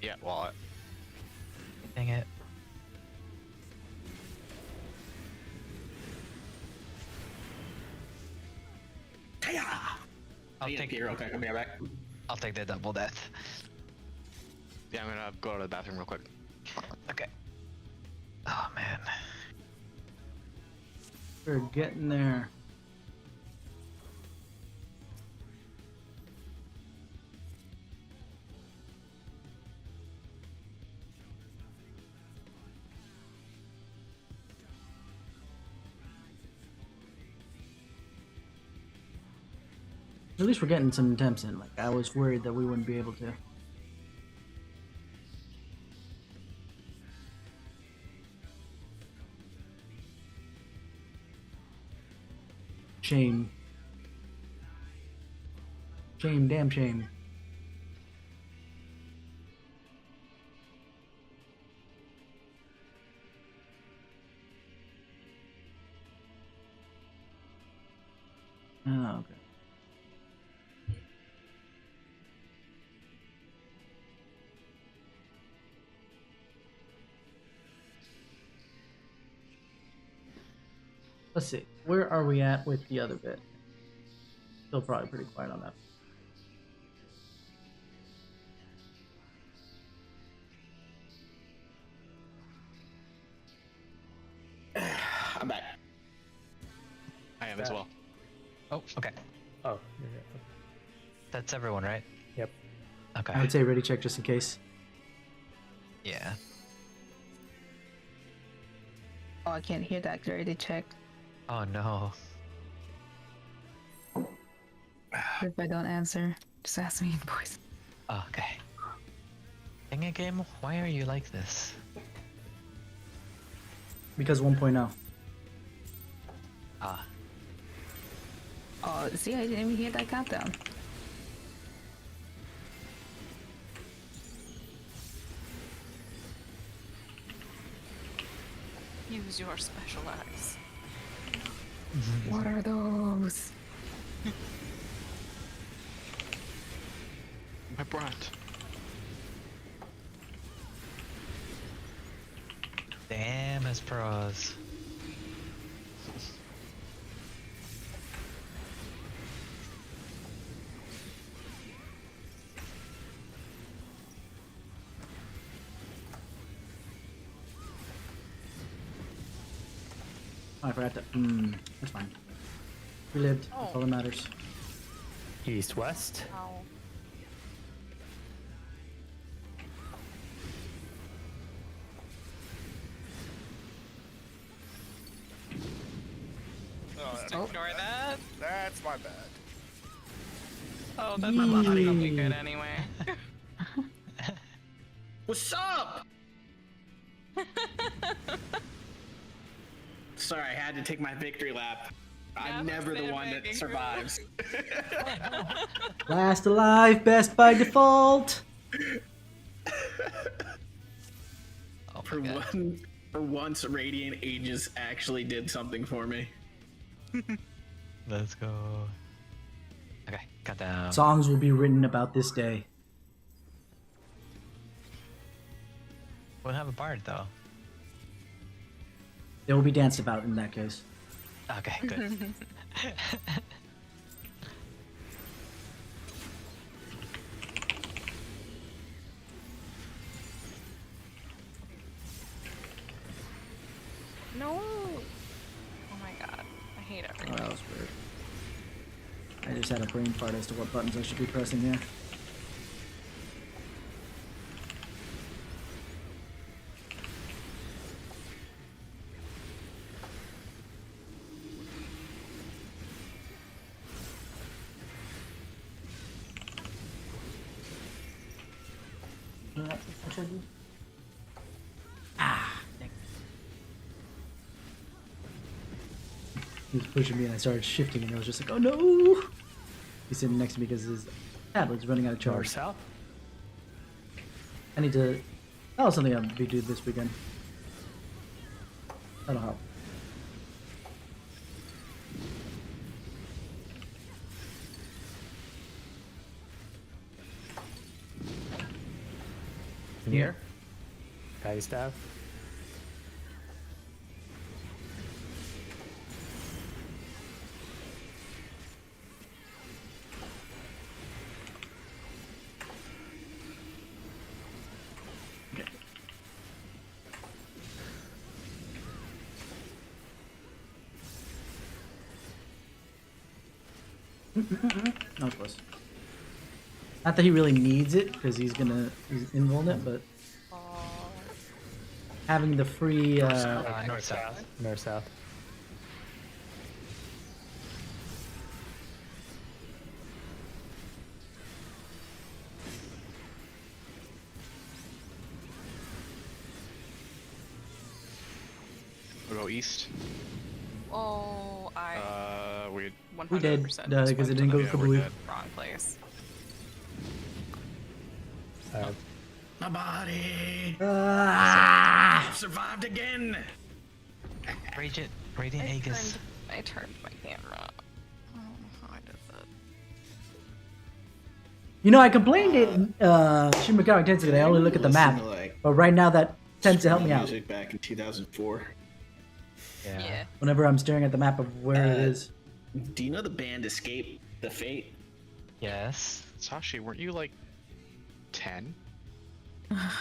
Yeah, wallet. Dang it. I'll take here. Okay, I'll be right back. I'll take the double death. Yeah, I'm gonna go to the bathroom real quick. Okay. Oh man. We're getting there. At least we're getting some attempts in. Like, I was worried that we wouldn't be able to. Shame. Shame, damn shame. Oh, okay. Let's see. Where are we at with the other bit? Still probably pretty quiet on that. I'm back. I am as well. Oh, okay. Oh, That's everyone, right? yep. Okay. I would say ready check just in case. Yeah. Oh, I can't hear that. Ready to check. Oh no. If I don't answer, just ask me in voice. Oh, okay. Dang it, game. Why are you like this? Because 1.0. Ah. Oh, see, I didn't even hear that countdown. Use your special eyes. What are those? My brat. Damn, it's pros. Oh, I forgot that. That's fine. We lived. That's all that matters. East, west. Ow. Oh, Just ignore that. that's my bad. Oh, that's not gonna be good anyway. What's up? Sorry, I had to take my victory lap. I'm never the one that survives. Last alive, best by default. Oh For my god. for once, Radiant Aegis actually did something for me. Let's go. Okay, cut down. Songs will be written about this day. We'll have a bard though. They will be danced about in that case. Okay, good. No. Oh my god. I hate Oh, everyone. that was weird. I just had a brain fart as to what buttons I should be pressing here. Ah, dang. He was pushing me and I started shifting and I was just like, oh no! He's sitting next to me because his tablet's running out of North charge. south. I need to... That was something I'll be doing this weekend. That'll help. Here. Guy staff. Not close. Not that he really needs it, because he's invuln it, but having the free North south. North south. We'll go east. Oh, I We 100% we did just because it went didn't to go the for we're blue. dead. wrong place. My body. Ah! I've survived again. Radiant Aegis. I turned my camera. I don't know how I did that. You know, I complained in Shin Megami Tensei that I only look at the map, but right now that tends to help me out. Music back in 2004. Yeah. Whenever I'm staring at the map of where it is. Do you know the band Escape the Fate? Yes. Sashi, weren't you like 10?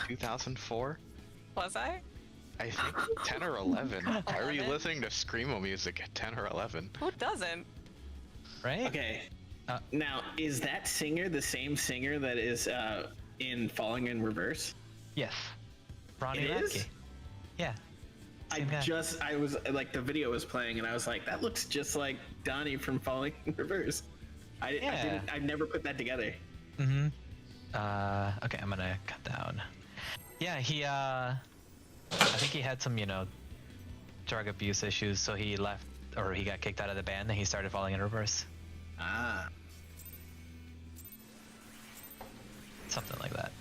2004? Was I? I think 10 or 11. Why were you listening to screamo music at 10 or 11? Who doesn't? Right? Okay. Now, is that singer the same singer that is in Falling in Reverse? Yes. Ronnie It is? Radke. Yeah. Same guy. I was like, the video was playing, and I was like, that looks just like Donnie from Falling in Reverse. I never put that together. Mm-hmm. Okay, I'm gonna cut down. Yeah, he, I think he had some, drug abuse issues, so he left, or he got kicked out of the band, and he started Falling in Reverse. Ah. Something like that.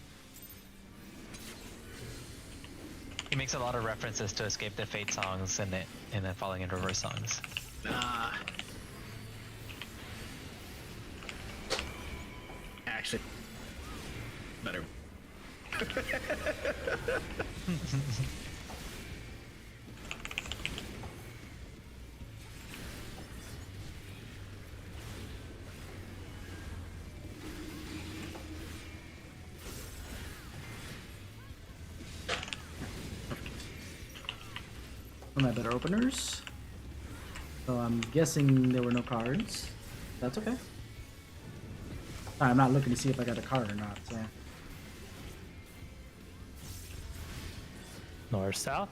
He makes a lot of references to Escape the Fate songs and the Falling in Reverse songs. Ah. Actually, better. One of my better openers. So I'm guessing there were no cards. That's okay. I'm not looking to see if I got a card or not, so. North south.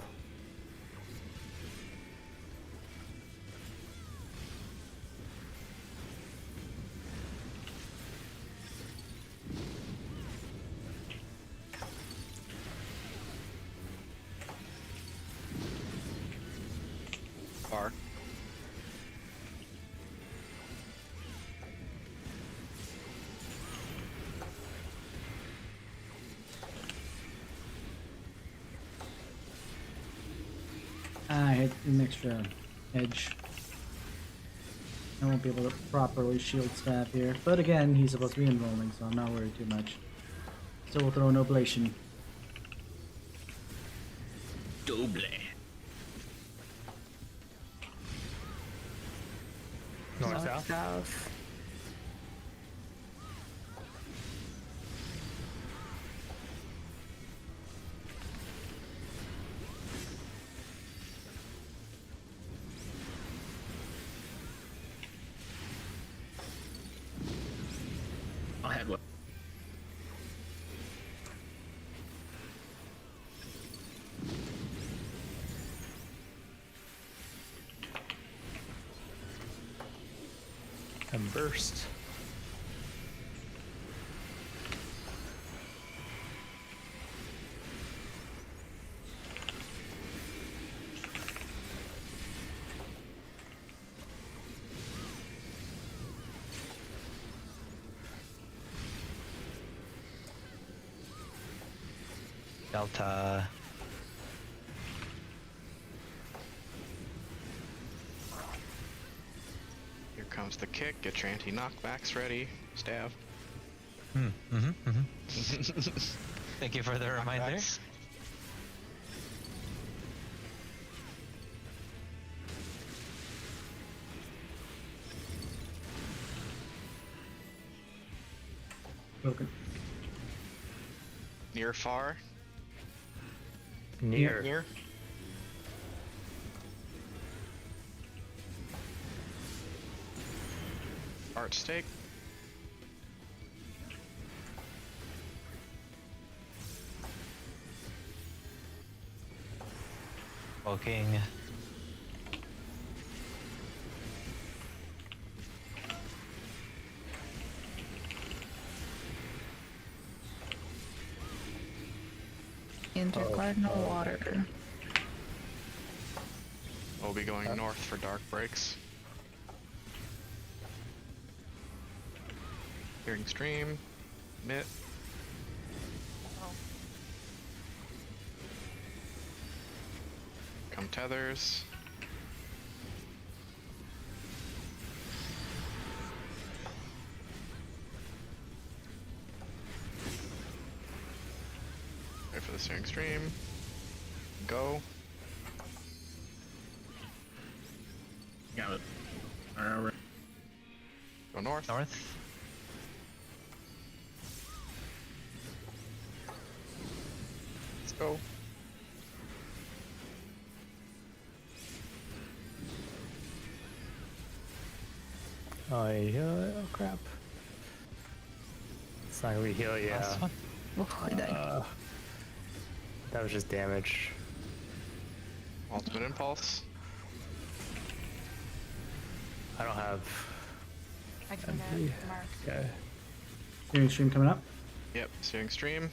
Far. I hit an extra edge. I won't be able to properly shield staff here. But again, he's supposed to be enrolling, so I'm not worried too much. So we'll throw an oblation. Double. North south. South. I had one. And burst. Delta. Here comes the kick. Get your anti-knockbacks ready. Stab. Thank you for the reminder. Knockbacks. Broken. Near far. Near. Near. Art stake. Poking. Intercardinal water. We'll be going north for dark breaks. Hearing stream. Mitt. Come tethers. Wait for the steering stream. Go. Got it. Alright. Go north. North. Let's go. Oh crap. It's not gonna be heal, yeah. Last one. Oh, I died. That was just damage. Ultimate impulse. I don't have. I can MP. mark. Okay. Hearing stream coming up. Yep, steering stream.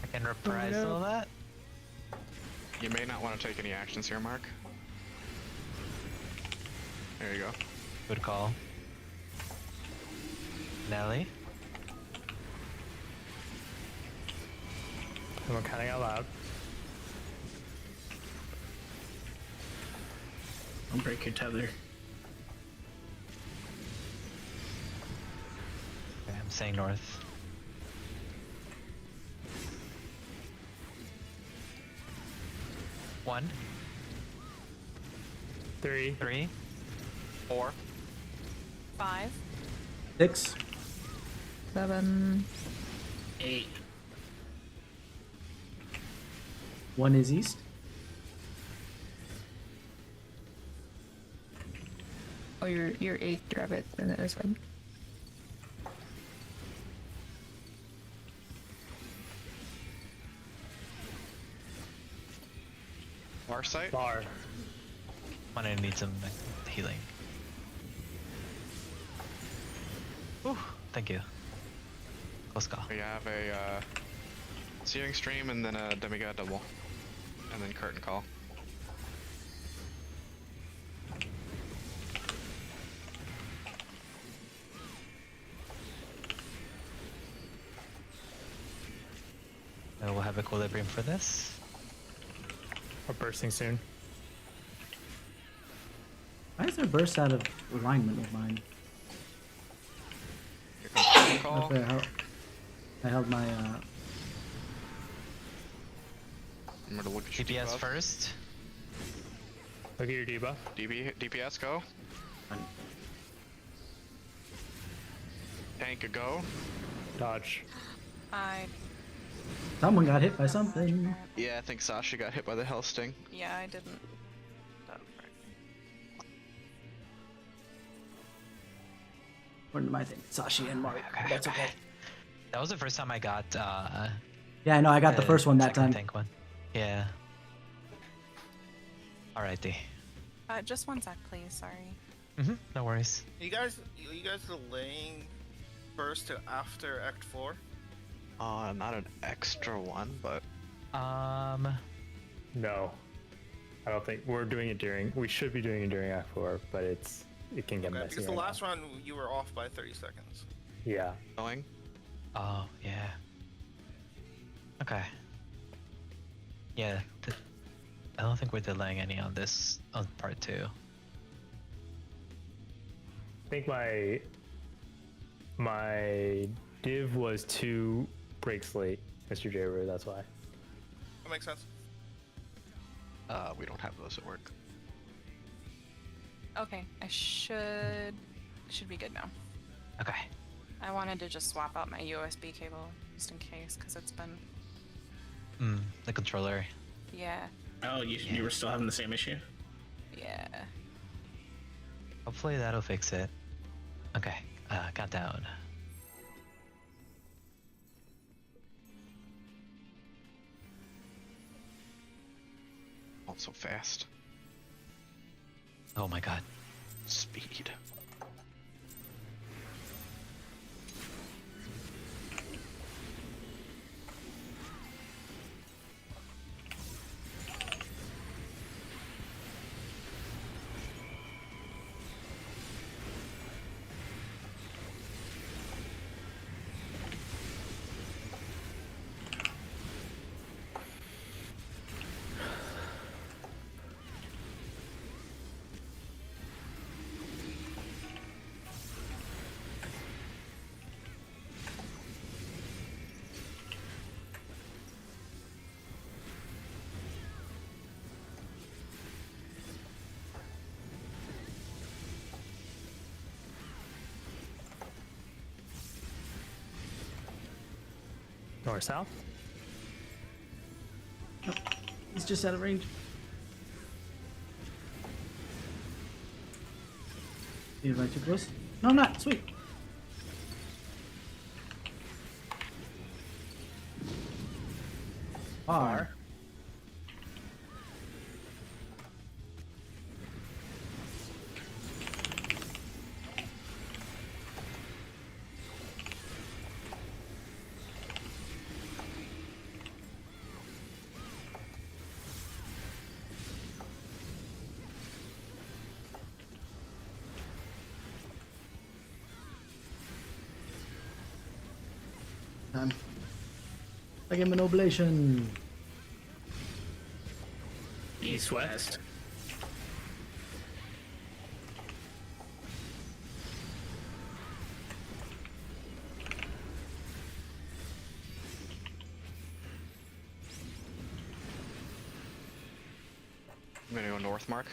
I can reprise all that. You may not want to take any actions here, Mark. There you go. Good call. Nelly. I'm cutting out loud. Don't break your tether. Okay, I'm saying north. One, 3. 3, 4. 5. 6. 7. 8. 1 is east. Oh, you're 8 rabbit and the other side. Far sight. Bar. I'm gonna need some healing. Whew, thank you. Close call. We have a searing stream and then a demigod double. And then curtain call. We'll have equilibrium for this. We're bursting soon. Why is there burst out of alignment with mine? Here comes curtain call. Okay, I held my Remember to look at your DPS debuff. first. Look at your debuff. DPS go. Tank a go. Dodge. someone got hit by something. Yeah, I think Sasha got hit by the hell sting. Yeah, I didn't. According to my thing, Sashi and Mario. That's okay. That was the first time I got. Yeah, I know. I got the first one that second time. tank one. Yeah. Alrighty. Just one sec, please. Sorry. No worries. You guys delaying first to after Act 4? Not an extra one, but No. I don't think we're doing it during. We should be doing it during Act 4, but it can get Okay, messy. because the right last round you were off by 30 seconds. now. Yeah. going. Oh yeah. Okay. Yeah, I don't think we're delaying any on this on part 2. I think my div was 2 breaks late, Mr. J. That's why. That makes sense. We don't have those at work. Okay, I should be good now. Okay. I wanted to just swap out my USB cable just in case, because it's been The controller. yeah. Oh, you were still having the same issue? Yeah. Hopefully that'll fix it. Okay. Countdown. Not so fast. Oh my god. Speed. North south. He's just out of range. You right too close? No, I'm not. Sweet. R. Time. I give him an oblation. East west. I'm gonna go north, Mark.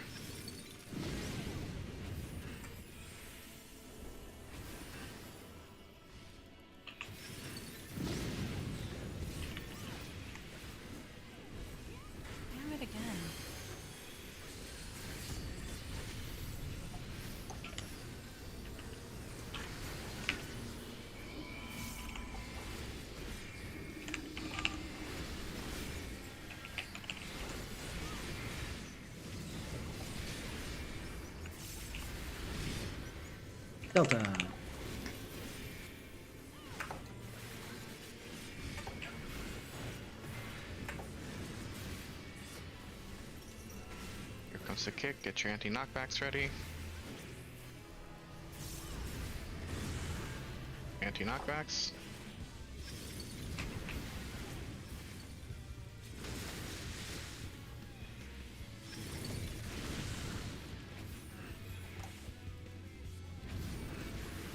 Damn it again. Delta. Here comes the kick. Get your anti-knockbacks ready. Anti-knockbacks.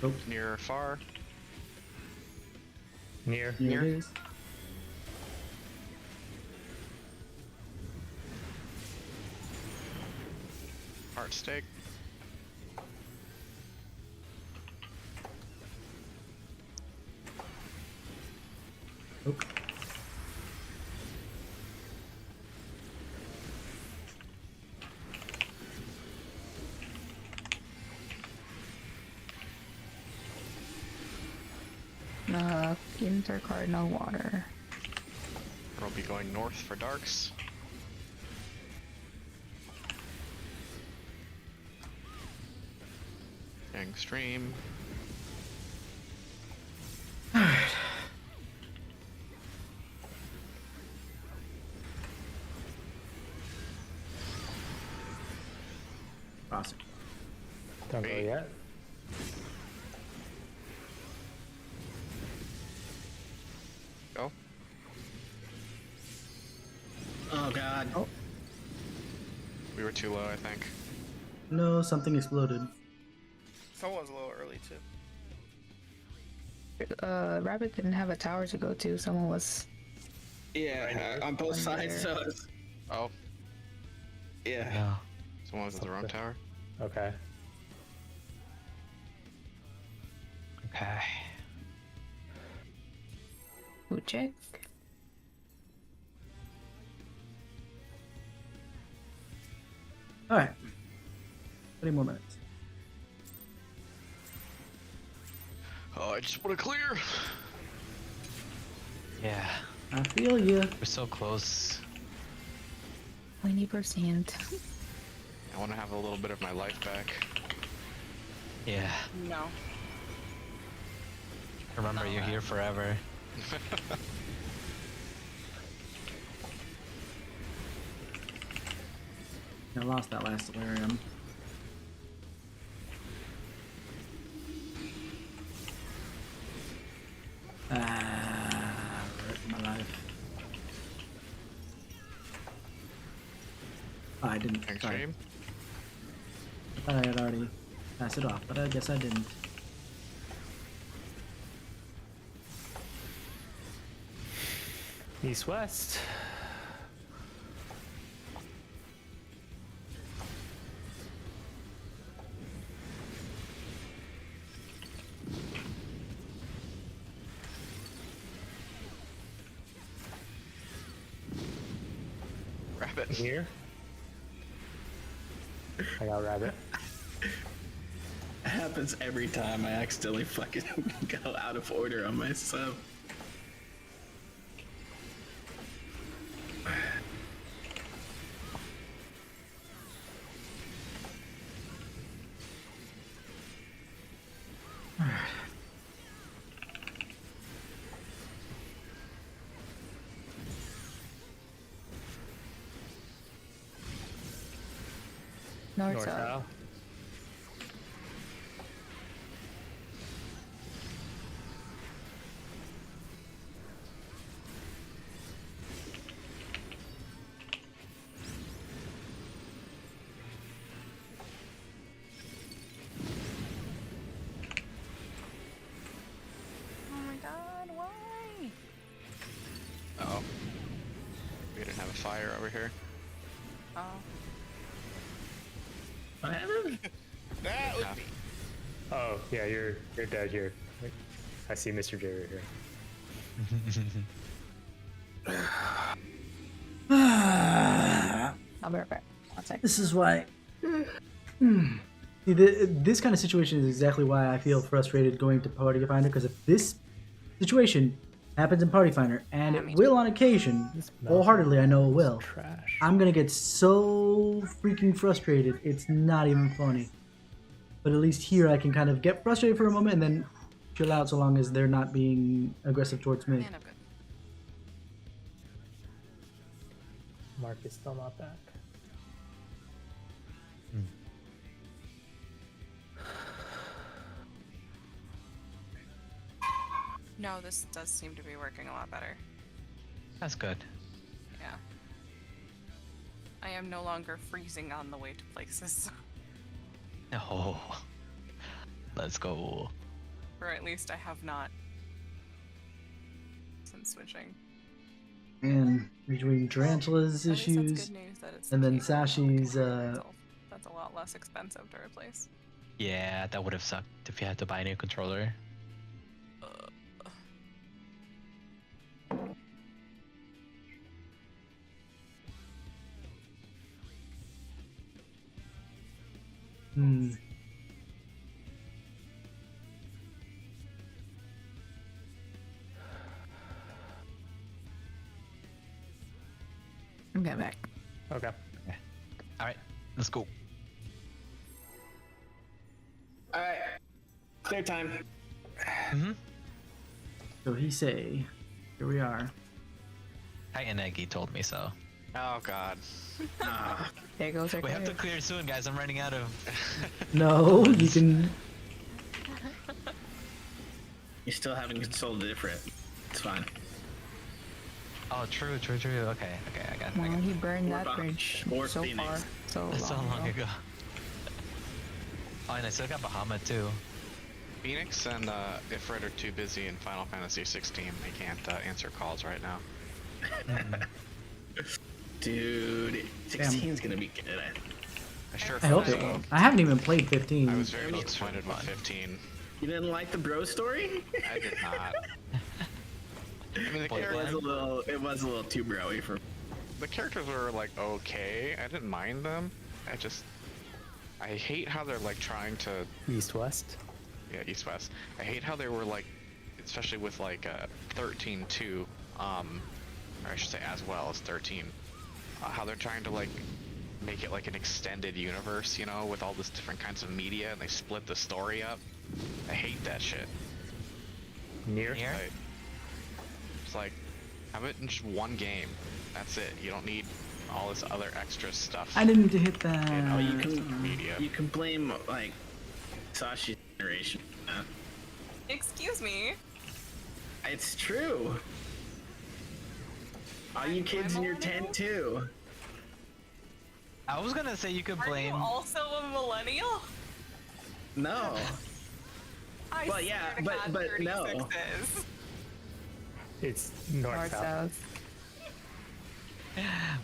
Oops. Near or far. Near. Here it is. Heart stake. Oop. Intercardinal water. We'll be going north for darks. Gang stream. Crossing. Don't go Wait. yet. Go. Oh god. Oh We were too low, I think. no, something exploded. Someone's a little early too. Rabbit didn't have a tower to go to. Someone was. Yeah, on both sides. So it's, Oh, yeah. No. someone was at the wrong tower. Okay. Okay. Who check? All right, 30 more minutes. Oh, I just want to clear. Yeah. I feel you. We're so close. 20%. I want to have a little bit of my life back. Yeah. No. Remember, you're here forever. I lost that last delirium. Rip my life. Oh, I didn't. Sorry. Extreme. I thought I had already passed it off, but I guess I didn't. East west. Rabbit. Here. I got rabbit. It happens every time I accidentally fucking go out of order on my sub. North, North south. south. Oh my god, why? Oh. We didn't have a fire over here. Oh. What happened? That would be. Oh yeah, you're dead here. I see Mr. J right here. I'll be right back. One sec. This is why. See, this kind of situation is exactly why I feel frustrated going to Party Finder, because if this situation happens in Party Finder, and it will on occasion, wholeheartedly I know it will, Trash. I'm gonna get so freaking frustrated, it's not even funny. But at least here I can kind of get frustrated for a moment and then chill out so long as they're not being aggressive towards me. Man, I'm good. Mark is still not back. No, this does seem to be working a lot better. That's good. Yeah. I am no longer freezing on the way to places. Oh. Let's go. Or at least I have not since switching. And between Tarantula's At least that's issues, good news that it's and then cheaper now, Sashi's, because that's a lot less expensive to replace. Yeah, that would have sucked if you had to buy a new controller. I'm getting back. Okay. All right, let's go. All right, clear time. Mm-hmm. So he say, here we are. Titan Eggy told me so. Oh god. There goes our We have to clear. clear soon, guys. I'm running out of. No, you can. You still haven't consoled it different. It's fine. Oh, true. Okay, I got it. Well, he burned that Or bridge or so Phoenix. far, so That's so long long ago. ago. Oh, and I still got Bahamut too. Phoenix and Ifrit are too busy in Final Fantasy 16. They can't answer calls right now. Dude, 16's gonna be good. I sure I hope so. so. I haven't even played 15. I was very disappointed with 15. You didn't like the bro story? I did not. I mean, It was a little too broy for. the characters were like okay. I didn't mind them. I hate how they're like trying to East West. yeah, East West. I hate how they were like, especially with like 13 too, or I should say as well as 13, how they're trying to like make it like an extended universe, you know, with all this different kinds of media, and they split the story up. I hate that shit. Near. Like, it's like, have it in just one game. That's it. You don't need all this other extra stuff. I didn't need to hit that. You know, You can media. you can blame like Sashi's generation. Excuse me. It's true. All you kids in your 10 too. I was gonna say you could Are blame. you also a millennial? No. I Well, yeah, swear to but God, no. 36 is. It's north North south. south.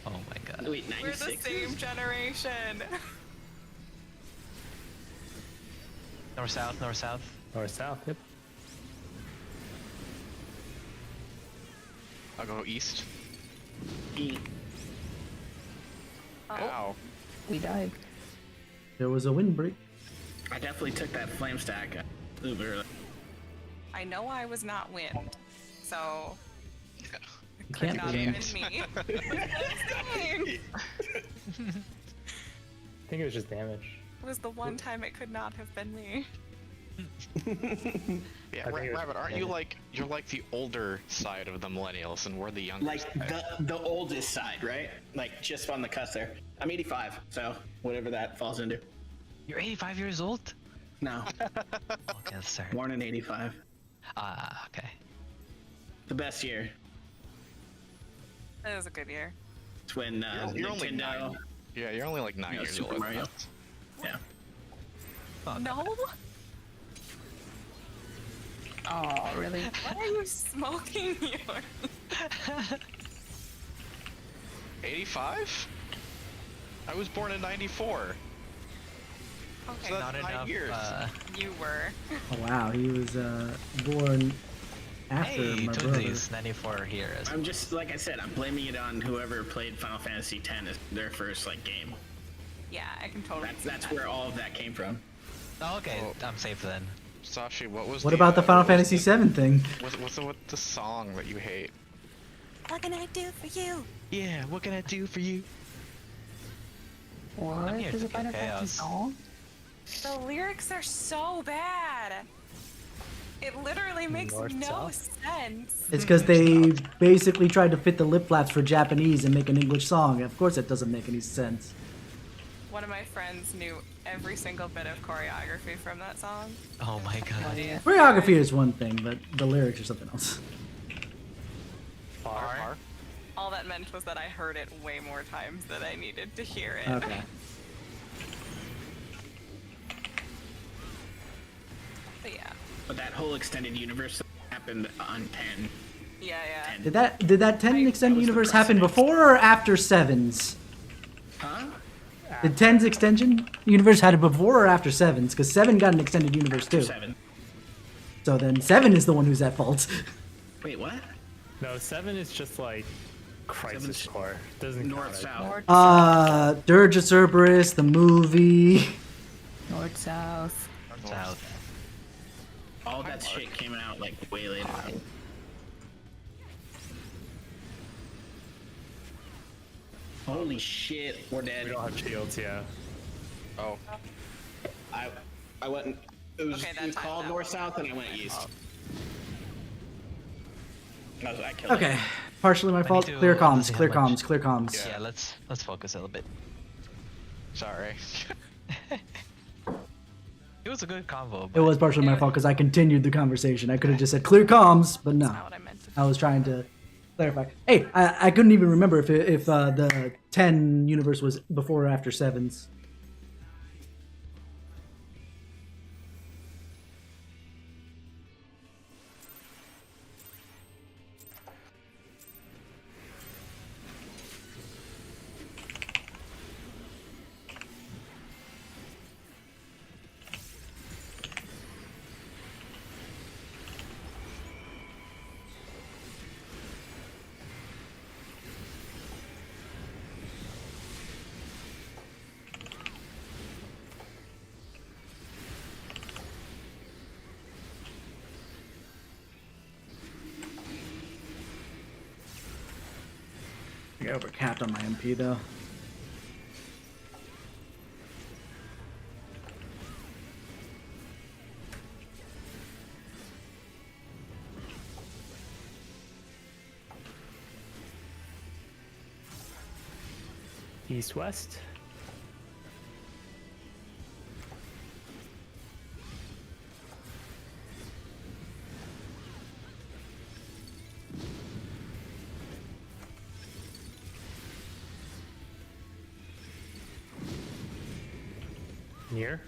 Oh my god. Wait, We're the 96? same generation. North south. North south. Yep. I'll go east. E. Ow. We died. There was a windbreak. I definitely took that flame stack a little bit early. I know I was not wind, so You it could can't not blame. have been me. It I think it was just damage. was the one time it could not have been me. Yeah, I think it was- Rabbit, aren't you like, you're like the older side of the millennials, and we're the younger Like side. the oldest side, right? Like just on the cusp there. I'm 85, so whatever that falls into. You're 85 years old? No, Okay, sorry. born in 85. Okay. The best year. It was a good year. It's when You're only Nintendo. 9. Yeah, you're only like 9 Yeah, years Super old. Mario. Yeah. Oh, No? Oh, really? Why are you smoking yours? 85? I was born in 94. Okay, So Not that's 9 enough. years. you were. Oh wow, he was born after Hey, my brother. Twinsies, 94 here. I'm just like I said. I'm blaming it on whoever played Final Fantasy X as their first like game. Yeah, I can totally see That's that. where all of that came from. Oh, okay, Oh. I'm safe then. Sashi, what was What about the Final Fantasy VII thing? What's the song that you hate? What can I do for you? Yeah, what can I do for you? What? I'm here There's to a Final kick Fantasy chaos. song? The lyrics are so bad. It literally makes North, no south? sense. It's because they basically tried to fit the lip flaps for Japanese and make an English song. Of course, it doesn't make any sense. One of my friends knew every single bit of choreography from that song. Oh my god. Yeah. Choreography is one thing, but the lyrics are something else. R? All that meant was that I heard it way more times than I needed to hear it. Okay. But yeah. But that whole extended universe happened on 10. Yeah, yeah. Did that 10 extended was the universe happen precedent. before or after 7's? Huh? Did 10's extension universe had it before or after 7's? Because 7 got an extended universe too. 7. So then 7 is the one who's at fault. Wait, what? No, 7 is just like Crisis Seven's Core. Doesn't North count. South. North, Dirge of Cerberus, the movie. north, south. South. All that shit came out like way later. Holy shit, we're We dead. don't have shields, yeah. Oh, I went. It was, Okay, that it was time, called that north one. south, and I went east. I killed Okay, it. partially my fault. to Clear comms, obviously clear how much- comms, clear comms. Yeah, let's focus a little bit. sorry. It was a good convo. It But was partially my fault because I continued the conversation. I could have just said clear comms, but no. That's not what I meant to I was trying to clarify. Hey, I couldn't even remember if the 10 universe was before or after 7s. I got overcapped on my MP though. East west. Near.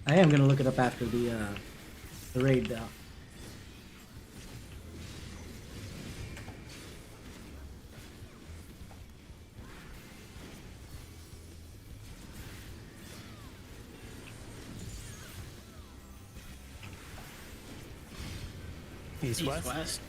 I am gonna look it up after the raid though. East west. West.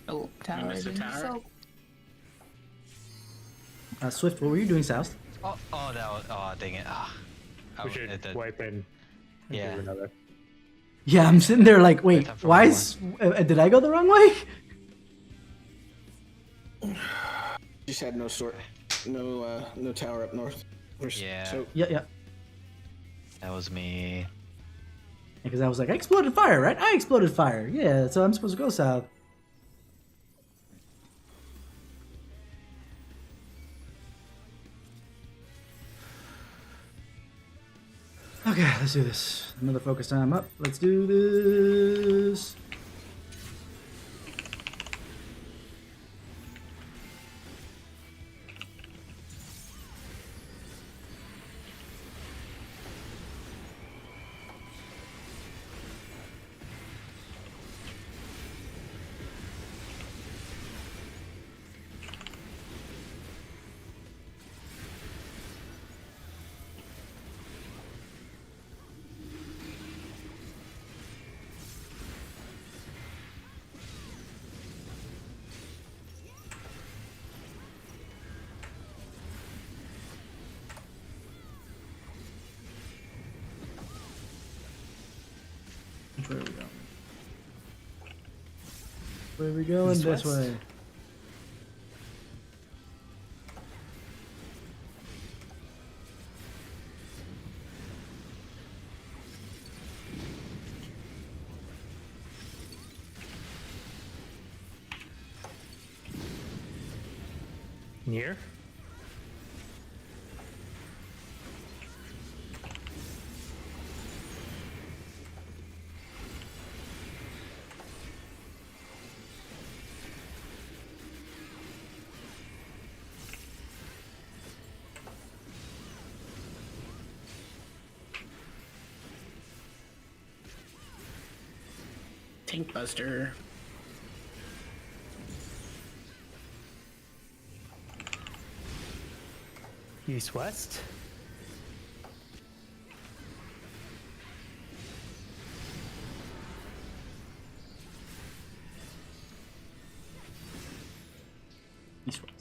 Oh, tower. missed a tower? Swift, what were you doing south? Oh, that was. Oh, dang it. We should wipe in. And Yeah. do another. Yeah, I'm sitting there like, wait, time for why one is did I go the wrong way? Just had no no tower up north. Yeah. So Yeah. That was me. Because I was like, I exploded fire, right? I exploded fire. Yeah, so I'm supposed to go south. Okay, let's do this. Another focus time up. Let's do this. Where are we going? Where are we going? East This west? way. Near. Tank Buster. East west. East west.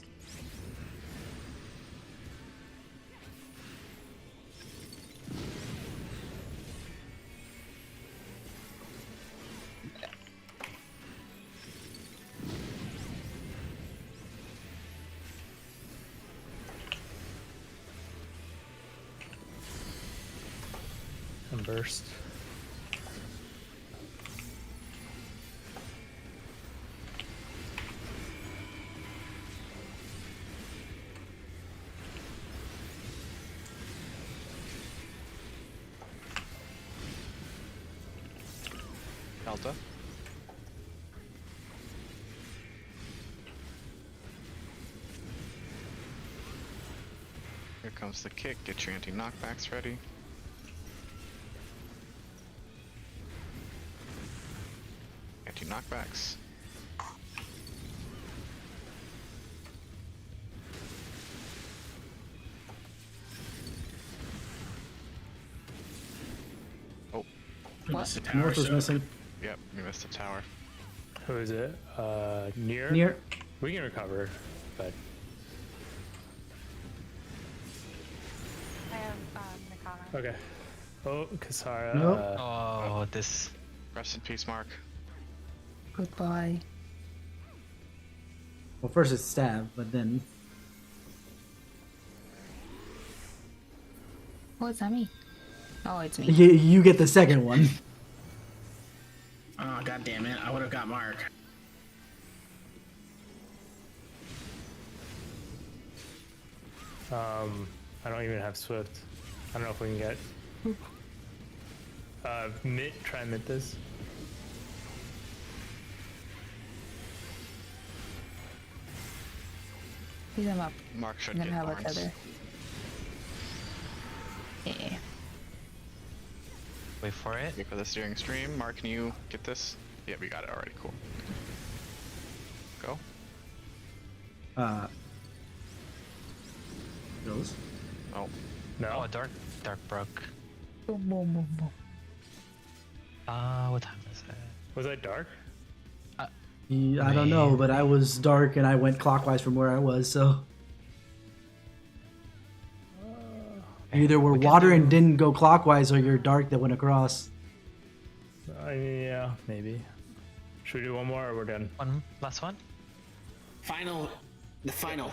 And burst. Delta. Here comes the kick. Get your anti-knockbacks ready. Anti-knockbacks. Oh, What? North was missing. yep, you missed the tower. Who is it? Near? Near. We can recover, but I have Nikana. okay. Oh, Kasara. Nope. Oh, this. Rest in peace, Mark. Goodbye. Well, first it's stab, but then Oh, it's not me. Oh, it's me. you get the second one. Oh, god damn it. I would have got Mark. I don't even have Swift. I don't know if we can get. Try and mint this. He's up. Mark should And then get how about horns. Tether? Yeah. Wait for it. Wait for the steering stream. Mark, can you get this? Yep, we got it already. Cool. Go. Goes. Oh, No. Oh, dark broke. Boom, boom, boom, boom. What time is it? Was that dark? I don't know, but I was dark and I went clockwise from where I was, so either we're We can water do- and didn't go clockwise, or you're dark that went across. Yeah, maybe. Should we do one more or we're done? One last one. The final.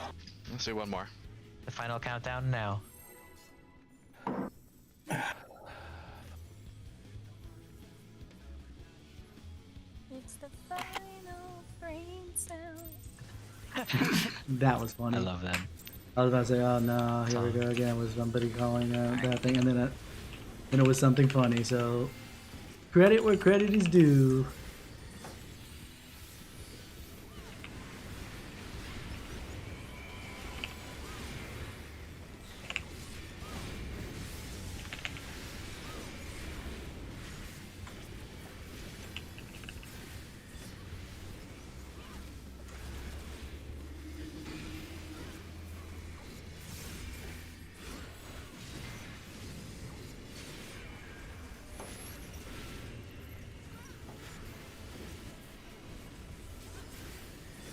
let's do one more. The final countdown now. It's the final frame sound. That was funny. I love that. I was about to say, oh no, here we go again with somebody calling that thing, and then it was something funny. So credit where credit is due.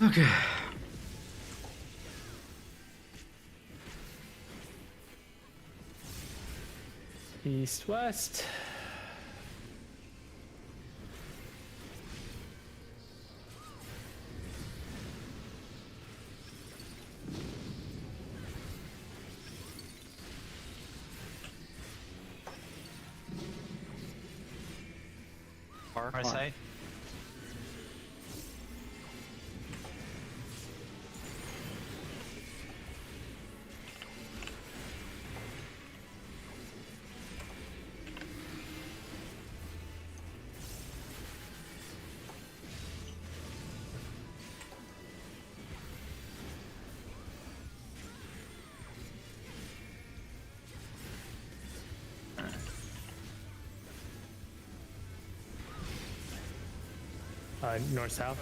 Okay. East, west. Our side. North, south.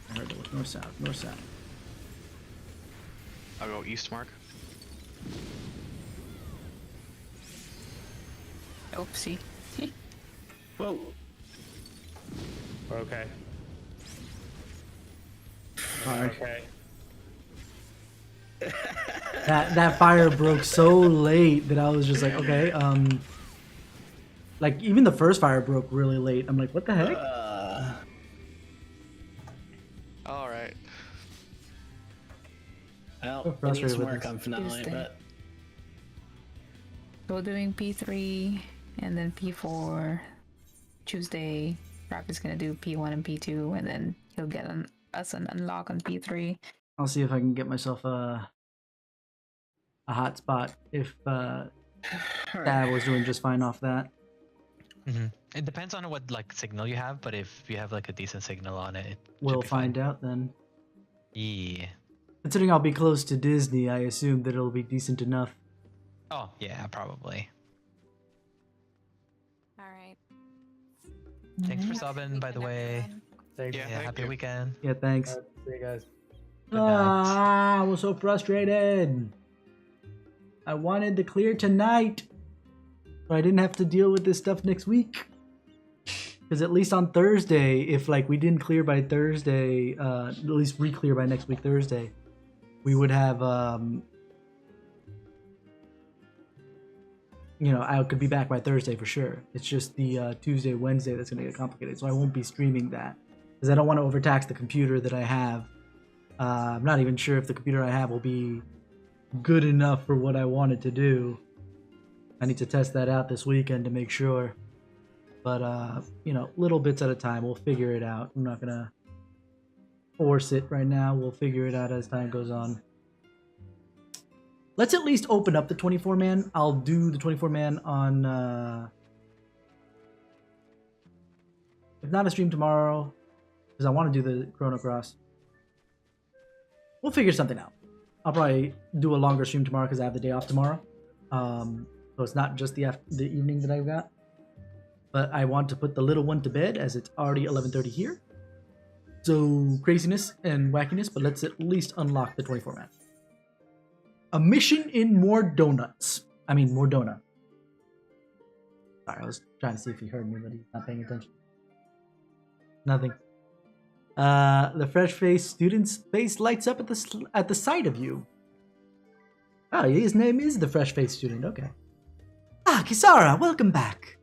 I heard it was north south, north south. I'll go east, Mark. Oopsie. Whoa. We're okay. Alright. Okay. That fire broke so late that I was just like, okay, like even the first fire broke really late. I'm like, what the heck? All right. Well, So it needs frustrated some with work this. on finale, Tuesday. but So we're doing P3 and then P4. Tuesday, Rap is gonna do P1 and P2, and then he'll get us an unlock on P3. I'll see if I can get myself a hotspot if all Dad right. was doing just fine off that. It depends on what like signal you have, but if you have like a decent signal on it, it should We'll be fine. find out then. Yeah. Considering I'll be close to Disney, I assume that it'll be decent enough. Oh yeah, probably. All right. Thanks for Mhm. subbing, by the way. Thanks. Yeah, Yeah, thank happy you. weekend. Yeah, thanks. See you guys. Good night. I was so frustrated. I wanted to clear tonight, so I didn't have to deal with this stuff next week. Because at least on Thursday, if like we didn't clear by Thursday, at least re-clear by next week Thursday, we would have, you know, I could be back by Thursday for sure. It's just the Tuesday, Wednesday that's gonna get complicated. So I won't be streaming that because I don't want to overtax the computer that I have. I'm not even sure if the computer I have will be good enough for what I wanted to do. I need to test that out this weekend to make sure. But you know, little bits at a time. We'll figure it out. I'm not gonna force it right now. We'll figure it out as time goes on. Let's at least open up the 24-man. I'll do the 24-man on if not a stream tomorrow, because I want to do the Chrono Cross. We'll figure something out. I'll probably do a longer stream tomorrow because I have the day off tomorrow. So it's not just the evening that I've got. But I want to put the little one to bed as it's already 11:30 here. So craziness and wackiness, but let's at least unlock the 24-man. A mission in more donuts. I mean, more donut. Sorry, I was trying to see if he heard me, but he's not paying attention. Nothing. The fresh-faced student's face lights up at the sight of you. Oh, his name is the fresh-faced student. Okay. Ah, Kisara, welcome back.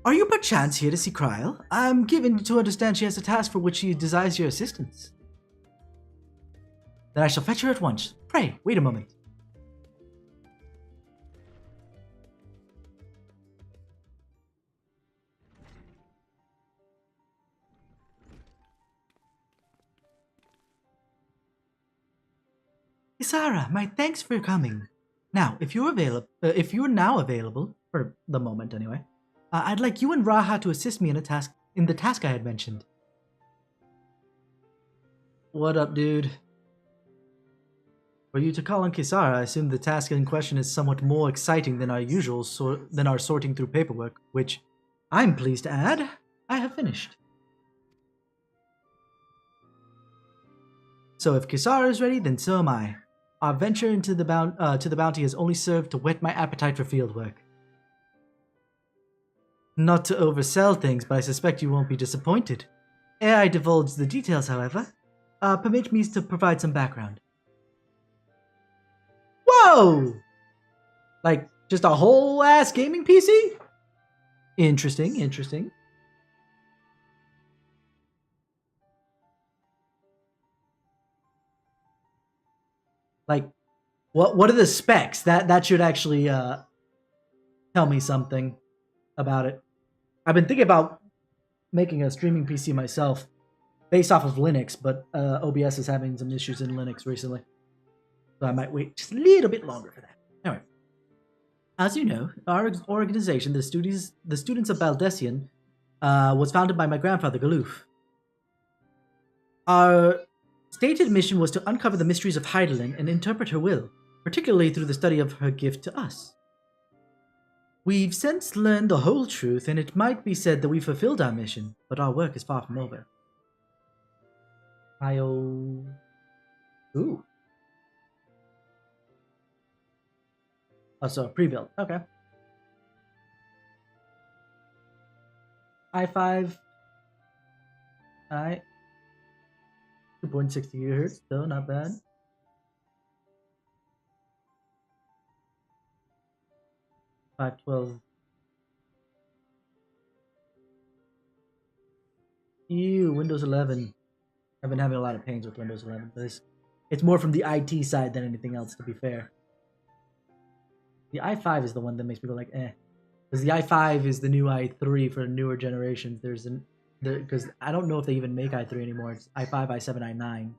Are you perchance here to see Kryl? I'm given to understand she has a task for which she desires your assistance. Then I shall fetch her at once. Pray, wait a moment. Kisara, my thanks for coming. Now, if you're now available, for the moment anyway, I'd like you and Raha to assist me in the task I had mentioned. What up, dude? For you to call on Kisara, I assume the task in question is somewhat more exciting than our usual than our sorting through paperwork, which, I'm pleased to add, I have finished. So if Kisara is ready, then so am I. Our venture into the bounty has only served to whet my appetite for fieldwork. Not to oversell things, but I suspect you won't be disappointed. Ere I divulge the details, however, permit me to provide some background. Whoa! Like, just a whole ass gaming PC? Interesting, interesting. Like, what are the specs? That should actually tell me something about it. I've been thinking about making a streaming PC myself based off of Linux, but OBS is having some issues in Linux recently. So I might wait just a little bit longer for that. Anyway, as you know, our organization, the Students of Baldessian, was founded by my grandfather, Galoof. Our stated mission was to uncover the mysteries of Heidelin and interpret her will, particularly through the study of her gift to us. We've since learned the whole truth, and it might be said that we fulfilled our mission, but our work is far from over. Ooh. Oh, so pre-built. Okay. i5. Alright. 2.60 gigahertz, though, not bad. .512. Ew, Windows 11. I've been having a lot of pains with Windows 11, but it's more from the IT side than anything else, to be fair. The i5 is the one that makes me go like, eh. Because the i5 is the new i3 for newer generations. Because I don't know if they even make i3 anymore. It's i5, i7, i9.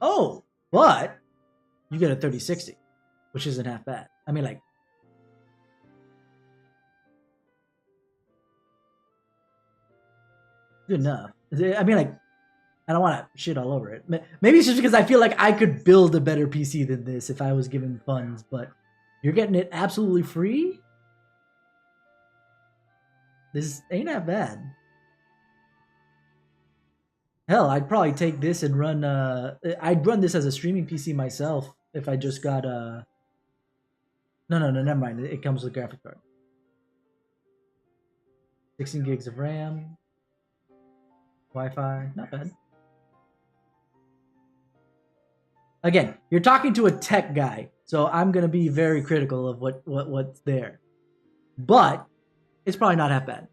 Oh, but you get a 3060, which isn't half bad. I mean, like, good enough. I mean, like, I don't want to shit all over it. Maybe it's just because I feel like I could build a better PC than this if I was given funds, but you're getting it absolutely free? This ain't that bad. Hell, I'd probably take this and run, I'd run this as a streaming PC myself if I just got, No, never mind. It comes with graphic card. 16 gigs of RAM. Wi-Fi, not bad. Again, you're talking to a tech guy, so I'm gonna be very critical of what's there. But it's probably not half bad.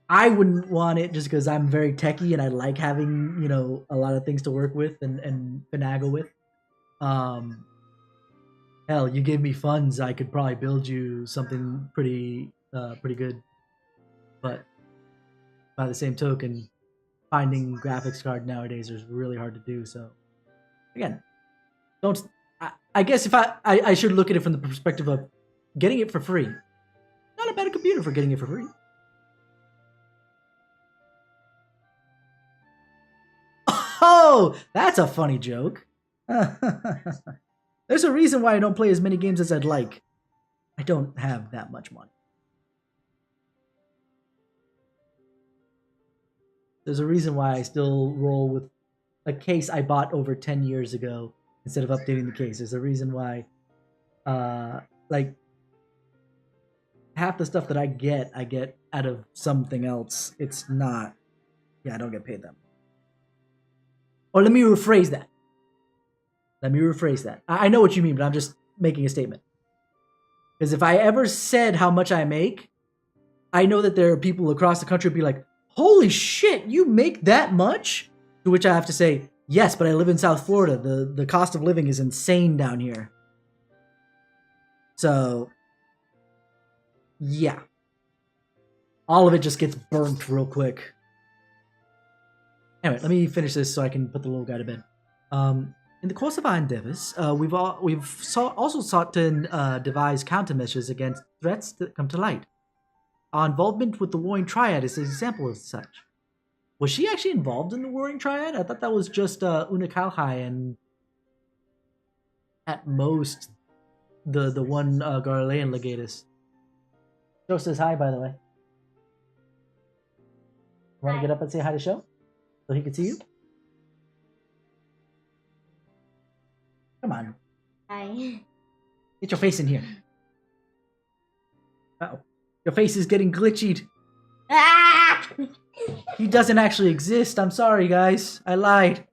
I wouldn't want it just because I'm very techie and I like having, you know, a lot of things to work with and finagle with. Hell, you give me funds, I could probably build you something pretty good. But by the same token, finding graphics card nowadays is really hard to do. So again, I guess if I should look at it from the perspective of getting it for free. Not a bad computer for getting it for free. Oh, that's a funny joke. There's a reason why I don't play as many games as I'd like. I don't have that much money. There's a reason why I still roll with a case I bought over 10 years ago instead of updating the case. There's a reason why, like, half the stuff that I get out of something else. It's not, yeah, I don't get paid them. Or let me rephrase that. I know what you mean, but I'm just making a statement. Because if I ever said how much I make, I know that there are people across the country who be like, holy shit, you make that much? To which I have to say, yes, but I live in South Florida. The cost of living is insane down here. So, yeah. All of it just gets burnt real quick. Anyway, let me finish this so I can put the little guy to bed. In the course of our endeavors, we've also sought to devise countermeasures against threats that come to light. Our involvement with the Warring Triad is an example of such. Was she actually involved in the Warring Triad? I thought that was just Una Kalhai and at most the one Garlean Legatus. Joe says hi, by the way. Want to get up and say hi to Show? So he can see you? Come on. Hi. Get your face in here. Uh-oh. Your face is getting glitched. Ah! He doesn't actually exist. I'm sorry, guys. I lied.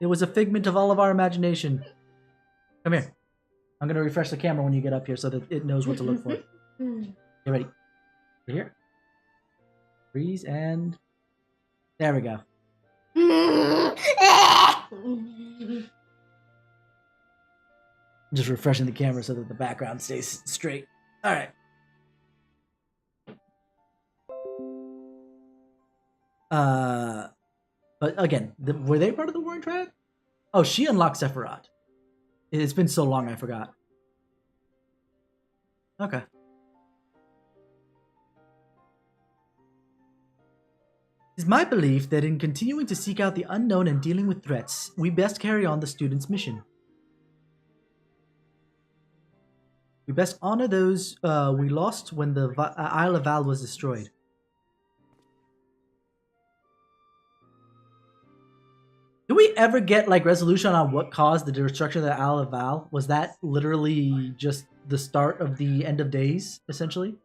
It was a figment of all of our imagination. Come here. I'm going to refresh the camera when you get up here so that it knows what to look for. Get ready. Right here. Freeze and... There we go. Just refreshing the camera so that the background stays straight. All right. But again, were they part of the Warring Triad? Oh, she unlocked Sephiroth. It's been so long, I forgot. Okay. It is my belief that in continuing to seek out the unknown and dealing with threats, we best carry on the student's mission. We best honor those we lost when the Isle of Val was destroyed. Do we ever get like resolution on what caused the destruction of the Isle of Val? Was that literally just the start of the end of days, essentially?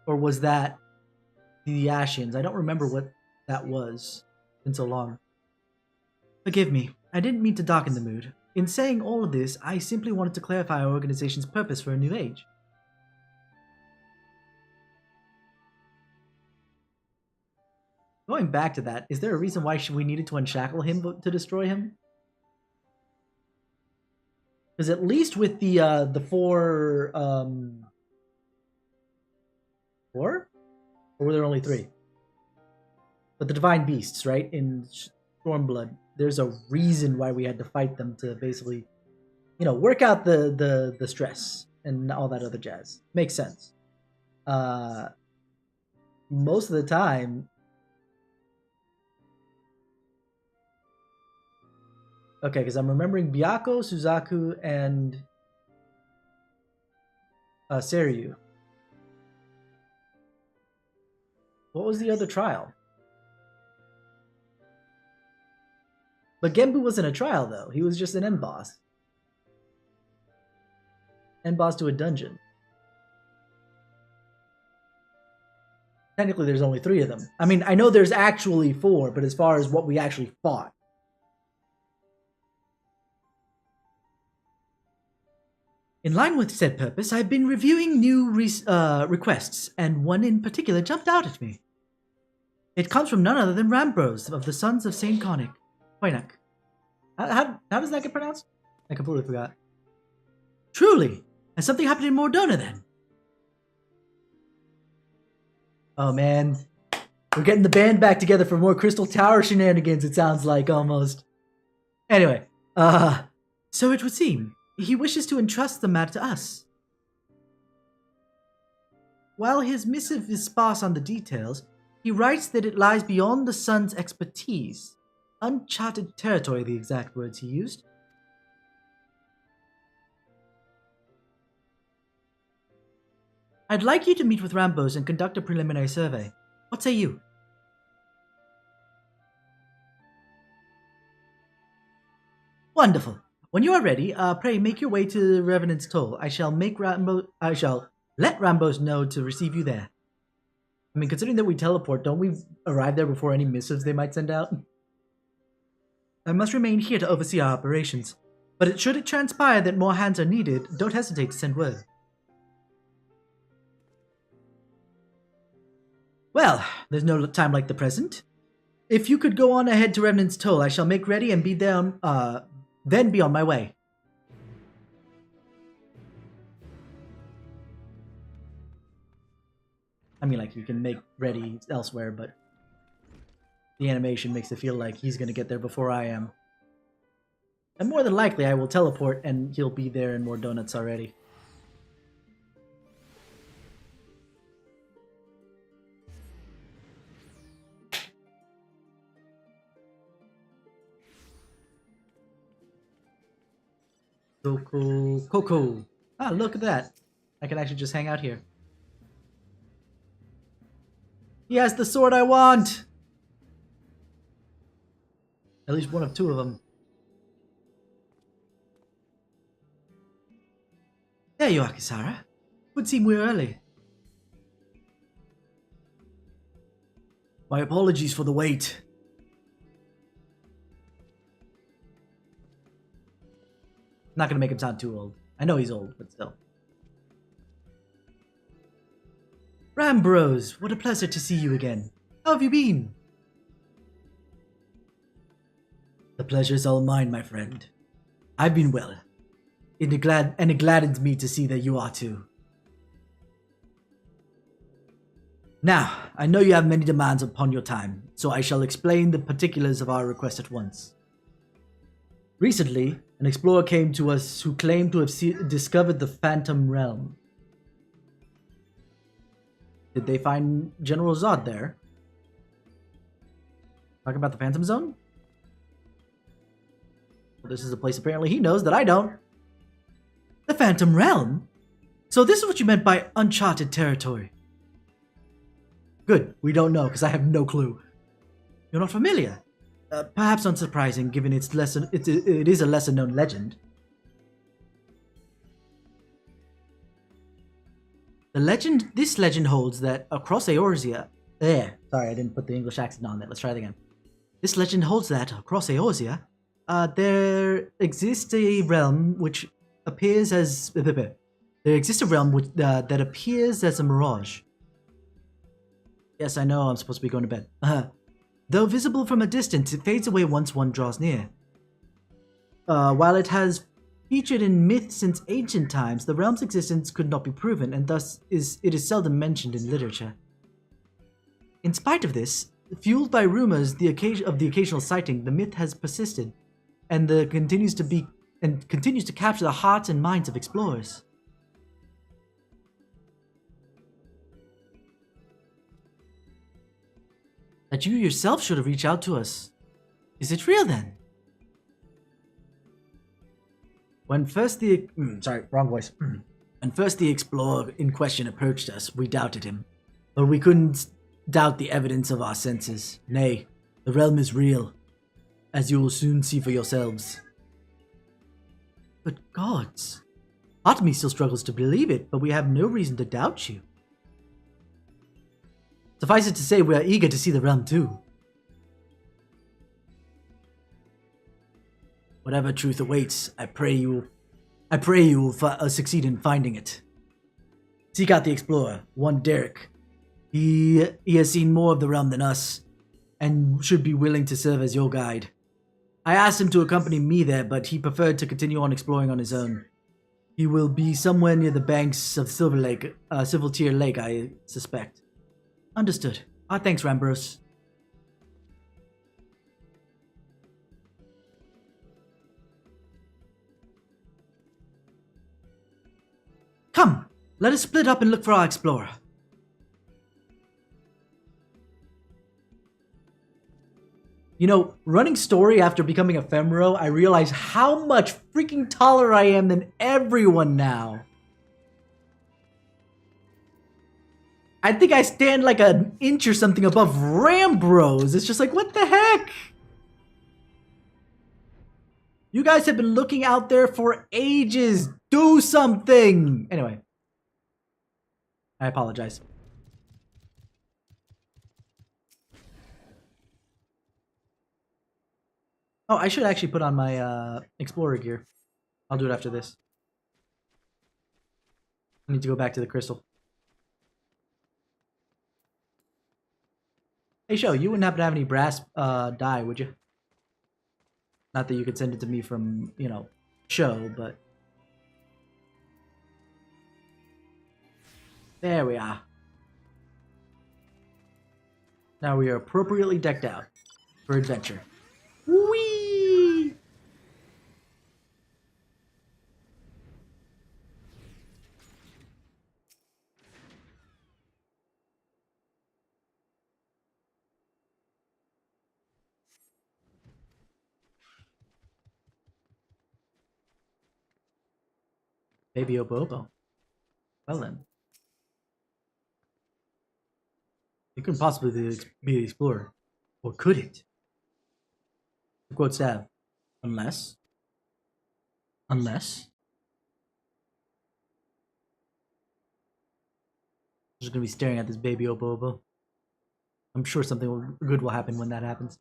Or was that the Ashians? I don't remember what that was. It's been so long. Forgive me, I didn't mean to darken the mood. In saying all of this, I simply wanted to clarify our organization's purpose for a new age. Going back to that, is there a reason why we needed to unshackle him to destroy him? Because at least with the four, 4? Or were there only 3? But the divine beasts, right? In Stormblood, there's a reason why we had to fight them to basically, work out the stress and all that other jazz. Makes sense. Most of the time. Okay, because I'm remembering Byakko, Suzaku, and Seiryu. What was the other trial? But Genbu wasn't a trial, though. He was just an end boss. End boss to a dungeon. Technically, there's only 3 of them. I mean, I know there's actually 4, but as far as what we actually fought. In line with said purpose, I've been reviewing new requests, and one in particular jumped out at me. It comes from none other than Rambros of the Sons of Saint Koinak. How does that get pronounced? I completely forgot. Truly, has something happened in Mordona then? Oh man, we're getting the band back together for more Crystal Tower shenanigans, it sounds like, almost. Anyway, so it would seem, he wishes to entrust the matter to us. While his missive is sparse on the details, he writes that it lies beyond the Sun's expertise. Uncharted territory, the exact words he used. I'd like you to meet with Rambos and conduct a preliminary survey. What say you? Wonderful. When you are ready, pray make your way to Revenant's Toll. I shall let Rambos know to receive you there. I mean, considering that we teleport, don't we arrive there before any missives they might send out? I must remain here to oversee our operations, but should it transpire that more hands are needed, don't hesitate to send word. Well, there's no time like the present. If you could go on ahead to Revenant's Toll, I shall make ready and be there, then be on my way. I mean, like, you can make ready elsewhere, but the animation makes it feel like he's going to get there before I am. And more than likely, I will teleport and he'll be there and more donuts already. So cool. Coco. Ah, look at that. I can actually just hang out here. He has the sword I want! At least one of 2 of them. There you are, Kisara. Would seem we're early. My apologies for the wait. Not gonna make him sound too old. I know he's old, but still. Rambros, what a pleasure to see you again. How have you been? The pleasure's all mine, my friend. I've been well. It gladdens me to see that you are too. Now, I know you have many demands upon your time, so I shall explain the particulars of our request at once. Recently, an explorer came to us who claimed to have discovered the Phantom Realm. Did they find General Zod there? Talking about the Phantom Zone? Well, this is a place apparently he knows that I don't. The Phantom Realm? So this is what you meant by uncharted territory. Good, we don't know, because I have no clue. You're not familiar? Perhaps unsurprising, given it is a lesser-known legend. This legend holds that across Eorzea... sorry, I didn't put the English accent on there. Let's try it again. This legend holds that across Eorzea, there exists a realm which appears as... There exists a realm which, that appears as a mirage. Yes, I know I'm supposed to be going to bed. Though visible from a distance, it fades away once one draws near. While it has featured in myth since ancient times, the realm's existence could not be proven, and thus it is seldom mentioned in literature. In spite of this, fueled by rumors of the occasional sighting, the myth has persisted, and continues to capture the hearts and minds of explorers. That you yourself should have reached out to us. Is it real then? When first the explorer in question approached us, we doubted him, but we couldn't doubt the evidence of our senses. Nay, the realm is real, as you will soon see for yourselves. But gods, part of me still struggles to believe it, but we have no reason to doubt you. Suffice it to say, we are eager to see the realm too. Whatever truth awaits, I pray you will succeed in finding it. Seek out the explorer, one Derek. He has seen more of the realm than us, and should be willing to serve as your guide. I asked him to accompany me there, but he preferred to continue on exploring on his own. He will be somewhere near the banks of Silvertear Lake, I suspect. Understood. Our thanks, Rambros. Come, let us split up and look for our explorer. You know, running story after becoming Ephemero, I realize how much freaking taller I am than everyone now. I think I stand like an inch or something above Rambros. It's just like, what the heck? You guys have been looking out there for ages. Do something! Anyway. I apologize. Oh, I should actually put on my Explorer gear. I'll do it after this. I need to go back to the crystal. Hey, Sho, you wouldn't happen to have any brass dye, would you? Not that you could send it to me from, you know, Sho, but... There we are. Now we are appropriately decked out for adventure. Whee! Baby Obo Obo. Well then. It couldn't possibly be the explorer. Or could it? To quote Sav, unless. I'm just gonna be staring at this baby Obo Obo. I'm sure something good will happen when that happens.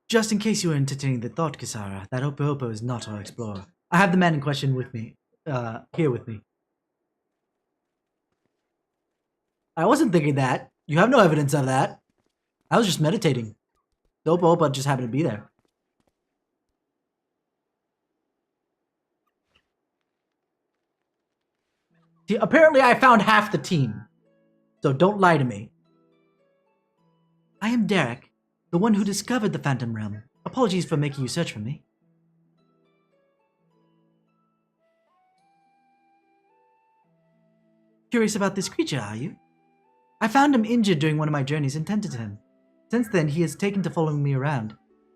Just in case you were entertaining the thought, Kisara, that Opo Opo is not our explorer. I have the man in question with me, here with me. I wasn't thinking that. You have no evidence of that. I was just meditating. The Opo Opo just happened to be there. See, apparently I found half the team. So don't lie to me. I am Derek, the one who discovered the Phantom Realm. Apologies for making you search for me. Curious about this creature, are you? I found him injured during one of my journeys and tended to him. Since then, he has taken to following me around.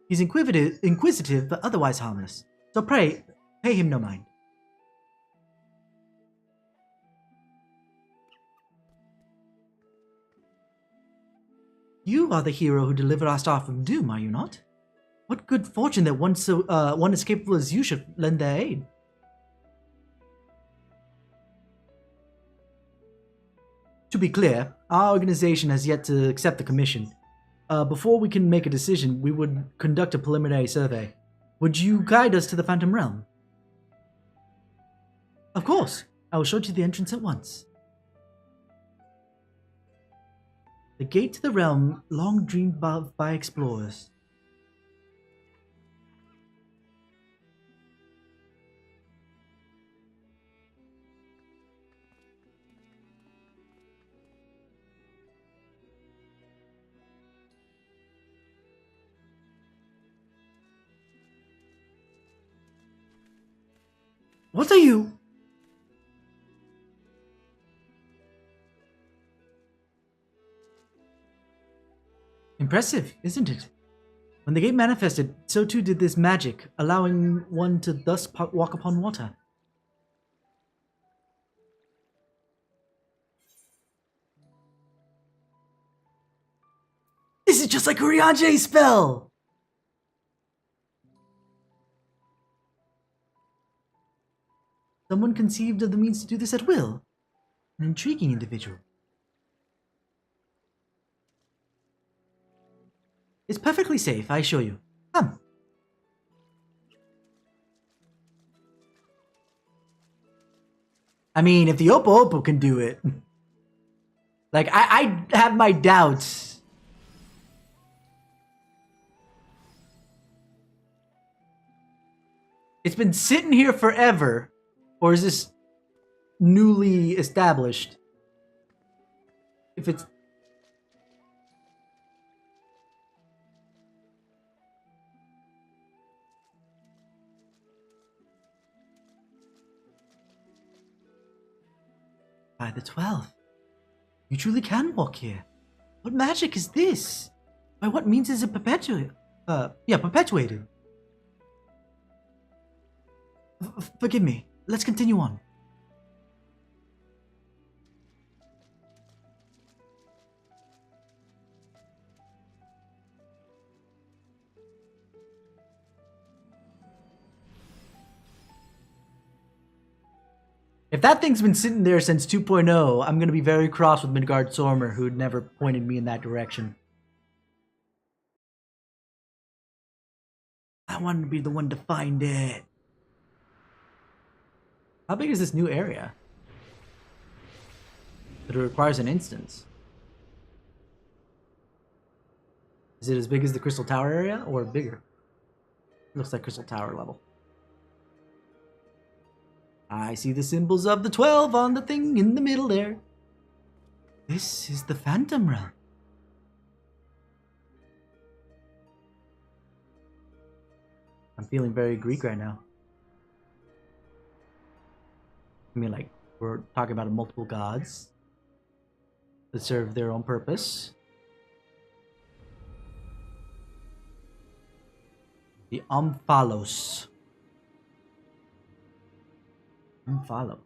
He's inquisitive, but otherwise harmless. So pray, pay him no mind. You are the hero who delivered our star from doom, are you not? What good fortune that one as capable as you should lend their aid. To be clear, our organization has yet to accept the commission. Before we can make a decision, we would conduct a preliminary survey. Would you guide us to the Phantom Realm? Of course. I will show you the entrance at once. The gate to the realm long dreamed of by explorers. What are you? Impressive, isn't it? When the gate manifested, so too did this magic, allowing one to thus walk upon water. This is just like Uriange's spell! Someone conceived of the means to do this at will. An intriguing individual. It's perfectly safe, I assure you. Come. I mean, if the Oppo Oppo can do it. Like, I have my doubts. It's been sitting here forever. Or is this newly established? If it's... By the 12th. You truly can walk here. What magic is this? By what means is it perpetuated? Perpetuated. Forgive me. Let's continue on. If that thing's been sitting there since 2.0, I'm gonna be very cross with Midgard Sormer, who'd never pointed me in that direction. I wanted to be the one to find it. How big is this new area? But it requires an instance. Is it as big as the Crystal Tower area, or bigger? Looks like Crystal Tower level. I see the symbols of the 12 on the thing in the middle there. This is the Phantom Realm. I'm feeling very Greek right now. I mean, like, we're talking about multiple gods that serve their own purpose. The Omphalos. Omphalos.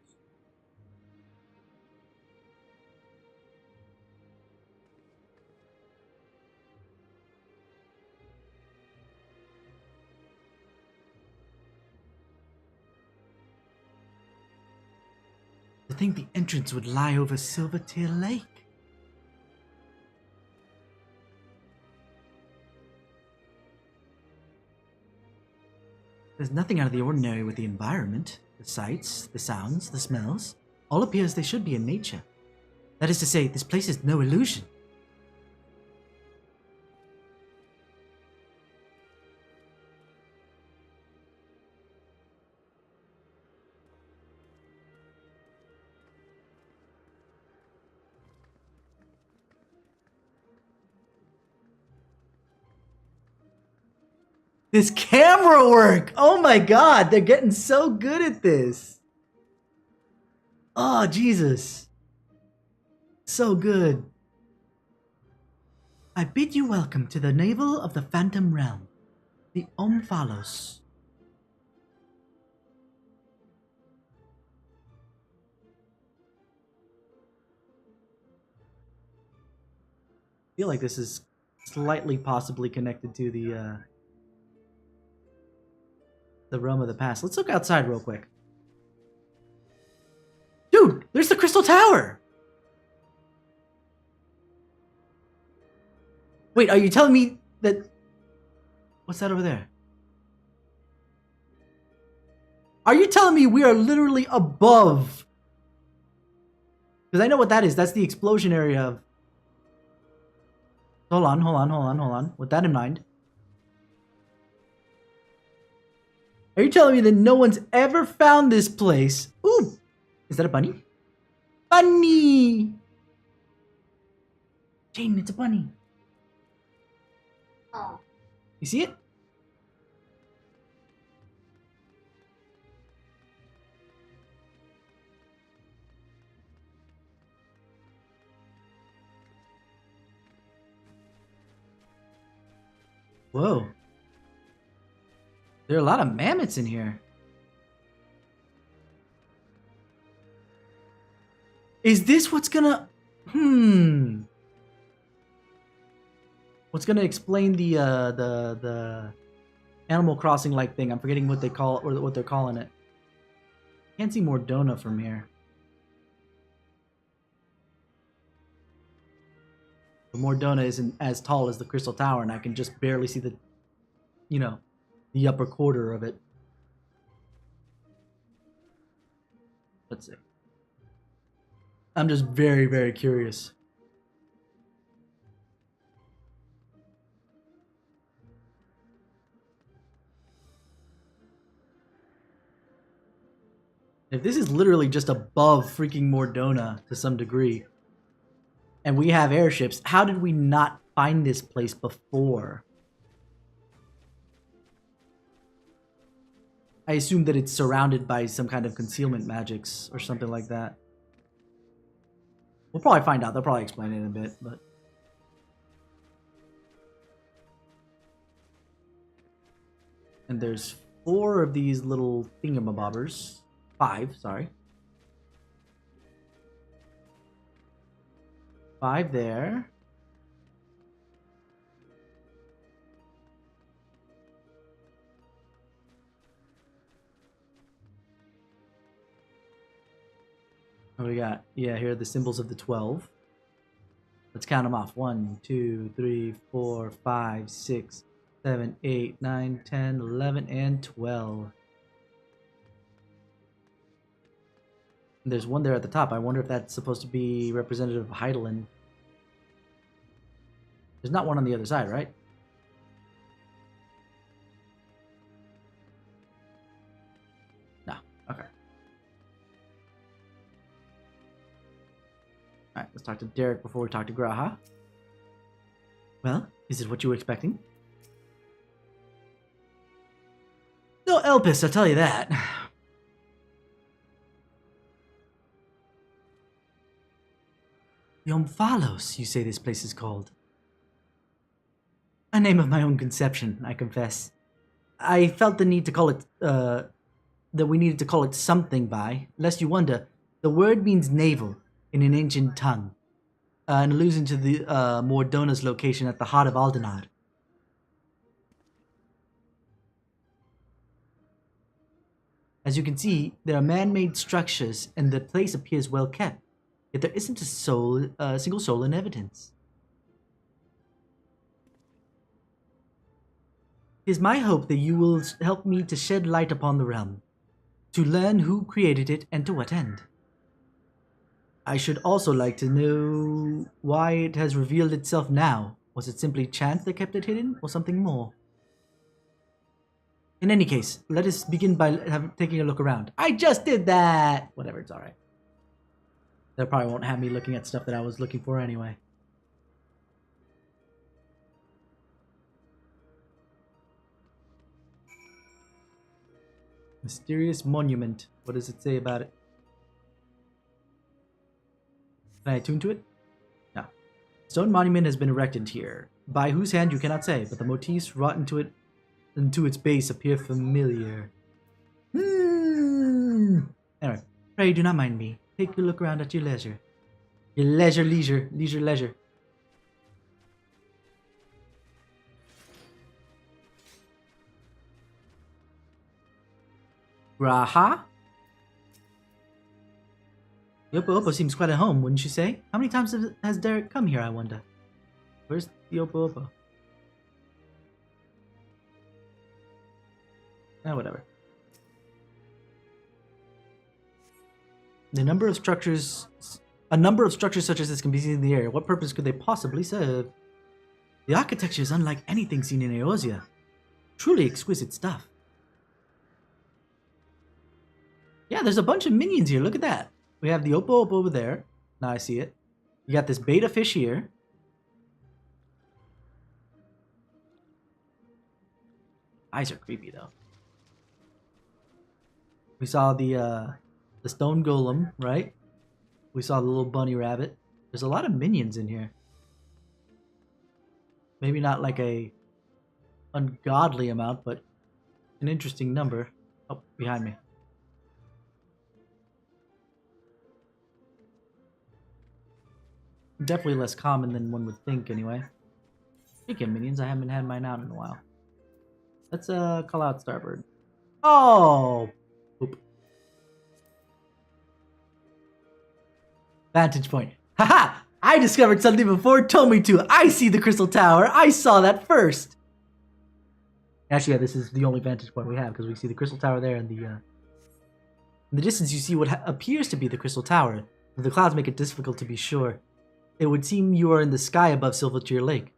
To think the entrance would lie over Silvertail Lake. There's nothing out of the ordinary with the environment. The sights, the sounds, the smells. All appear as they should be in nature. That is to say, this place is no illusion. This camera work! Oh my god, they're getting so good at this. Oh, Jesus. So good. I bid you welcome to the navel of the Phantom Realm, the Omphalos. I feel like this is slightly possibly connected to the realm of the past. Let's look outside real quick. Dude, there's the Crystal Tower! Wait, are you telling me that... What's that over there? Are you telling me we are literally above? Because I know what that is. That's the explosion area of... Hold on. With that in mind. Are you telling me that no one's ever found this place? Ooh! Is that a bunny? Bunny! Jane, it's a bunny. Oh. You see it? Whoa. There are a lot of mammoths in here. Is this what's gonna... What's gonna explain the Animal Crossing like thing? I'm forgetting what they call it, or what they're calling it. Can't see Mordona from here. But Mordona isn't as tall as the Crystal Tower, and I can just barely see the, you know, the upper quarter of it. Let's see. I'm just very, very curious. If this is literally just above freaking Mordona to some degree, and we have airships, how did we not find this place before? I assume that it's surrounded by some kind of concealment magics or something like that. We'll probably find out. They'll probably explain it in a bit, but... And there's 4 of these little thingamabobbers. 5, sorry. 5 there. What do we got? Yeah, here are the symbols of the 12. Let's count them off. 1, 2, 3, 4, 5, 6, 7, 8, 9, 10, 11, and 12. And there's one there at the top. I wonder if that's supposed to be representative of Heidelin. There's not one on the other side, right? No. Okay. Alright, let's talk to Derek before we talk to Graha. Well, is it what you were expecting? No Elpis, I'll tell you that. Yomphalos, you say this place is called. A name of my own conception, I confess. I felt the need to call it, that we needed to call it something by, lest you wonder, the word means navel in an ancient tongue, an allusion to the Mordona's location at the heart of Aldenar. As you can see, there are man-made structures, and the place appears well kept. Yet there isn't a single soul in evidence. It is my hope that you will help me to shed light upon the realm, to learn who created it and to what end. I should also like to know why it has revealed itself now. Was it simply chance that kept it hidden, or something more? In any case, let us begin by taking a look around. I just did that! Whatever, it's alright. They probably won't have me looking at stuff that I was looking for anyway. Mysterious monument. What does it say about it? Can I attune to it? No. Stone monument has been erected here. By whose hand you cannot say, but the motifs wrought into its base appear familiar. Anyway, pray do not mind me. Take a look around at your leisure. Your leisure. Graha? The Opo seems quite at home, wouldn't you say? How many times has Derek come here, I wonder? Where's the Opo? Whatever. A number of structures such as this can be seen in the air. What purpose could they possibly serve? The architecture is unlike anything seen in Eorzea. Truly exquisite stuff. Yeah, there's a bunch of minions here. Look at that. We have the Oppo over there. Now I see it. You got this beta fish here. Eyes are creepy though. We saw the stone golem, right? We saw the little bunny rabbit. There's a lot of minions in here. Maybe not like a ungodly amount, but an interesting number. Oh, behind me. Definitely less common than one would think, anyway. Speaking of minions, I haven't had mine out in a while. Let's call out Starbird. Oh! Oop. Vantage point. Haha! I discovered something before it told me to. I see the crystal tower. I saw that first. Actually, yeah, this is the only vantage point we have because we see the crystal tower there and in the distance you see what appears to be the crystal tower. The clouds make it difficult to be sure. It would seem you are in the sky above Silvertear Lake.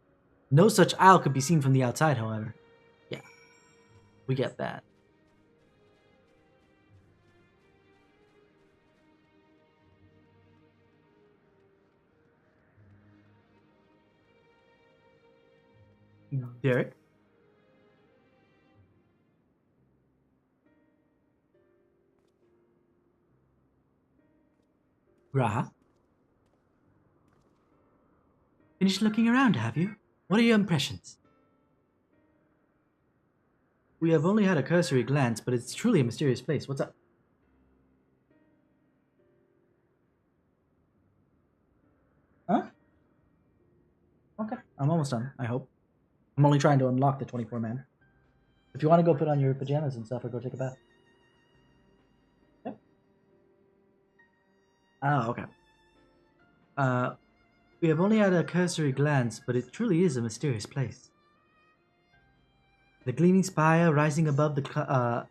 No such isle could be seen from the outside, however. Yeah, we get that. Derek? Graha? Finished looking around, have you? What are your impressions? We have only had a cursory glance, but it's truly a mysterious place. What's up? Huh? Okay, I'm almost done, I hope. I'm only trying to unlock the 24-man. If you want to go put on your pajamas and stuff or go take a bath. Yep. Oh, okay. We have only had a cursory glance, but it truly is a mysterious place. The gleaming spire rising above the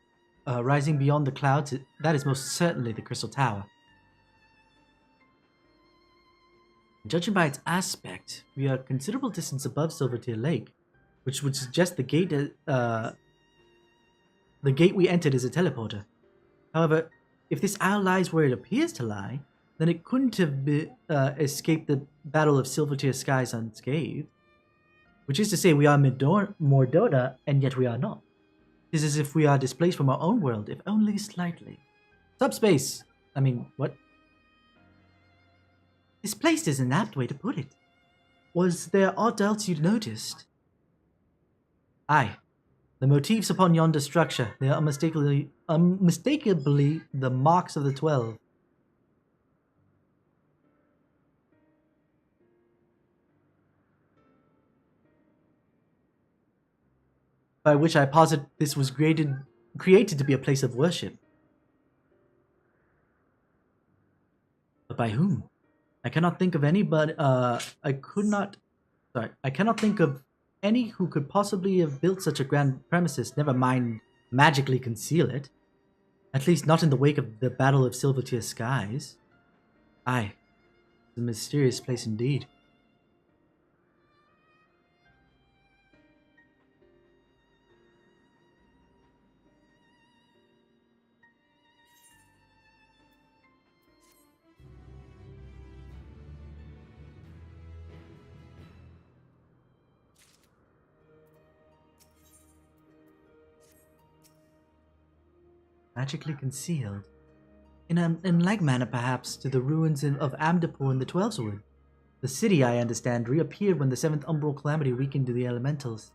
rising beyond the clouds, that is most certainly the Crystal Tower. Judging by its aspect, we are a considerable distance above Silvertear Lake, which would suggest the gate we entered is a teleporter. However, if this isle lies where it appears to lie, then it couldn't have escaped the Battle of Silvertear Skies unscathed. Which is to say, we are Mordona, and yet we are not. It is as if we are displaced from our own world, if only slightly. Subspace! I mean, what? Displaced is an apt way to put it. Was there aught else you'd noticed? Aye. The motifs upon yonder structure, they are unmistakably the marks of the 12. By which I posit this was created to be a place of worship. But by whom? I cannot think of any, but I cannot think of any who could possibly have built such a grand premises, never mind magically conceal it. At least not in the wake of the Battle of Silvertear Skies. Aye, it's a mysterious place indeed. Magically concealed. In like manner, perhaps, to the ruins of Amdapur in the Twelveswood. The city, I understand, reappeared when the 7th Umbral Calamity weakened the elementals.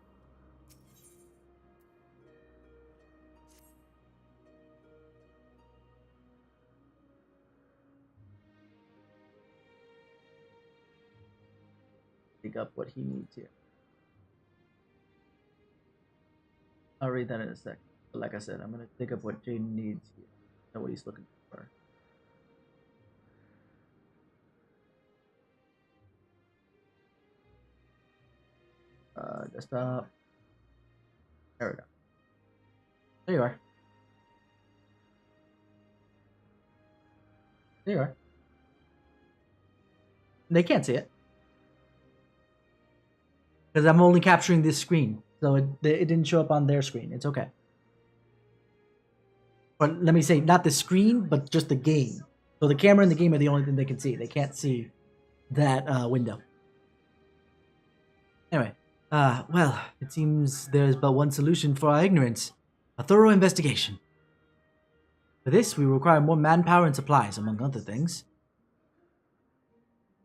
Pick up what he needs here. I'll read that in a sec. But like I said, I'm going to pick up what Jaden needs here. Know what he's looking for. Desktop. There we go. There you are. There you are. They can't see it. Because I'm only capturing this screen. So it didn't show up on their screen. It's okay. But let me say, not the screen, but just the game. So the camera and the game are the only thing they can see. They can't see that window. Anyway, well, it seems there's but one solution for our ignorance. A thorough investigation. For this, we require more manpower and supplies, among other things.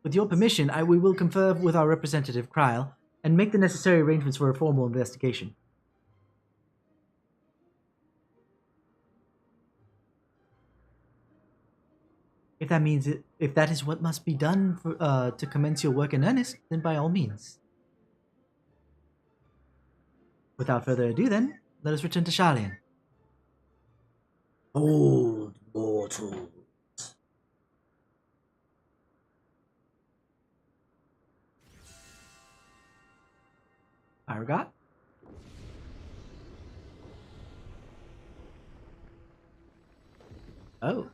With your permission, we will confer with our representative, Kryl, and make the necessary arrangements for a formal investigation. If that is what must be done to commence your work in earnest, then by all means. Without further ado, then, let us return to Sharlayan. Old mortal. Aragot? Oh.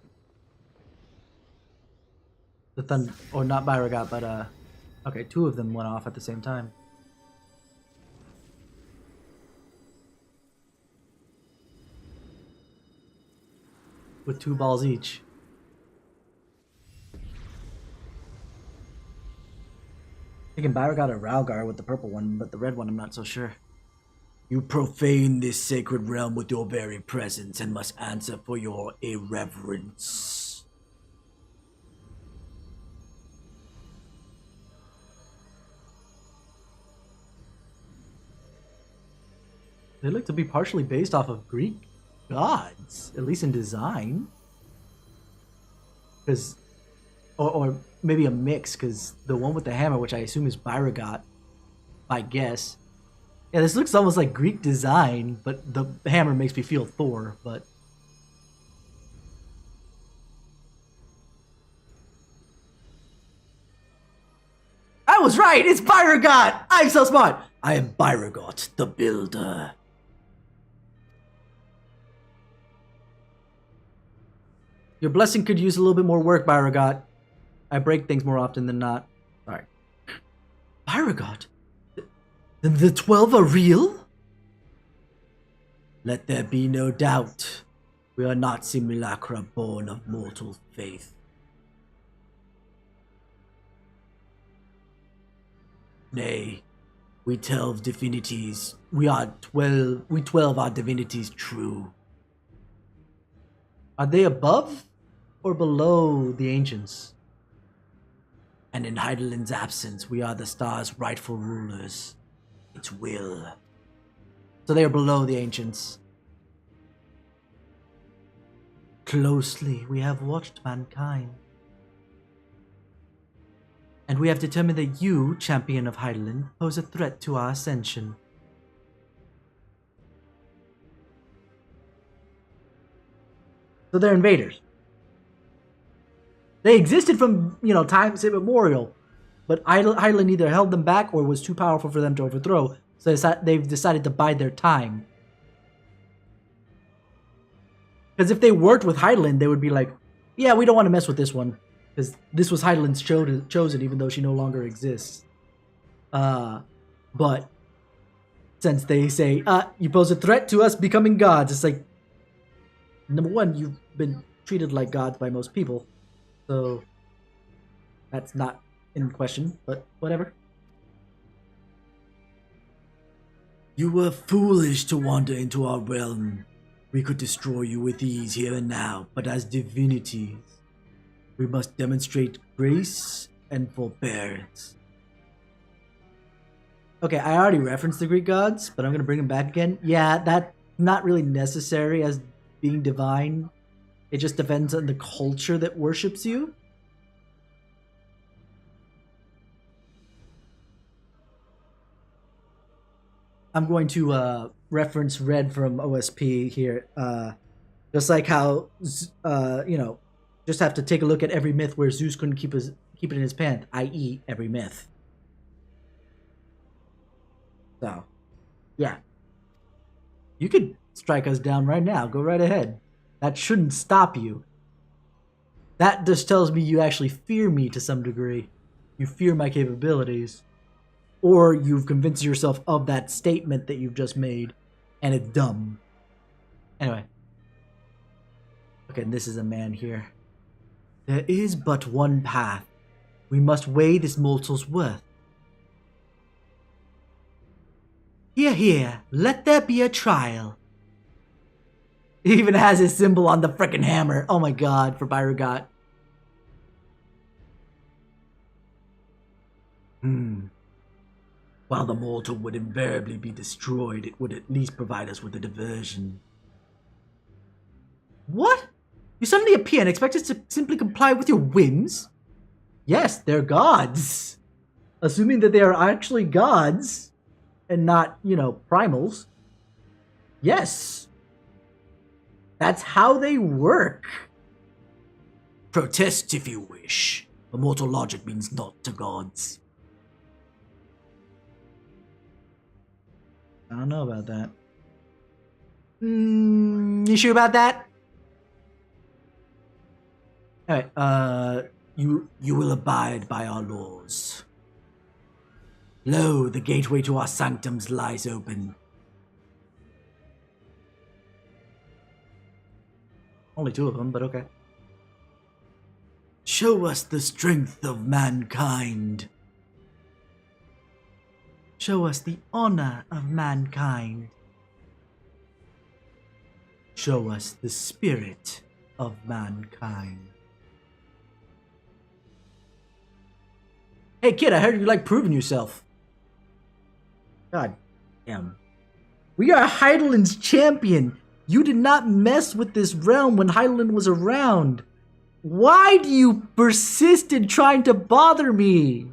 The thunder, or not Byragot, but okay, two of them went off at the same time. With 2 balls each. Thinking Byragot or Ralgar with the purple one, but the red one I'm not so sure. You profane this sacred realm with your very presence and must answer for your irreverence. They look to be partially based off of Greek gods, at least in design. Because, or maybe a mix, because the one with the hammer, which I assume is Byragot, I guess. Yeah, this looks almost like Greek design, but the hammer makes me feel Thor, but... I was right! It's Byragot! I'm so smart! I am Byragot, the Builder. Your blessing could use a little bit more work, Byragot. I break things more often than not. Sorry. Byragot? The 12 are real? Let there be no doubt. We are not simulacra born of mortal faith. Nay, we 12 divinities. We 12 are divinities true. Are they above or below the ancients? And in Heidelin's absence, we are the star's rightful rulers. Its will. So they are below the ancients. Closely we have watched mankind. And we have determined that you, champion of Heidelin, pose a threat to our ascension. So they're invaders. They existed from, times immemorial. But Heidelin either held them back or was too powerful for them to overthrow. So they've decided to bide their time. Because if they worked with Heidelin, they would be like, yeah, we don't want to mess with this one. Because this was Heidelin's chosen, even though she no longer exists. But since they say, you pose a threat to us becoming gods, it's like, number one, you've been treated like gods by most people. So that's not in question, but whatever. You were foolish to wander into our realm. We could destroy you with ease here and now, but as divinities, we must demonstrate grace and forbearance. Okay, I already referenced the Greek gods, but I'm going to bring them back again. Yeah, that's not really necessary as being divine. It just depends on the culture that worships you. I'm going to reference Red from OSP here. Just like how, just have to take a look at every myth where Zeus couldn't keep it in his pants, i.e. every myth. So, yeah. You could strike us down right now. Go right ahead. That shouldn't stop you. That just tells me you actually fear me to some degree. You fear my capabilities. Or you've convinced yourself of that statement that you've just made, and it's dumb. Anyway. Okay, this is a man here. There is but one path. We must weigh this mortal's worth. Here, here, let there be a trial. He even has his symbol on the frickin' hammer. Oh my god, for Byrugot. While the mortal would invariably be destroyed, it would at least provide us with a diversion. What? You suddenly appear and expect us to simply comply with your whims? Yes, they're gods. Assuming that they are actually gods and not, you know, primals. Yes. That's how they work. Protest if you wish. The mortal logic means naught to gods. I don't know about that. You sure about that? Alright, you will abide by our laws. Lo, the gateway to our sanctums lies open. Only 2 of them, but okay. Show us the strength of mankind. Show us the honor of mankind. Show us the spirit of mankind. Hey kid, I heard you like proving yourself. God damn. We are Heidelind's champion. You did not mess with this realm when Heidelind was around. Why do you persist in trying to bother me?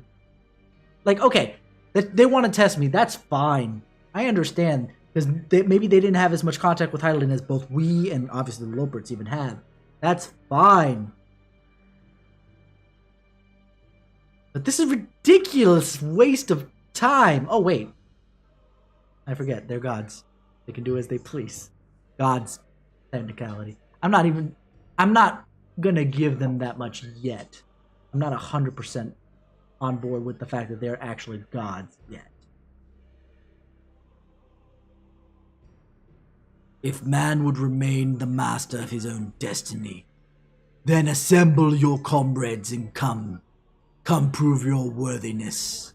Like, okay, they want to test me. That's fine. I understand. Because maybe they didn't have as much contact with Heidelind as both we and obviously the Loperts even have. That's fine. But this is a ridiculous waste of time. Oh, wait. I forget. They're gods. They can do as they please. Gods. Technicality. I'm not gonna give them that much yet. I'm not 100% on board with the fact that they're actually gods yet. If man would remain the master of his own destiny, then assemble your comrades and come prove your worthiness.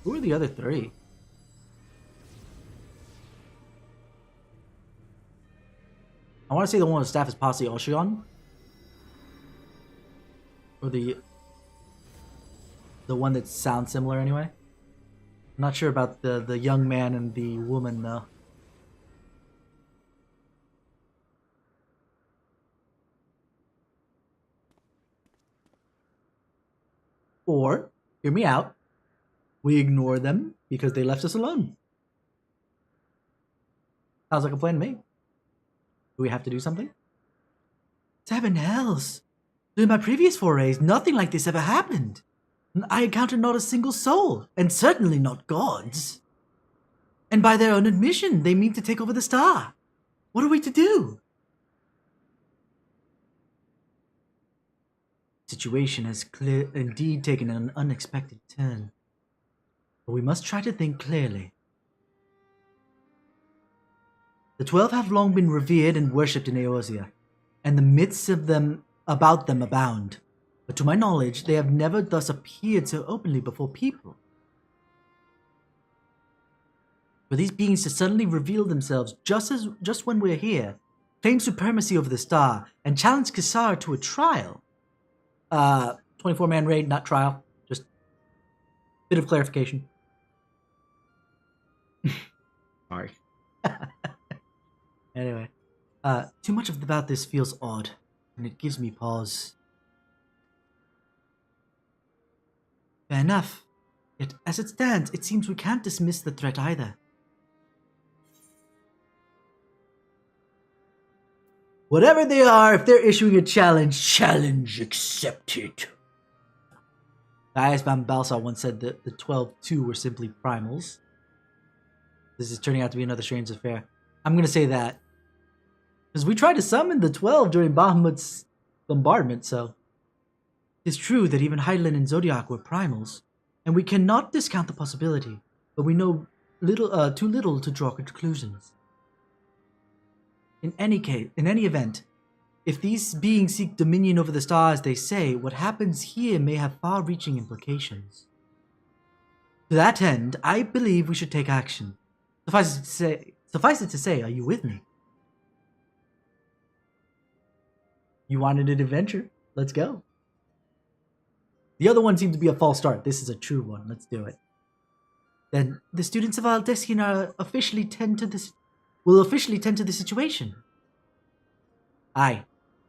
Who are the other 3? I want to say the one with the staff is Posse Oshion. Or the one that sounds similar anyway. I'm not sure about the young man and the woman though. Or, hear me out, we ignore them because they left us alone. Sounds like a plan to me. Do we have to do something? 7 hells! During my previous forays, nothing like this ever happened. I encountered not a single soul, and certainly not gods. And by their own admission, they mean to take over the star. What are we to do? The situation has indeed taken an unexpected turn. But we must try to think clearly. The 12 have long been revered and worshipped in Eorzea, and the myths of them about them abound. But to my knowledge, they have never thus appeared so openly before people. For these beings to suddenly reveal themselves just when we're here, claim supremacy over the star, and challenge Kisar to a trial. 24-man raid, not trial. Just bit of clarification. Sorry. Anyway, too much about this feels odd, and it gives me pause. Fair enough. Yet, as it stands, it seems we can't dismiss the threat either. Whatever they are, if they're issuing a challenge accepted. Gaius Van Balsar once said that the 12-2 were simply primals. this is turning out to be another strange affair. I'm gonna say that. Because we tried to summon the 12 during Bahamut's bombardment, so... It's true that even Heidelin and Zodiac were primals, and we cannot discount the possibility, but we know too little to draw conclusions. In any event, if these beings seek dominion over the stars, they say, what happens here may have far-reaching implications. To that end, I believe we should take action. Suffice it to say, are you with me? You wanted an adventure? Let's go. The other one seemed to be a false start. This is a true one. Let's do it. Then the students of Aldesian will officially tend to the situation. Aye.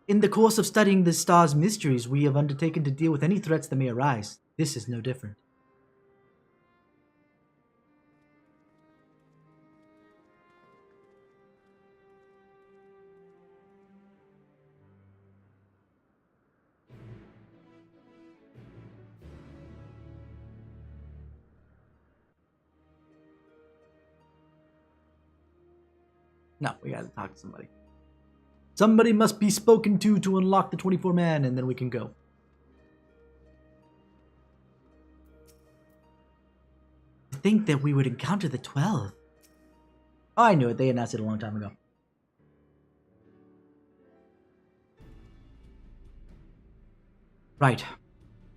In the course of studying the star's mysteries, we have undertaken to deal with any threats that may arise. This is no different. No, we gotta talk to somebody. Somebody must be spoken to unlock the 24-man, and then we can go. I think that we would encounter the 12. Oh, I knew it. They announced it a long time ago. Right.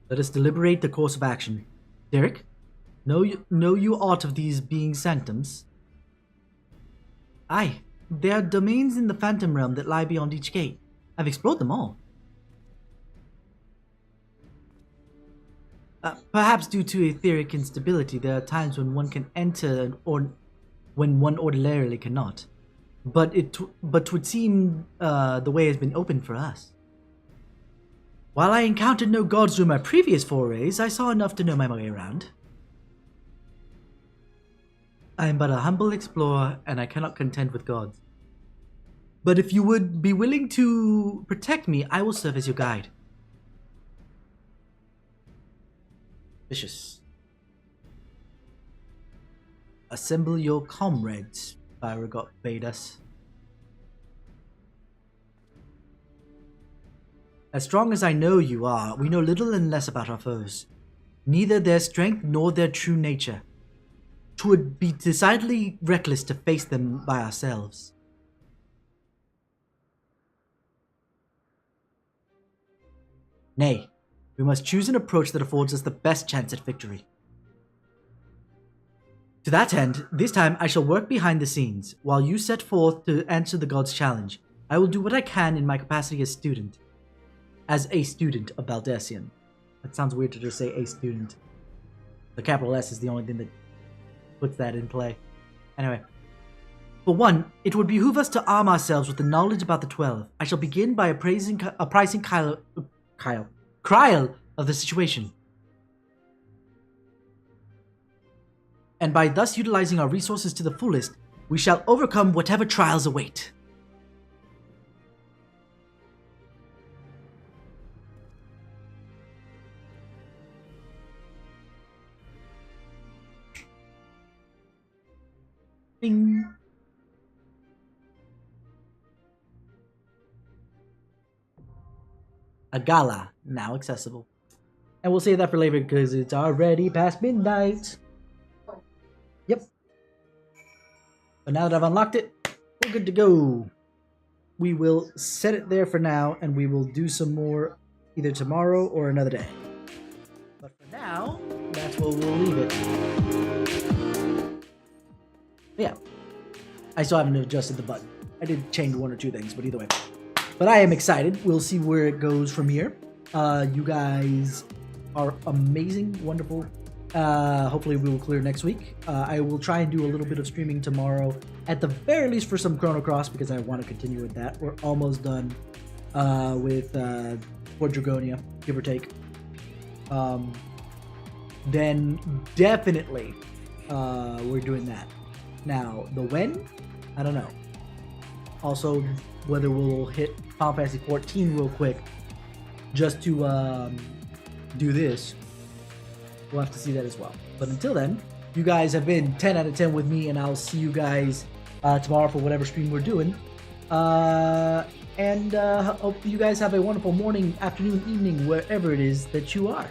Let us deliberate the course of action. Derek, know you aught of these being sanctums? Aye. There are domains in the Phantom Realm that lie beyond each gate. I've explored them all. Perhaps due to etheric instability, there are times when one can enter or when one ordinarily cannot. But would seem the way has been opened for us. While I encountered no gods during my previous forays, I saw enough to know my way around. I am but a humble explorer, and I cannot contend with gods. But if you would be willing to protect me, I will serve as your guide. Vicious. Assemble your comrades, Fyragot bade us. As strong as I know you are, we know little and less about our foes. Neither their strength nor their true nature. 'Twould be decidedly reckless to face them by ourselves. Nay, we must choose an approach that affords us the best chance at victory. To that end, this time I shall work behind the scenes, while you set forth to answer the god's challenge. I will do what I can in my capacity as a student of Baldessian. That sounds weird to just say a student. The capital S is the only thing that puts that in play. Anyway. For one, it would behoove us to arm ourselves with the knowledge about the 12. I shall begin by apprising Kryl of the situation. And by thus utilizing our resources to the fullest, we shall overcome whatever trials await. Bing. A gala, now accessible. And we'll save that for later because it's already past midnight. Yep. But now that I've unlocked it, we're good to go. We will set it there for now, and we will do some more either tomorrow or another day. But for now, that's where we'll leave it. Yeah. I still haven't adjusted the button. I did change one or two things, but either way. But I am excited. We'll see where it goes from here. You guys are amazing, wonderful. Hopefully we will clear next week. I will try and do a little bit of streaming tomorrow, at the very least for some Chrono Cross, because I want to continue with that. We're almost done with Fort Dragonia, give or take. Then definitely we're doing that. Now, the when? I don't know. Also, whether we'll hit Final Fantasy 14 real quick just to do this. We'll have to see that as well. But until then, You guys have been 10 out of 10 with me, and I'll see you guys tomorrow for whatever stream we're doing. And hope you guys have a wonderful morning, afternoon, evening, wherever it is that you are.